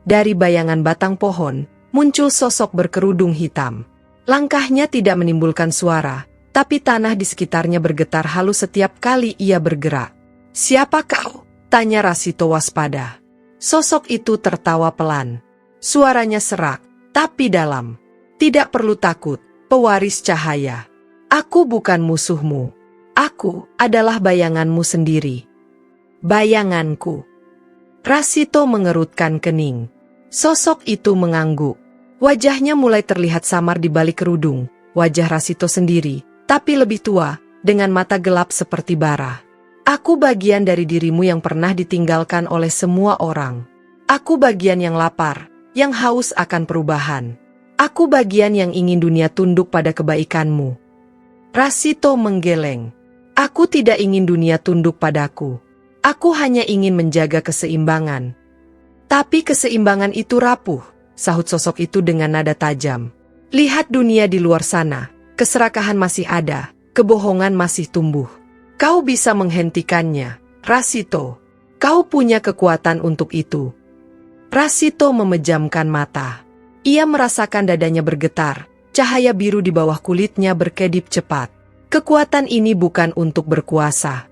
Dari bayangan batang pohon, muncul sosok berkerudung hitam. Langkahnya tidak menimbulkan suara, tapi tanah di sekitarnya bergetar halus setiap kali ia bergerak. "Siapa kau?" tanya Rasito waspada. Sosok itu tertawa pelan. Suaranya serak, tapi dalam. "Tidak perlu takut, pewaris cahaya. Aku bukan musuhmu. Aku adalah bayanganmu sendiri." "Bayanganku." Rasito mengerutkan kening. Sosok itu mengangguk. Wajahnya mulai terlihat samar di balik kerudung. Wajah Rasito sendiri, tapi lebih tua, dengan mata gelap seperti bara. "Aku bagian dari dirimu yang pernah ditinggalkan oleh semua orang. Aku bagian yang lapar, yang haus akan perubahan. Aku bagian yang ingin dunia tunduk pada kebaikanmu." Rasito menggeleng. "Aku tidak ingin dunia tunduk padaku. Aku hanya ingin menjaga keseimbangan." "Tapi keseimbangan itu rapuh," sahut sosok itu dengan nada tajam. "Lihat dunia di luar sana, keserakahan masih ada, kebohongan masih tumbuh. Kau bisa menghentikannya, Rasito. Kau punya kekuatan untuk itu." Rasito memejamkan mata. Ia merasakan dadanya bergetar, cahaya biru di bawah kulitnya berkedip cepat. Kekuatan ini bukan untuk berkuasa.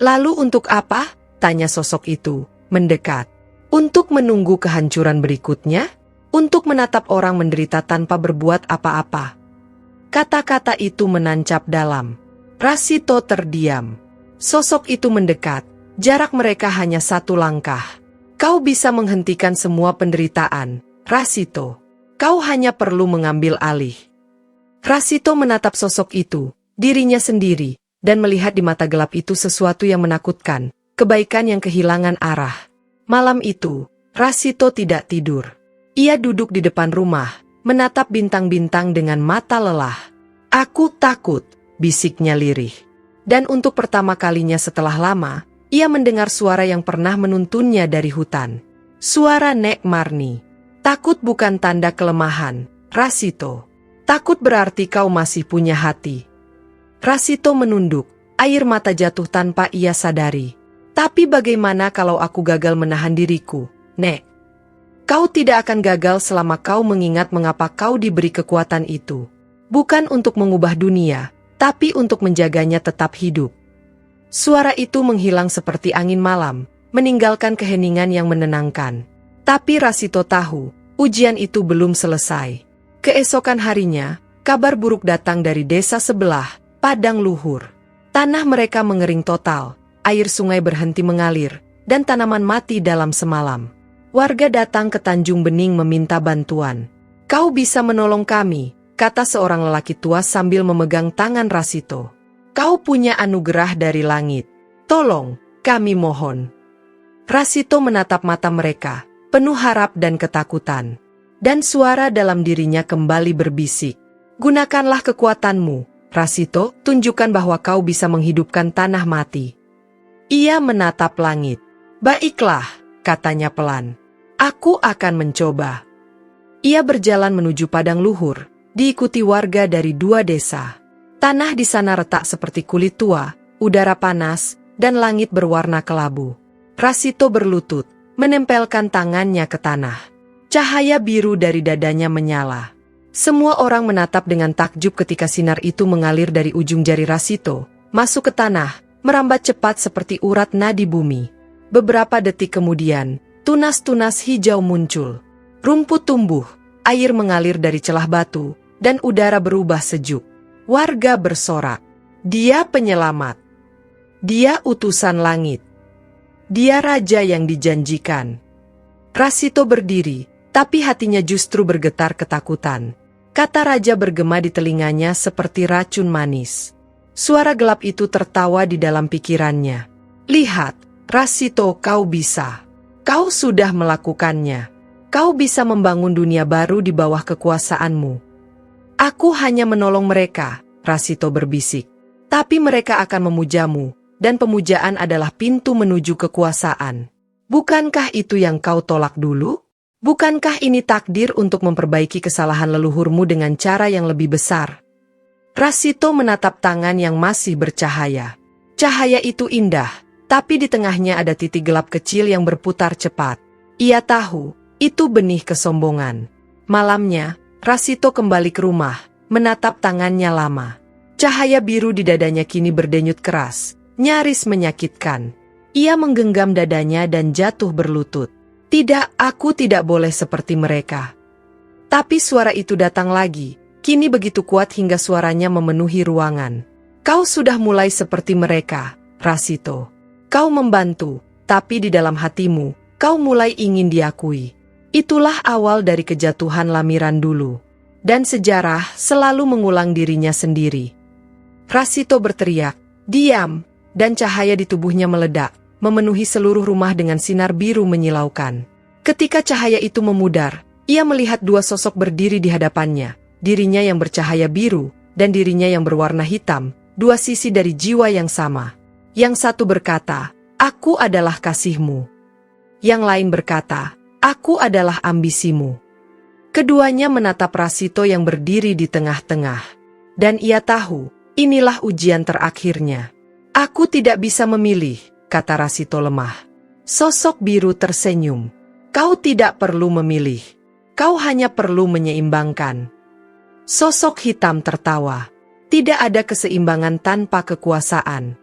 "Lalu untuk apa?" tanya sosok itu, mendekat. "Untuk menunggu kehancuran berikutnya? Untuk menatap orang menderita tanpa berbuat apa-apa?" Kata-kata itu menancap dalam. Rasito terdiam. Sosok itu mendekat, jarak mereka hanya 1 langkah. "Kau bisa menghentikan semua penderitaan, Rasito. Kau hanya perlu mengambil alih." Rasito menatap sosok itu, dirinya sendiri, dan melihat di mata gelap itu sesuatu yang menakutkan, kebaikan yang kehilangan arah. Malam itu, Rasito tidak tidur. Ia duduk di depan rumah, menatap bintang-bintang dengan mata lelah. "Aku takut," bisiknya lirih. Dan untuk pertama kalinya setelah lama, ia mendengar suara yang pernah menuntunnya dari hutan. Suara Nek Marni. "Takut bukan tanda kelemahan, Rasito. Takut berarti kau masih punya hati." Rasito menunduk, air mata jatuh tanpa ia sadari. "Tapi bagaimana kalau aku gagal menahan diriku, Nek?" "Kau tidak akan gagal selama kau mengingat mengapa kau diberi kekuatan itu. Bukan untuk mengubah dunia, tapi untuk menjaganya tetap hidup." Suara itu menghilang seperti angin malam, meninggalkan keheningan yang menenangkan. Tapi Rasito tahu, ujian itu belum selesai. Keesokan harinya, kabar buruk datang dari desa sebelah, Padang Luhur. Tanah mereka mengering total, air sungai berhenti mengalir, dan tanaman mati dalam semalam. Warga datang ke Tanjung Bening meminta bantuan. "Kau bisa menolong kami," kata seorang lelaki tua sambil memegang tangan Rasito. "Kau punya anugerah dari langit. Tolong, kami mohon." Rasito menatap mata mereka, penuh harap dan ketakutan. Dan suara dalam dirinya kembali berbisik. "Gunakanlah kekuatanmu, Rasito, tunjukkan bahwa kau bisa menghidupkan tanah mati." Ia menatap langit. "Baiklah," katanya pelan. "Aku akan mencoba." Ia berjalan menuju Padang Luhur, diikuti warga dari 2 desa. Tanah di sana retak seperti kulit tua, udara panas, dan langit berwarna kelabu. Rasito berlutut, menempelkan tangannya ke tanah. Cahaya biru dari dadanya menyala. Semua orang menatap dengan takjub ketika sinar itu mengalir dari ujung jari Rasito, masuk ke tanah, merambat cepat seperti urat nadi bumi. Beberapa detik kemudian, tunas-tunas hijau muncul. Rumput tumbuh, air mengalir dari celah batu, dan udara berubah sejuk. Warga bersorak. "Dia penyelamat. Dia utusan langit. Dia raja yang dijanjikan." Rasito berdiri, tapi hatinya justru bergetar ketakutan. Kata raja bergema di telinganya seperti racun manis. Suara gelap itu tertawa di dalam pikirannya. "Lihat, Rasito, kau bisa. Kau sudah melakukannya. Kau bisa membangun dunia baru di bawah kekuasaanmu. Aku hanya menolong mereka, Rasito berbisik. Tapi mereka akan memujamu, dan pemujaan adalah pintu menuju kekuasaan. Bukankah itu yang kau tolak dulu? Bukankah ini takdir untuk memperbaiki kesalahan leluhurmu dengan cara yang lebih besar? Rasito menatap tangan yang masih bercahaya. Cahaya itu indah, tapi di tengahnya ada titik gelap kecil yang berputar cepat. Ia tahu, itu benih kesombongan. Malamnya, Rasito kembali ke rumah, menatap tangannya lama. Cahaya biru di dadanya kini berdenyut keras, nyaris menyakitkan. Ia menggenggam dadanya dan jatuh berlutut. Tidak, aku tidak boleh seperti mereka. Tapi suara itu datang lagi, kini begitu kuat hingga suaranya memenuhi ruangan. Kau sudah mulai seperti mereka, Rasito. Kau membantu, tapi di dalam hatimu, kau mulai ingin diakui. Itulah awal dari kejatuhan lamiran dulu. Dan sejarah selalu mengulang dirinya sendiri. Rasito berteriak, diam, dan cahaya di tubuhnya meledak, memenuhi seluruh rumah dengan sinar biru menyilaukan. Ketika cahaya itu memudar, ia melihat dua sosok berdiri di hadapannya, dirinya yang bercahaya biru, dan dirinya yang berwarna hitam, dua sisi dari jiwa yang sama. Yang satu berkata, aku adalah kasihmu. Yang lain berkata, aku adalah ambisimu. Keduanya menatap Rasito yang berdiri di tengah-tengah. Dan ia tahu, inilah ujian terakhirnya. Aku tidak bisa memilih, kata Rasito lemah. Sosok biru tersenyum. Kau tidak perlu memilih. Kau hanya perlu menyeimbangkan. Sosok hitam tertawa. Tidak ada keseimbangan tanpa kekuasaan.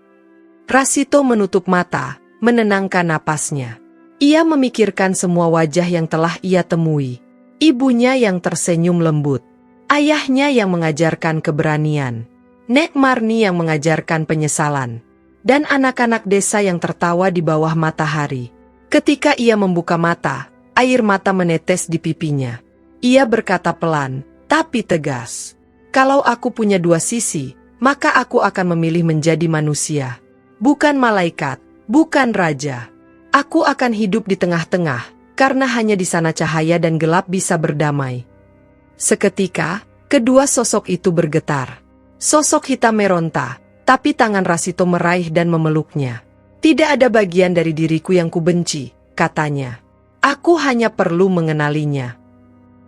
Rasito menutup mata, menenangkan napasnya. Ia memikirkan semua wajah yang telah ia temui. Ibunya yang tersenyum lembut. Ayahnya yang mengajarkan keberanian. Nek Marni yang mengajarkan penyesalan. Dan anak-anak desa yang tertawa di bawah matahari. Ketika ia membuka mata, air mata menetes di pipinya. Ia berkata pelan, tapi tegas. Kalau aku punya dua sisi, maka aku akan memilih menjadi manusia. Bukan malaikat, bukan raja. Aku akan hidup di tengah-tengah, karena hanya di sana cahaya dan gelap bisa berdamai. Seketika, kedua sosok itu bergetar. Sosok hitam meronta, tapi tangan Rasito meraih dan memeluknya. Tidak ada bagian dari diriku yang kubenci, katanya. Aku hanya perlu mengenalinya.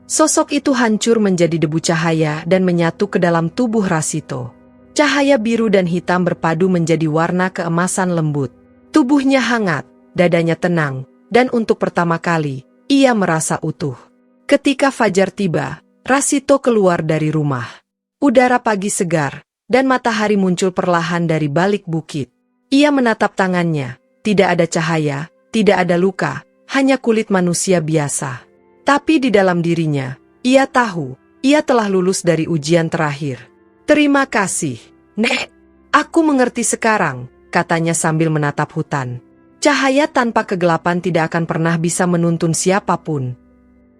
Sosok itu hancur menjadi debu cahaya dan menyatu ke dalam tubuh Rasito. Cahaya biru dan hitam berpadu menjadi warna keemasan lembut. Tubuhnya hangat, dadanya tenang, dan untuk pertama kali, ia merasa utuh. Ketika fajar tiba, Rasito keluar dari rumah. Udara pagi segar, dan matahari muncul perlahan dari balik bukit. Ia menatap tangannya, tidak ada cahaya, tidak ada luka, hanya kulit manusia biasa. Tapi di dalam dirinya, ia tahu, ia telah lulus dari ujian terakhir. Terima kasih, Nek. Aku mengerti sekarang, katanya sambil menatap hutan. Cahaya tanpa kegelapan tidak akan pernah bisa menuntun siapapun.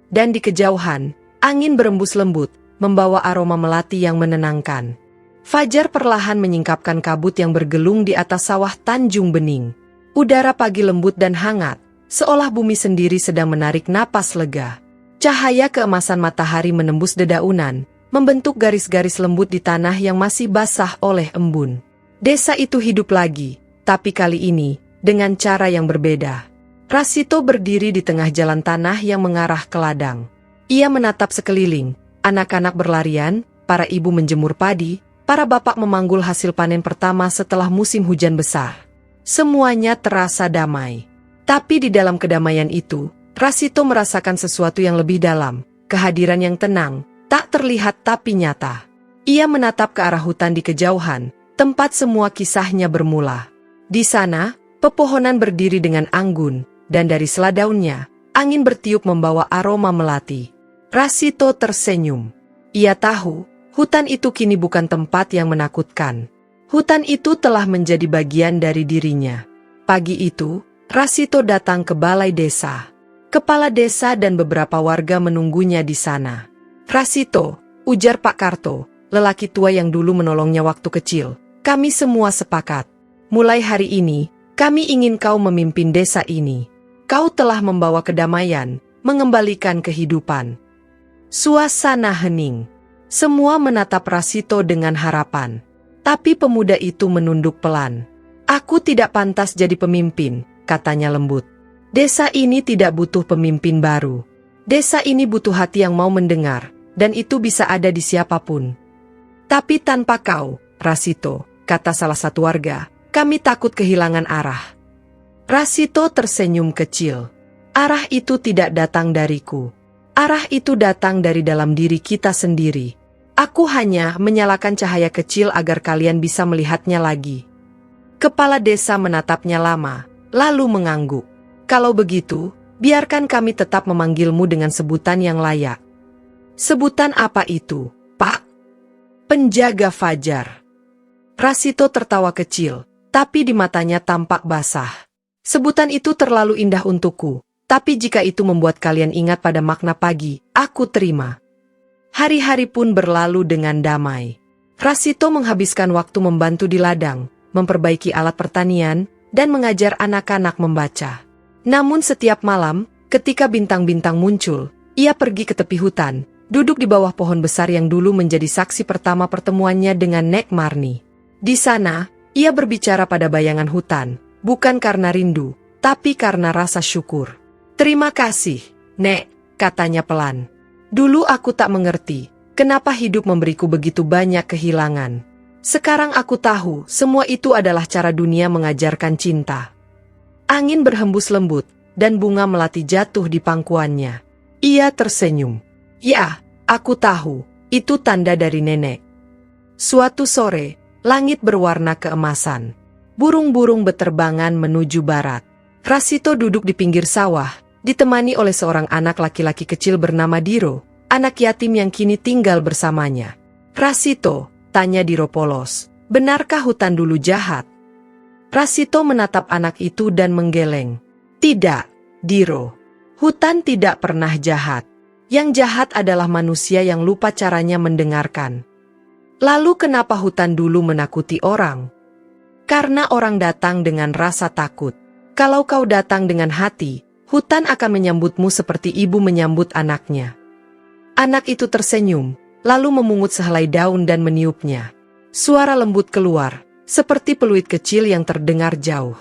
Dan di kejauhan, angin berembus lembut, membawa aroma melati yang menenangkan. Fajar perlahan menyingkapkan kabut yang bergelung di atas sawah Tanjung Bening. Udara pagi lembut dan hangat, seolah bumi sendiri sedang menarik napas lega. Cahaya keemasan matahari menembus dedaunan, membentuk garis-garis lembut di tanah yang masih basah oleh embun. Desa itu hidup lagi, tapi kali ini, dengan cara yang berbeda. Rasito berdiri di tengah jalan tanah yang mengarah ke ladang. Ia menatap sekeliling, anak-anak berlarian, para ibu menjemur padi, para bapak memanggul hasil panen pertama setelah musim hujan besar. Semuanya terasa damai. Tapi di dalam kedamaian itu, Rasito merasakan sesuatu yang lebih dalam, kehadiran yang tenang, tak terlihat tapi nyata. Ia menatap ke arah hutan di kejauhan, tempat semua kisahnya bermula. Di sana, pepohonan berdiri dengan anggun, dan dari seladaunnya, angin bertiup membawa aroma melati. Rasito tersenyum. Ia tahu, hutan itu kini bukan tempat yang menakutkan. Hutan itu telah menjadi bagian dari dirinya. Pagi itu, Rasito datang ke balai desa. Kepala desa dan beberapa warga menunggunya di sana. Rasito, ujar Pak Karto, lelaki tua yang dulu menolongnya waktu kecil, kami semua sepakat. Mulai hari ini, Kami ingin kau memimpin desa ini. Kau telah membawa kedamaian, mengembalikan kehidupan." Suasana hening. Semua menatap Rasito dengan harapan. Tapi pemuda itu menunduk pelan. "Aku tidak pantas jadi pemimpin," katanya lembut. "Desa ini tidak butuh pemimpin baru. Desa ini butuh hati yang mau mendengar, dan itu bisa ada di siapapun." "Tapi tanpa kau, Rasito," kata salah satu warga, "kami takut kehilangan arah." Rasito tersenyum kecil. "Arah itu tidak datang dariku. Arah itu datang dari dalam diri kita sendiri. Aku hanya menyalakan cahaya kecil agar kalian bisa melihatnya lagi." Kepala desa menatapnya lama, lalu mengangguk. "Kalau begitu, biarkan kami tetap memanggilmu dengan sebutan yang layak." "Sebutan apa itu, Pak?" "Penjaga Fajar." Rasito tertawa kecil, tapi di matanya tampak basah. "Sebutan itu terlalu indah untukku, tapi jika itu membuat kalian ingat pada makna pagi, aku terima." Hari-hari pun berlalu dengan damai. Rasito menghabiskan waktu membantu di ladang, memperbaiki alat pertanian, dan mengajar anak-anak membaca. Namun setiap malam, ketika bintang-bintang muncul, ia pergi ke tepi hutan, duduk di bawah pohon besar yang dulu menjadi saksi pertama pertemuannya dengan Nek Marni. Di sana, ia berbicara pada bayangan hutan, bukan karena rindu, tapi karena rasa syukur. "Terima kasih, Nek," katanya pelan. "Dulu aku tak mengerti, kenapa hidup memberiku begitu banyak kehilangan. Sekarang aku tahu, semua itu adalah cara dunia mengajarkan cinta." Angin berhembus lembut, dan bunga melati jatuh di pangkuannya. Ia tersenyum. "Ya, aku tahu, itu tanda dari nenek." Suatu sore, langit berwarna keemasan. Burung-burung beterbangan menuju barat. Rasito duduk di pinggir sawah, ditemani oleh seorang anak laki-laki kecil bernama Diro, anak yatim yang kini tinggal bersamanya. "Rasito," tanya Diro polos, "benarkah hutan dulu jahat?" Rasito menatap anak itu dan menggeleng. "Tidak, Diro. Hutan tidak pernah jahat. Yang jahat adalah manusia yang lupa caranya mendengarkan." "Lalu kenapa hutan dulu menakuti orang?" "Karena orang datang dengan rasa takut. Kalau kau datang dengan hati, hutan akan menyambutmu seperti ibu menyambut anaknya." Anak itu tersenyum, lalu memungut sehelai daun dan meniupnya. Suara lembut keluar, seperti peluit kecil yang terdengar jauh.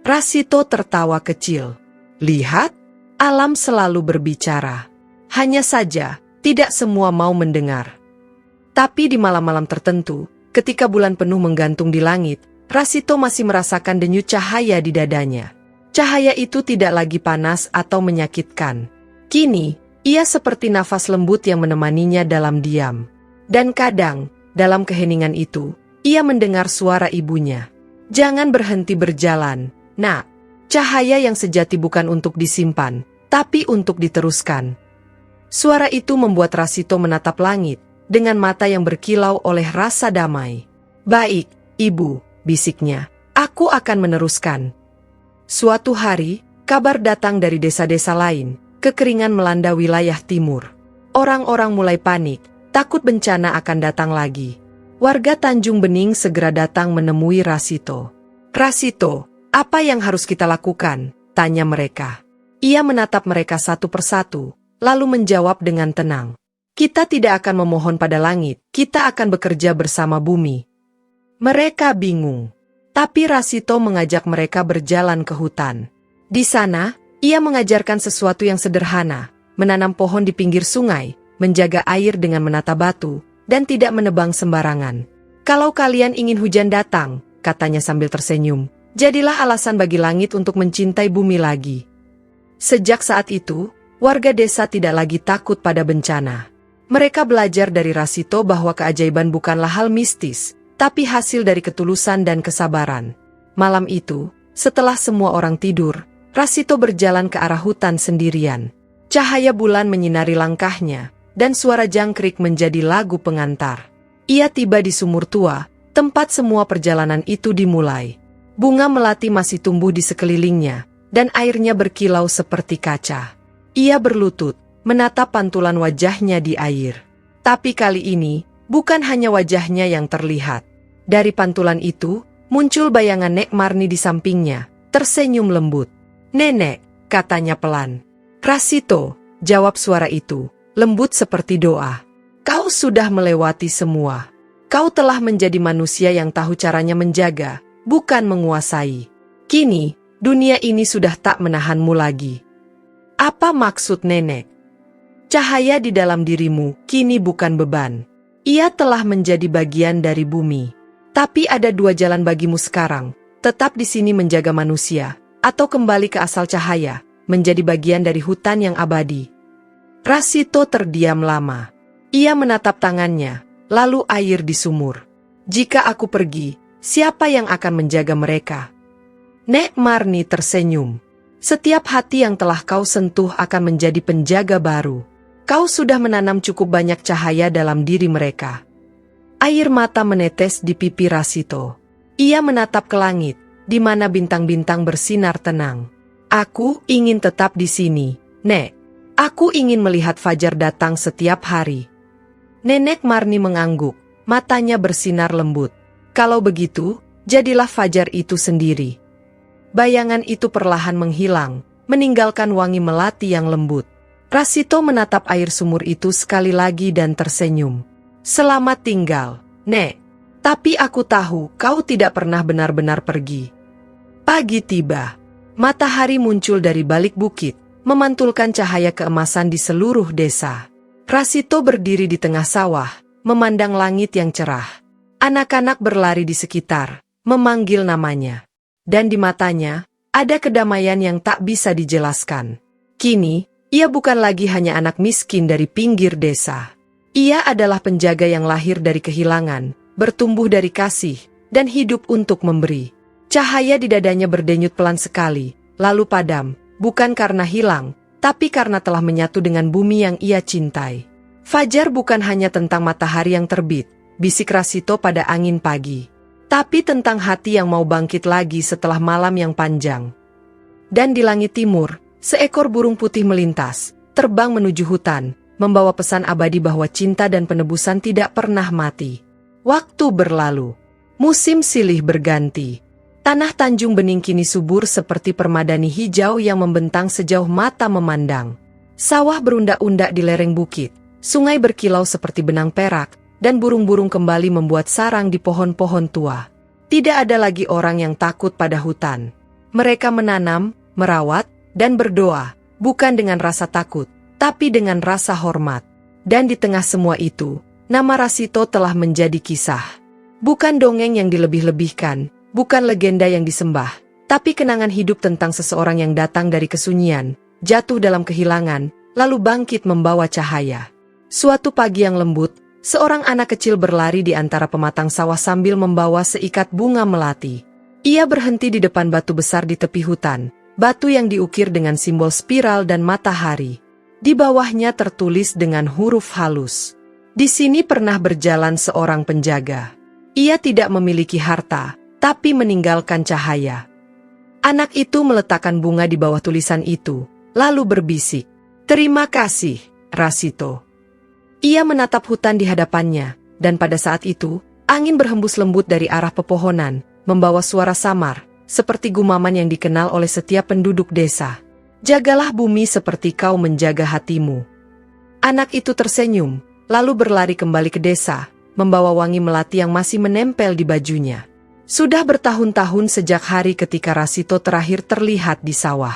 Rasito tertawa kecil. "Lihat, alam selalu berbicara. Hanya saja, tidak semua mau mendengar." Tapi di malam-malam tertentu, ketika bulan penuh menggantung di langit, Rasito masih merasakan denyut cahaya di dadanya. Cahaya itu tidak lagi panas atau menyakitkan. Kini, ia seperti nafas lembut yang menemaninya dalam diam. Dan kadang, dalam keheningan itu, ia mendengar suara ibunya. "Jangan berhenti berjalan, Nak. Cahaya yang sejati bukan untuk disimpan, tapi untuk diteruskan." Suara itu membuat Rasito menatap langit, dengan mata yang berkilau oleh rasa damai. "Baik, Ibu," bisiknya, "aku akan meneruskan." Suatu hari, kabar datang dari desa-desa lain. Kekeringan melanda wilayah timur. Orang-orang mulai panik, takut bencana akan datang lagi. Warga Tanjung Bening segera datang menemui Rasito. "Rasito, apa yang harus kita lakukan?" tanya mereka. Ia menatap mereka satu persatu, lalu menjawab dengan tenang. "Kita tidak akan memohon pada langit, kita akan bekerja bersama bumi." Mereka bingung. Tapi Rasito mengajak mereka berjalan ke hutan. Di sana, ia mengajarkan sesuatu yang sederhana, menanam pohon di pinggir sungai, menjaga air dengan menata batu, dan tidak menebang sembarangan. "Kalau kalian ingin hujan datang," katanya sambil tersenyum, "jadilah alasan bagi langit untuk mencintai bumi lagi." Sejak saat itu, warga desa tidak lagi takut pada bencana. Mereka belajar dari Rasito bahwa keajaiban bukanlah hal mistis, tapi hasil dari ketulusan dan kesabaran. Malam itu, setelah semua orang tidur, Rasito berjalan ke arah hutan sendirian. Cahaya bulan menyinari langkahnya, dan suara jangkrik menjadi lagu pengantar. Ia tiba di sumur tua, tempat semua perjalanan itu dimulai. Bunga melati masih tumbuh di sekelilingnya, dan airnya berkilau seperti kaca. Ia berlutut, menatap pantulan wajahnya di air. Tapi kali ini, bukan hanya wajahnya yang terlihat. Dari pantulan itu, muncul bayangan Nek Marni di sampingnya, tersenyum lembut. "Nenek," katanya pelan. "Rasito," jawab suara itu, lembut seperti doa. "Kau sudah melewati semua. Kau telah menjadi manusia yang tahu caranya menjaga, bukan menguasai. Kini, dunia ini sudah tak menahanmu lagi." "Apa maksud nenek?" "Cahaya di dalam dirimu kini bukan beban. Ia telah menjadi bagian dari bumi. Tapi ada dua jalan bagimu sekarang, tetap di sini menjaga manusia, atau kembali ke asal cahaya, menjadi bagian dari hutan yang abadi." Rasito terdiam lama. Ia menatap tangannya, lalu air di sumur. "Jika aku pergi, siapa yang akan menjaga mereka?" Nek Marni tersenyum. "Setiap hati yang telah kau sentuh akan menjadi penjaga baru. Kau sudah menanam cukup banyak cahaya dalam diri mereka." Air mata menetes di pipi Rasito. Ia menatap ke langit, di mana bintang-bintang bersinar tenang. "Aku ingin tetap di sini, Nek. Aku ingin melihat fajar datang setiap hari." Nenek Marni mengangguk, matanya bersinar lembut. "Kalau begitu, jadilah fajar itu sendiri." Bayangan itu perlahan menghilang, meninggalkan wangi melati yang lembut. Rasito menatap air sumur itu sekali lagi dan tersenyum. "Selamat tinggal, Nek. Tapi aku tahu kau tidak pernah benar-benar pergi." Pagi tiba. Matahari muncul dari balik bukit, memantulkan cahaya keemasan di seluruh desa. Rasito berdiri di tengah sawah, memandang langit yang cerah. Anak-anak berlari di sekitar, memanggil namanya. Dan di matanya, ada kedamaian yang tak bisa dijelaskan. Kini, ia bukan lagi hanya anak miskin dari pinggir desa. Ia adalah penjaga yang lahir dari kehilangan, bertumbuh dari kasih, dan hidup untuk memberi. Cahaya di dadanya berdenyut pelan sekali, lalu padam, bukan karena hilang, tapi karena telah menyatu dengan bumi yang ia cintai. Fajar bukan hanya tentang matahari yang terbit, bisik Rasito pada angin pagi, tapi tentang hati yang mau bangkit lagi setelah malam yang panjang. Dan di langit timur, seekor burung putih melintas, terbang menuju hutan, membawa pesan abadi bahwa cinta dan penebusan tidak pernah mati. Waktu berlalu, musim silih berganti. Tanah Tanjung Bening kini subur seperti permadani hijau yang membentang sejauh mata memandang. Sawah berundak-undak di lereng bukit, sungai berkilau seperti benang perak, dan burung-burung kembali membuat sarang di pohon-pohon tua. Tidak ada lagi orang yang takut pada hutan. Mereka menanam, merawat, dan berdoa, bukan dengan rasa takut, tapi dengan rasa hormat. Dan di tengah semua itu, nama Rasito telah menjadi kisah. Bukan dongeng yang dilebih-lebihkan, bukan legenda yang disembah, tapi kenangan hidup tentang seseorang yang datang dari kesunyian, jatuh dalam kehilangan, lalu bangkit membawa cahaya. Suatu pagi yang lembut, seorang anak kecil berlari di antara pematang sawah sambil membawa seikat bunga melati. Ia berhenti di depan batu besar di tepi hutan, batu yang diukir dengan simbol spiral dan matahari. Di bawahnya tertulis dengan huruf halus, "Di sini pernah berjalan seorang penjaga. Ia tidak memiliki harta, tapi meninggalkan cahaya." Anak itu meletakkan bunga di bawah tulisan itu, lalu berbisik, "Terima kasih, Rasito." Ia menatap hutan di hadapannya, dan pada saat itu, angin berhembus lembut dari arah pepohonan, membawa suara samar, seperti gumaman yang dikenal oleh setiap penduduk desa. "Jagalah bumi seperti kau menjaga hatimu." Anak itu tersenyum, lalu berlari kembali ke desa, membawa wangi melati yang masih menempel di bajunya. Sudah bertahun-tahun sejak hari ketika Rasito terakhir terlihat di sawah.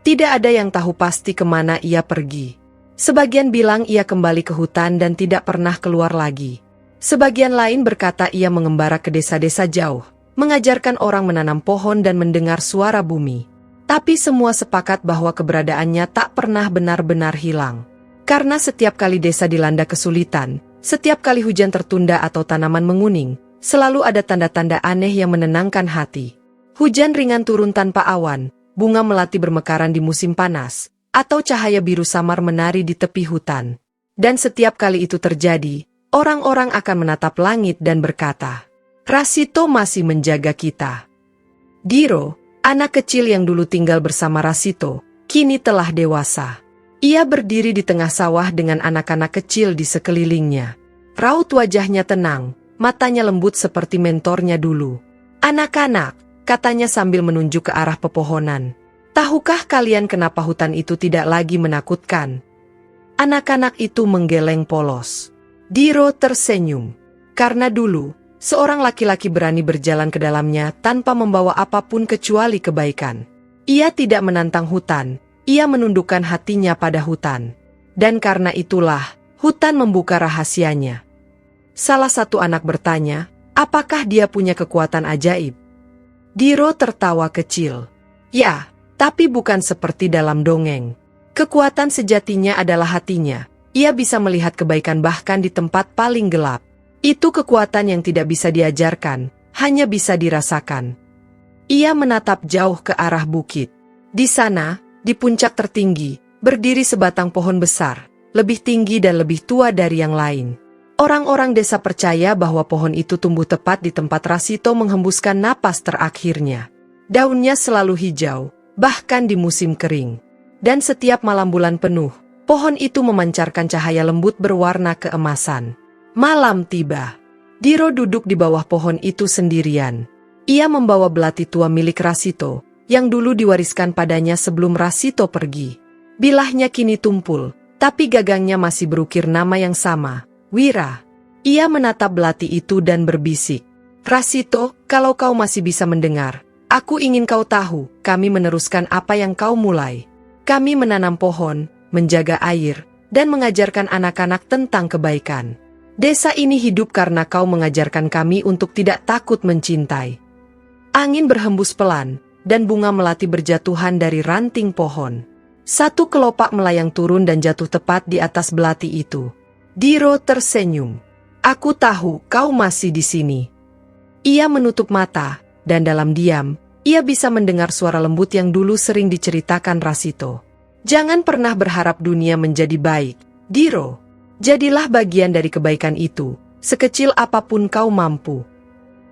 Tidak ada yang tahu pasti kemana ia pergi. Sebagian bilang ia kembali ke hutan dan tidak pernah keluar lagi. Sebagian lain berkata ia mengembara ke desa-desa jauh, mengajarkan orang menanam pohon dan mendengar suara bumi. Tapi semua sepakat bahwa keberadaannya tak pernah benar-benar hilang. Karena setiap kali desa dilanda kesulitan, setiap kali hujan tertunda atau tanaman menguning, selalu ada tanda-tanda aneh yang menenangkan hati. Hujan ringan turun tanpa awan, bunga melati bermekaran di musim panas, atau cahaya biru samar menari di tepi hutan. Dan setiap kali itu terjadi, orang-orang akan menatap langit dan berkata, "Rasito masih menjaga kita." Diro, anak kecil yang dulu tinggal bersama Rasito, kini telah dewasa. Ia berdiri di tengah sawah dengan anak-anak kecil di sekelilingnya. Raut wajahnya tenang, matanya lembut seperti mentornya dulu. "Anak-anak, katanya sambil menunjuk ke arah pepohonan. Tahukah kalian kenapa hutan itu tidak lagi menakutkan? Anak-anak itu menggeleng polos. Diro tersenyum. Karena dulu, seorang laki-laki berani berjalan ke dalamnya tanpa membawa apapun kecuali kebaikan. Ia tidak menantang hutan, ia menundukkan hatinya pada hutan. Dan karena itulah, hutan membuka rahasianya. Salah satu anak bertanya, apakah dia punya kekuatan ajaib? Diro tertawa kecil. Ya, tapi bukan seperti dalam dongeng. Kekuatan sejatinya adalah hatinya. Ia bisa melihat kebaikan bahkan di tempat paling gelap. Itu kekuatan yang tidak bisa diajarkan, hanya bisa dirasakan. Ia menatap jauh ke arah bukit. Di sana, di puncak tertinggi, berdiri sebatang pohon besar, lebih tinggi dan lebih tua dari yang lain. Orang-orang desa percaya bahwa pohon itu tumbuh tepat di tempat Rasito menghembuskan napas terakhirnya. Daunnya selalu hijau, bahkan di musim kering. Dan setiap malam bulan penuh, pohon itu memancarkan cahaya lembut berwarna keemasan. Malam tiba. Diro duduk di bawah pohon itu sendirian. Ia membawa belati tua milik Rasito, yang dulu diwariskan padanya sebelum Rasito pergi. Bilahnya kini tumpul, tapi gagangnya masih berukir nama yang sama, Wira. Ia menatap belati itu dan berbisik. Rasito, kalau kau masih bisa mendengar, aku ingin kau tahu, kami meneruskan apa yang kau mulai. Kami menanam pohon, menjaga air, dan mengajarkan anak-anak tentang kebaikan. Desa ini hidup karena kau mengajarkan kami untuk tidak takut mencintai. Angin berhembus pelan, dan bunga melati berjatuhan dari ranting pohon. Satu kelopak melayang turun dan jatuh tepat di atas belati itu. Diro tersenyum. Aku tahu kau masih di sini. Ia menutup mata, dan dalam diam, ia bisa mendengar suara lembut yang dulu sering diceritakan Rasito. Jangan pernah berharap dunia menjadi baik, Diro. Jadilah bagian dari kebaikan itu, sekecil apapun kau mampu.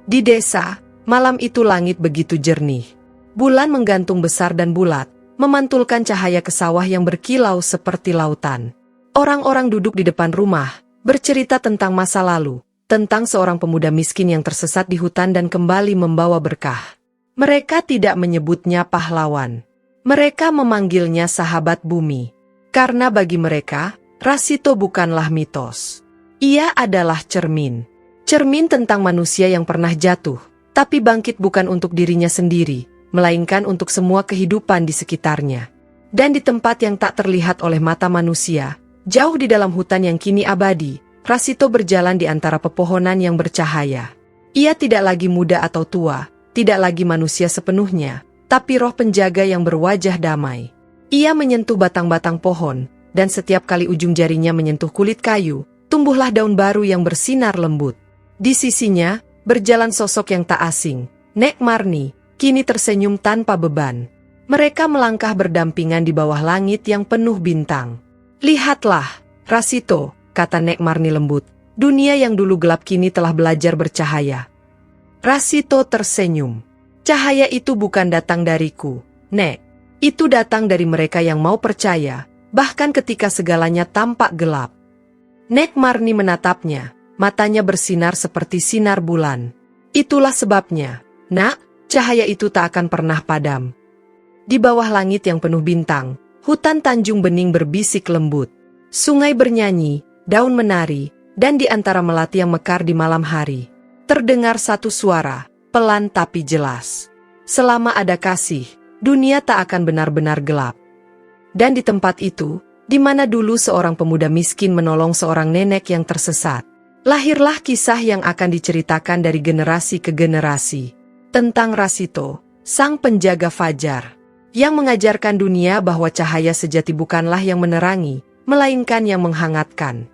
Di desa, malam itu langit begitu jernih. Bulan menggantung besar dan bulat, memantulkan cahaya ke sawah yang berkilau seperti lautan. Orang-orang duduk di depan rumah, bercerita tentang masa lalu, tentang seorang pemuda miskin yang tersesat di hutan dan kembali membawa berkah. Mereka tidak menyebutnya pahlawan. Mereka memanggilnya sahabat bumi. Karena bagi mereka, Rasito bukanlah mitos. Ia adalah cermin. Cermin tentang manusia yang pernah jatuh, tapi bangkit bukan untuk dirinya sendiri, melainkan untuk semua kehidupan di sekitarnya. Dan di tempat yang tak terlihat oleh mata manusia, jauh di dalam hutan yang kini abadi, Rasito berjalan di antara pepohonan yang bercahaya. Ia tidak lagi muda atau tua, tidak lagi manusia sepenuhnya, tapi roh penjaga yang berwajah damai. Ia menyentuh batang-batang pohon, dan setiap kali ujung jarinya menyentuh kulit kayu, tumbuhlah daun baru yang bersinar lembut. Di sisinya, berjalan sosok yang tak asing, Nek Marni, kini tersenyum tanpa beban. Mereka melangkah berdampingan di bawah langit yang penuh bintang. Lihatlah, Rasito, kata Nek Marni lembut, dunia yang dulu gelap kini telah belajar bercahaya. Rasito tersenyum. Cahaya itu bukan datang dariku, Nek. Itu datang dari mereka yang mau percaya, bahkan ketika segalanya tampak gelap. Nek Marni menatapnya, matanya bersinar seperti sinar bulan. Itulah sebabnya, Nak, cahaya itu tak akan pernah padam. Di bawah langit yang penuh bintang, hutan Tanjung Bening berbisik lembut. Sungai bernyanyi, daun menari, dan di antara melati yang mekar di malam hari, terdengar satu suara, pelan tapi jelas. Selama ada kasih, dunia tak akan benar-benar gelap. Dan di tempat itu, di mana dulu seorang pemuda miskin menolong seorang nenek yang tersesat, lahirlah kisah yang akan diceritakan dari generasi ke generasi. Tentang Rasito, sang penjaga fajar, yang mengajarkan dunia bahwa cahaya sejati bukanlah yang menerangi, melainkan yang menghangatkan.